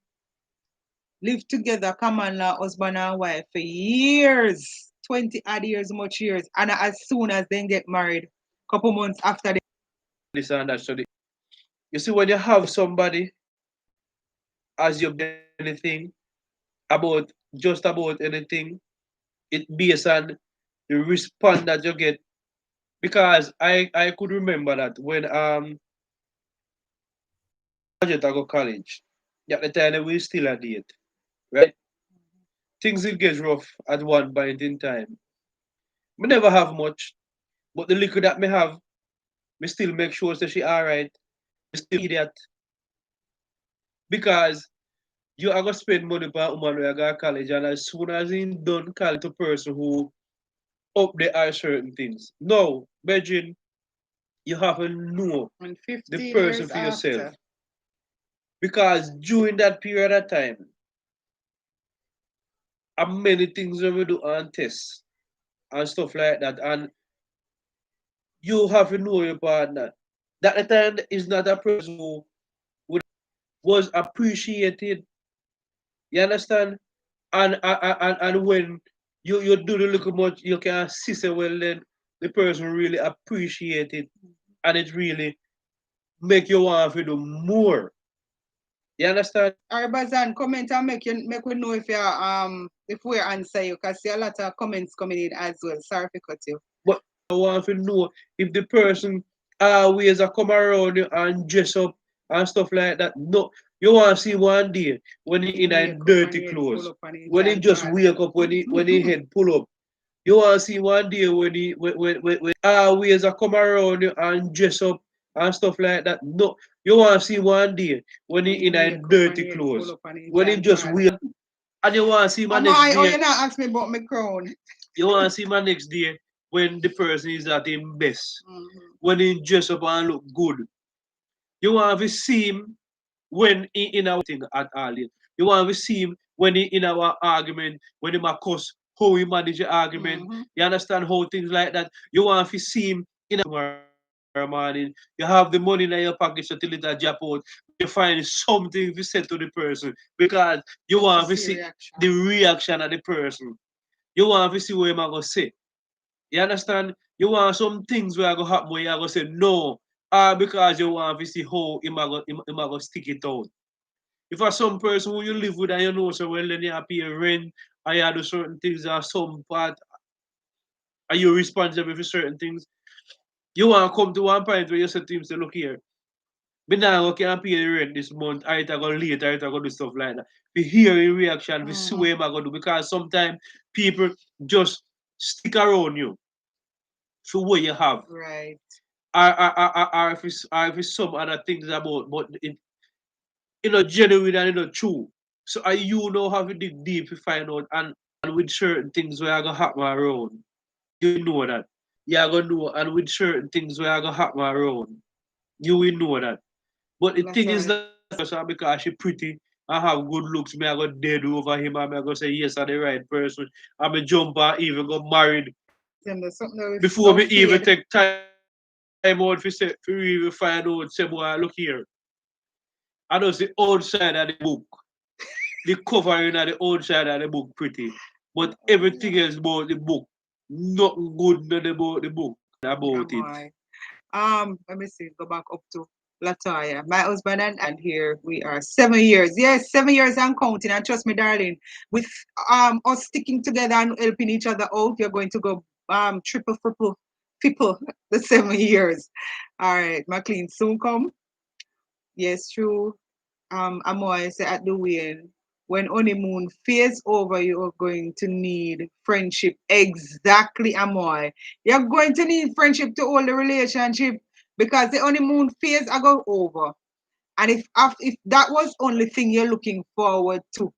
Speaker 1: live together, common law, husband and wife for years, 20 odd years, much years, and as soon as they get married, couple months after they
Speaker 3: this and that. You see, when you have somebody as your anything about just about anything, it based on the response that you get. Because I could remember that when graduate I go college, at the time we still a date, right? Things will get rough at one point in time. Me never have much, but the little that me have, me still make sure that she alright. Me still eat that because you are gonna spend money for a woman who go to college, and as soon as you done college to person who up there are certain things. No, Virgin, you have to know
Speaker 1: and
Speaker 3: the
Speaker 1: 15
Speaker 3: person
Speaker 1: years
Speaker 3: for yourself.
Speaker 1: after.
Speaker 3: Because during that period of time, many things when we do on tests and stuff like that, and you have to know your partner. That the time is not a person who was appreciated. You understand? And when you do the little much, you can see say well then the person really appreciate it, and it really make you want to do more. You understand?
Speaker 1: Arbazan, comment and make we know if we answer you, because see a lot of comments coming in as well. Sorry for cut you.
Speaker 3: But I want to know if the person always a come around you and dress up and stuff like that. No, you want to see one day when he in a dirty clothes, when he just wake up, when he head pull up. You want to see one day when always a come around you and dress up and stuff like that. No, you want to see one day when he in a dirty clothes, when he just wake up, and you want to see my next
Speaker 1: Oh,
Speaker 3: day.
Speaker 1: you not ask me about my crown.
Speaker 3: You want to see my next day when the person is at his best, when he dress up and look good. You want to see him when he in our thing at all. You want to see him when he in our argument, when he might cuss, how he manage the argument. You understand how things like that. You want to see him in tomorrow morning. You have the money in your pocket so till it a drop out. You find something to say to the person because you want to see the reaction of the person. You want to see what him going to say. You understand? You want some things where I go happen where you go say no. Because you want to see how him a go stick it out. If a some person who you live with and you know so well then you have to pay rent and you do certain things or some part and you're responsible for certain things, you want to come to one point where you say to him, say, look here, me now can pay the rent this month, I go late, I go do stuff like that. We hear a reaction, we see what am I gonna do because sometimes people just stick around you for what you have.
Speaker 1: Right.
Speaker 3: Or if it's some other things about, but it, genuine and true. So you know how to dig deep to find out and with certain things where are gonna happen around. You know that. You're gonna know and with certain things where are gonna happen around. You will know that. But the thing is that because she pretty and have good looks, me I go dead over him and I go say yes I'm the right person. I'm a jumper even got married before me even take time out for even find out say boy look here. I know the outside of the book. The covering of the outside of the book pretty. But everything else about the book, nothing good not about the book about it.
Speaker 1: Let me see, go back up to Latoya. My husband and here we are 7 years. Yes, 7 years and counting. And trust me, darling, with us sticking together and helping each other out, you're going to go triple, triple the 7 years. All right, McLean soon come. Yes, true. Amoy say at the wheel. When honeymoon phase over, you are going to need friendship. Exactly, Amoy. You're going to need friendship to hold the relationship because the honeymoon phase I go over. And if that was only thing you're looking forward to,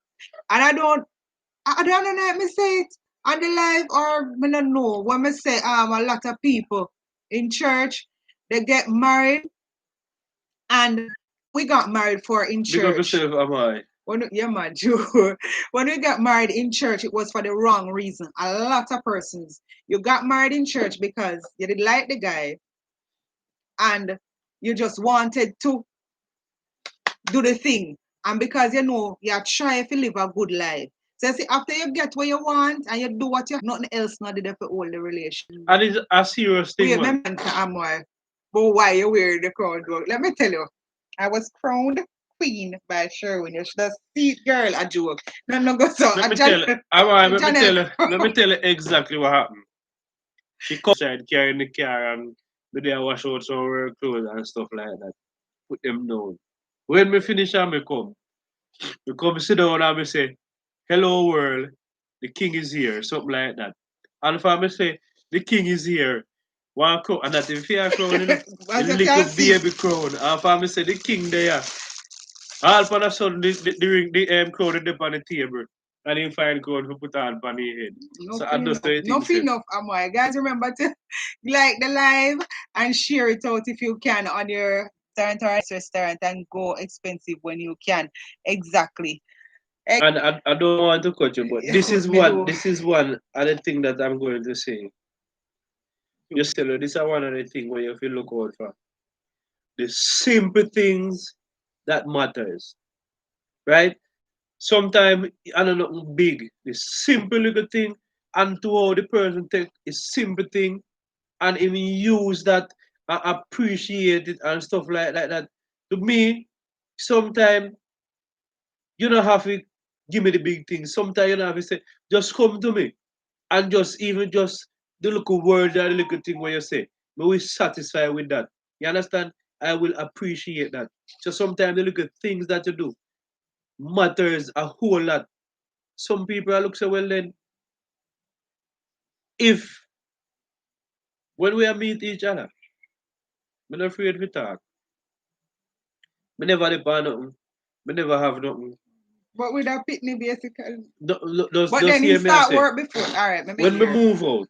Speaker 1: and I don't know let me say it on the live or I don't know when me say a lot of people in church they get married and we got married for in
Speaker 3: Big up
Speaker 1: church.
Speaker 3: yourself, am I?
Speaker 1: Yeah, man, when we got married in church, it was for the wrong reason. A lot of persons, you got married in church because you did like the guy and you just wanted to do the thing. And because you know you're trying to live a good life. So see, after you get what you want and you do what you nothing else not did for all the relation.
Speaker 3: And it's a serious thing,
Speaker 1: Wait,
Speaker 3: man.
Speaker 1: I'm but why you wear the crown though? Let me tell you. I was crowned queen by Sherwin. You should have seen girl a joke. No go so.
Speaker 3: Let me tell let me tell you exactly what happened. She come outside carrying the car and the day I wash out some of her clothes and stuff like that. Put them down. When me finish and me come sit down and me say, hello world, the king is here, something like that. And if I me say, the king is here, one crown, and that if you crown, you know, the little baby crown. And if I me say, the king there, all of a sudden, the crown is up on the table. And he find crown to put on the head.
Speaker 1: No
Speaker 3: so I just say
Speaker 1: no enough, Amoy. Guys, remember to like the live and share it out if you can on your restaurant and go expensive when you can. Exactly.
Speaker 3: And I don't want to cut you, but this is one other thing that I'm going to say. Just tell you, this is one of the things where you feel look out for. The simple things that matters. Right? Sometimes I don't know big. The simple little thing and to how the person take a simple thing and even use that and appreciate it and stuff like that. To me, sometimes You don't have to give me the big things. Sometimes you don't have to say, just come to me. And just even just the little word or the little thing where you say, me will satisfy with that. You understand? I will appreciate that. So sometimes the little things that you do matters a whole lot. Some people look so well then if when we meet each other, I'm not afraid to talk. Me never depend on nothing. Me never have nothing.
Speaker 1: But with a pitney basically. But
Speaker 3: Just
Speaker 1: then he
Speaker 3: hear me I
Speaker 1: start
Speaker 3: say.
Speaker 1: work before. Alright, maybe
Speaker 3: When me
Speaker 1: here.
Speaker 3: move out,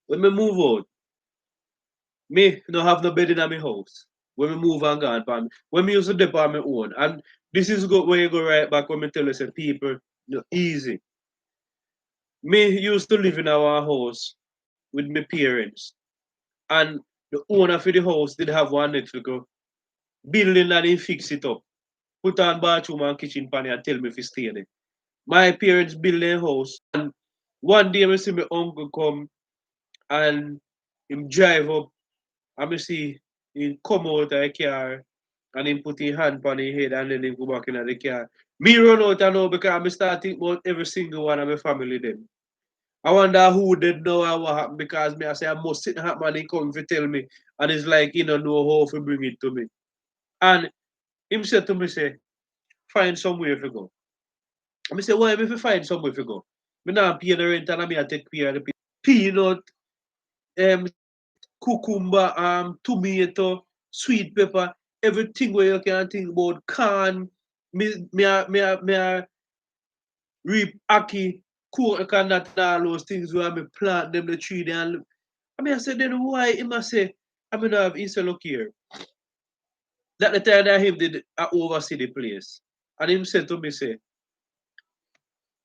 Speaker 3: when me move out, me no have no bed in my house. When me move and gone, pan. When me used to dep on my own. And this is go where you go right back when me tell you say people no easy. Me used to live in our house with my parents. And the owner for the house did have one Netflix building and he fix it up. Put on bathroom and kitchen pan and tell me if he stay there. My parents build their house and one day I see my uncle come and him drive up and I see him come out of the car and him put his hand on his head and then him go back in the car. Me run out and know because I start think about every single one of my family them. I wonder who did know what happened because me I say I must sit happen and he come to tell me and it's like he don't know how to bring it to me. And him said to me say, find somewhere to go. I say, why if you find somewhere to go? Me not pay the rent and I take care of the people. Peanut, cucumber, tomato, sweet pepper, everything where you can think about corn, me reap ackee, coconut and all those things where me plant them the tree there. And I say, then why him I say, I mean, have he say, look here. That the time that him did I oversee the place. And him said to me, say,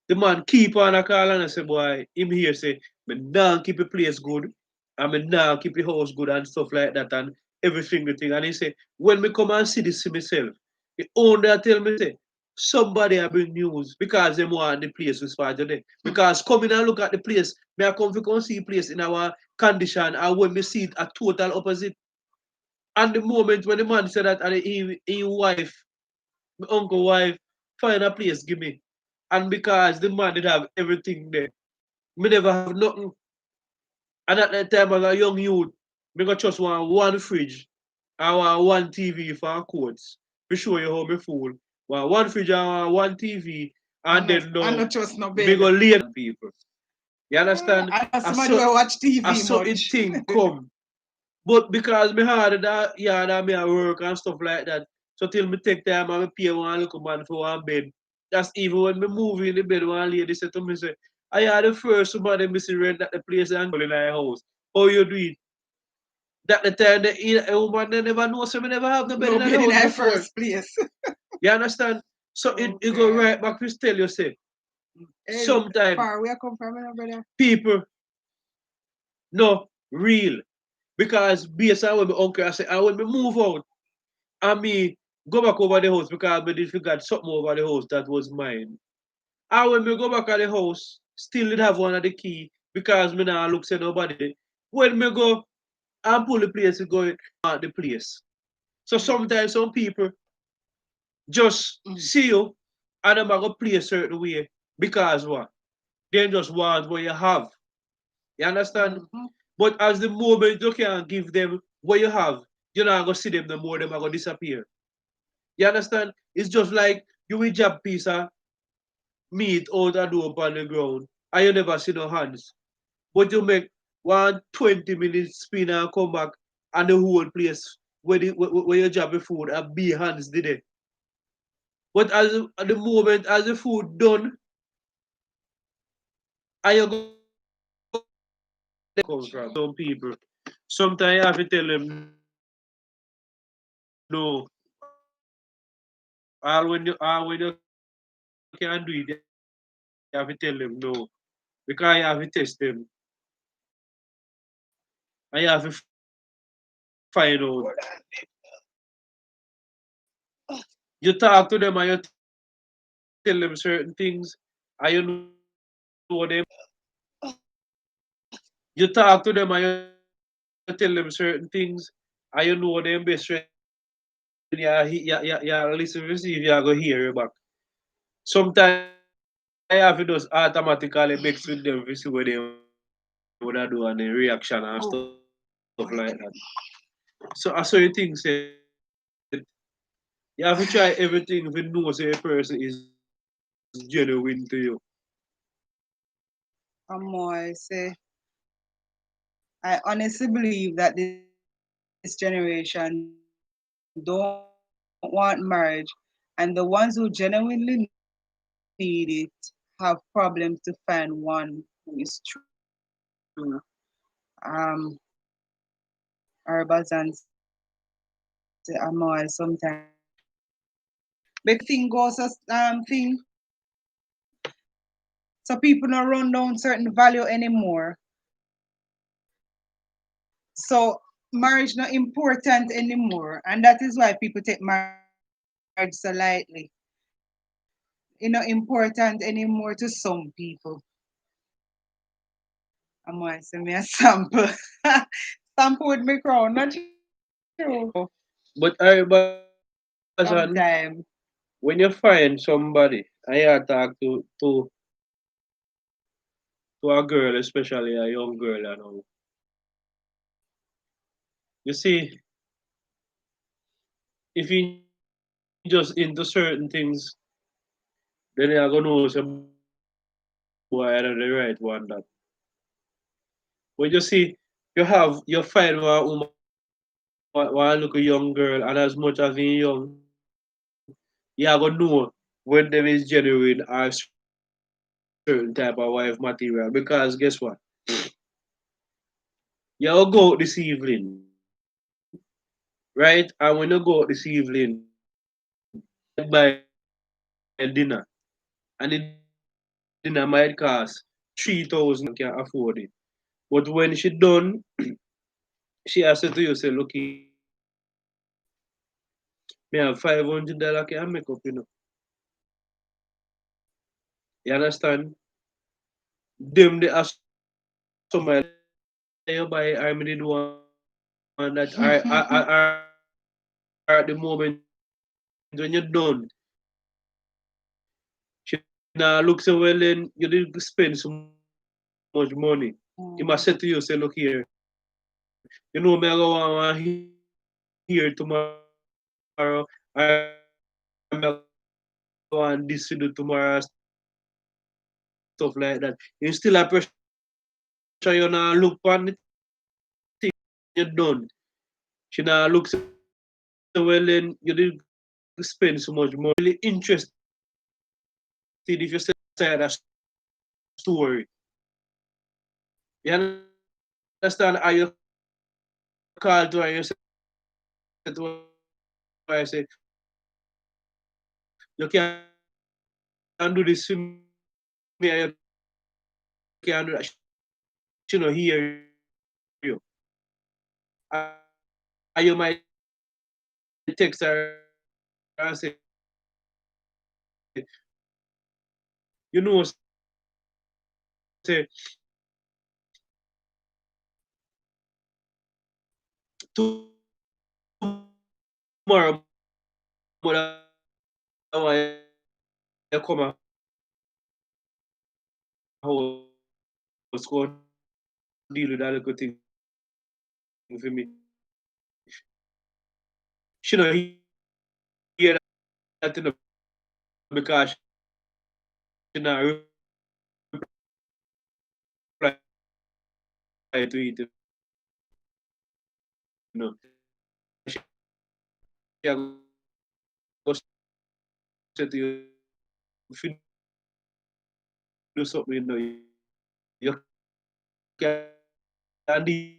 Speaker 3: the man keep on a call and I say, boy, him here say, me now keep the place good and me now keep the house good and stuff like that and every single thing. And he say, when me come and see this to myself, the owner tell me say, somebody have bring news because they want the place to start today. Because coming and look at the place, me I come to come see the place in our condition and when me see it a total opposite. And the moment when the man said that and his wife, my uncle wife, find a place give me. And because the man did have everything there, me never have nothing. And at that time as a young youth, me got just want one fridge and want one TV for our courts. To show you how me fool. Want one fridge and want one TV and then
Speaker 1: I
Speaker 3: no
Speaker 1: not trust no
Speaker 3: me
Speaker 1: baby.
Speaker 3: go lay on people. You understand?
Speaker 1: I know
Speaker 3: I
Speaker 1: somebody will watch TV
Speaker 3: saw it
Speaker 1: much.
Speaker 3: thing come. But because me hard that yard and me a work and stuff like that, so till me take time and me pay one little man for one bed. That's even when me move in the bed, one lady said to me, say, I are the first somebody me see rent at the place and go in our house. How you do it? That the time a woman they never know, so me never have no bed
Speaker 1: No
Speaker 3: in the
Speaker 1: bed in
Speaker 3: house
Speaker 1: our
Speaker 3: before.
Speaker 1: first place.
Speaker 3: You understand? So it go
Speaker 1: Okay.
Speaker 3: right back to tell you, say,
Speaker 1: Hey,
Speaker 3: sometimes
Speaker 1: far where I come from, brother.
Speaker 3: people no real. Because based on what my uncle I say, and when me move out, and me go back over the house because I did forget something over the house that was mine. And when me go back at the house, still did have one of the key because me now look say nobody. When me go and pull the place, we go at the place. So sometimes some people just see you and them go play a certain way because what? They just want what you have. You understand? But as the moment you can give them what you have, you're not gonna see them no more, them are gonna disappear. You understand? It's just like you will jab piece of meat out and do up on the ground and you never see no hands. But you make 1 20 minutes spin and come back and the whole place where you jab the food and be hands did it. But as at the moment as the food done and you go come from some people. Sometimes you have to tell them no. All when you can do it, you have to tell them no. Because you have to test them. And you have to find out. You talk to them and you tell them certain things and you know them. You talk to them and you tell them certain things and you know them best friend. Then you listen to see if you go hear you back. You understand? sometimes I have to just automatically mix with them to see what they would do and the reaction and stuff like that. So I saw you think said you have to try everything if you know say a person is genuine to you.
Speaker 1: I say, I honestly believe that this generation don't want marriage, and the ones who genuinely need it have problems to find one who is true. Arbaz and say Amoy sometimes. Because thing goes as thing, so people don't run down certain value anymore. So marriage not important anymore, and that is why people take marriage so lightly. It's not important anymore to some people. I'm going to send me a sample. Sample with my crown, not true.
Speaker 3: But Arbaz
Speaker 1: Sometimes.
Speaker 3: when you find somebody and you talk to a girl, especially a young girl and all, you see, if you just into certain things, then you're gonna know some boy are the right one that. But you see, you find one woman one look a young girl and as much as he young, you are gonna know when them is genuine or certain type of wife material. Because guess what? You'll go out this evening, right? And when you go out this evening, buy dinner. And the dinner might cost 3,000 can afford it. But when she done, she has to you say, look here, me have $500 can make up, you know. You understand? Them they ask somebody you buy I me did one that are at the moment when you're done. She now looks so well then you didn't spend so much money. He must say to you, say, look here, you know me I go on here tomorrow, I me go on this to do tomorrow stuff like that. You still a pressure you now look on the thing. You're done. She now looks so well then you didn't spend so much money. She now looks so well then you didn't spend so much money. Really interested if you say that story. You understand? Are you called to her and you said to her, I say, you can do this for me and you can do that. She no hear you. And you might text her and say, you know, say, tomorrow, mother, I want you come a house, go deal with that little thing for me. She no hear that thing because she not reply to it, you know. She a go say to you, if you do something, you know, you can deal with it.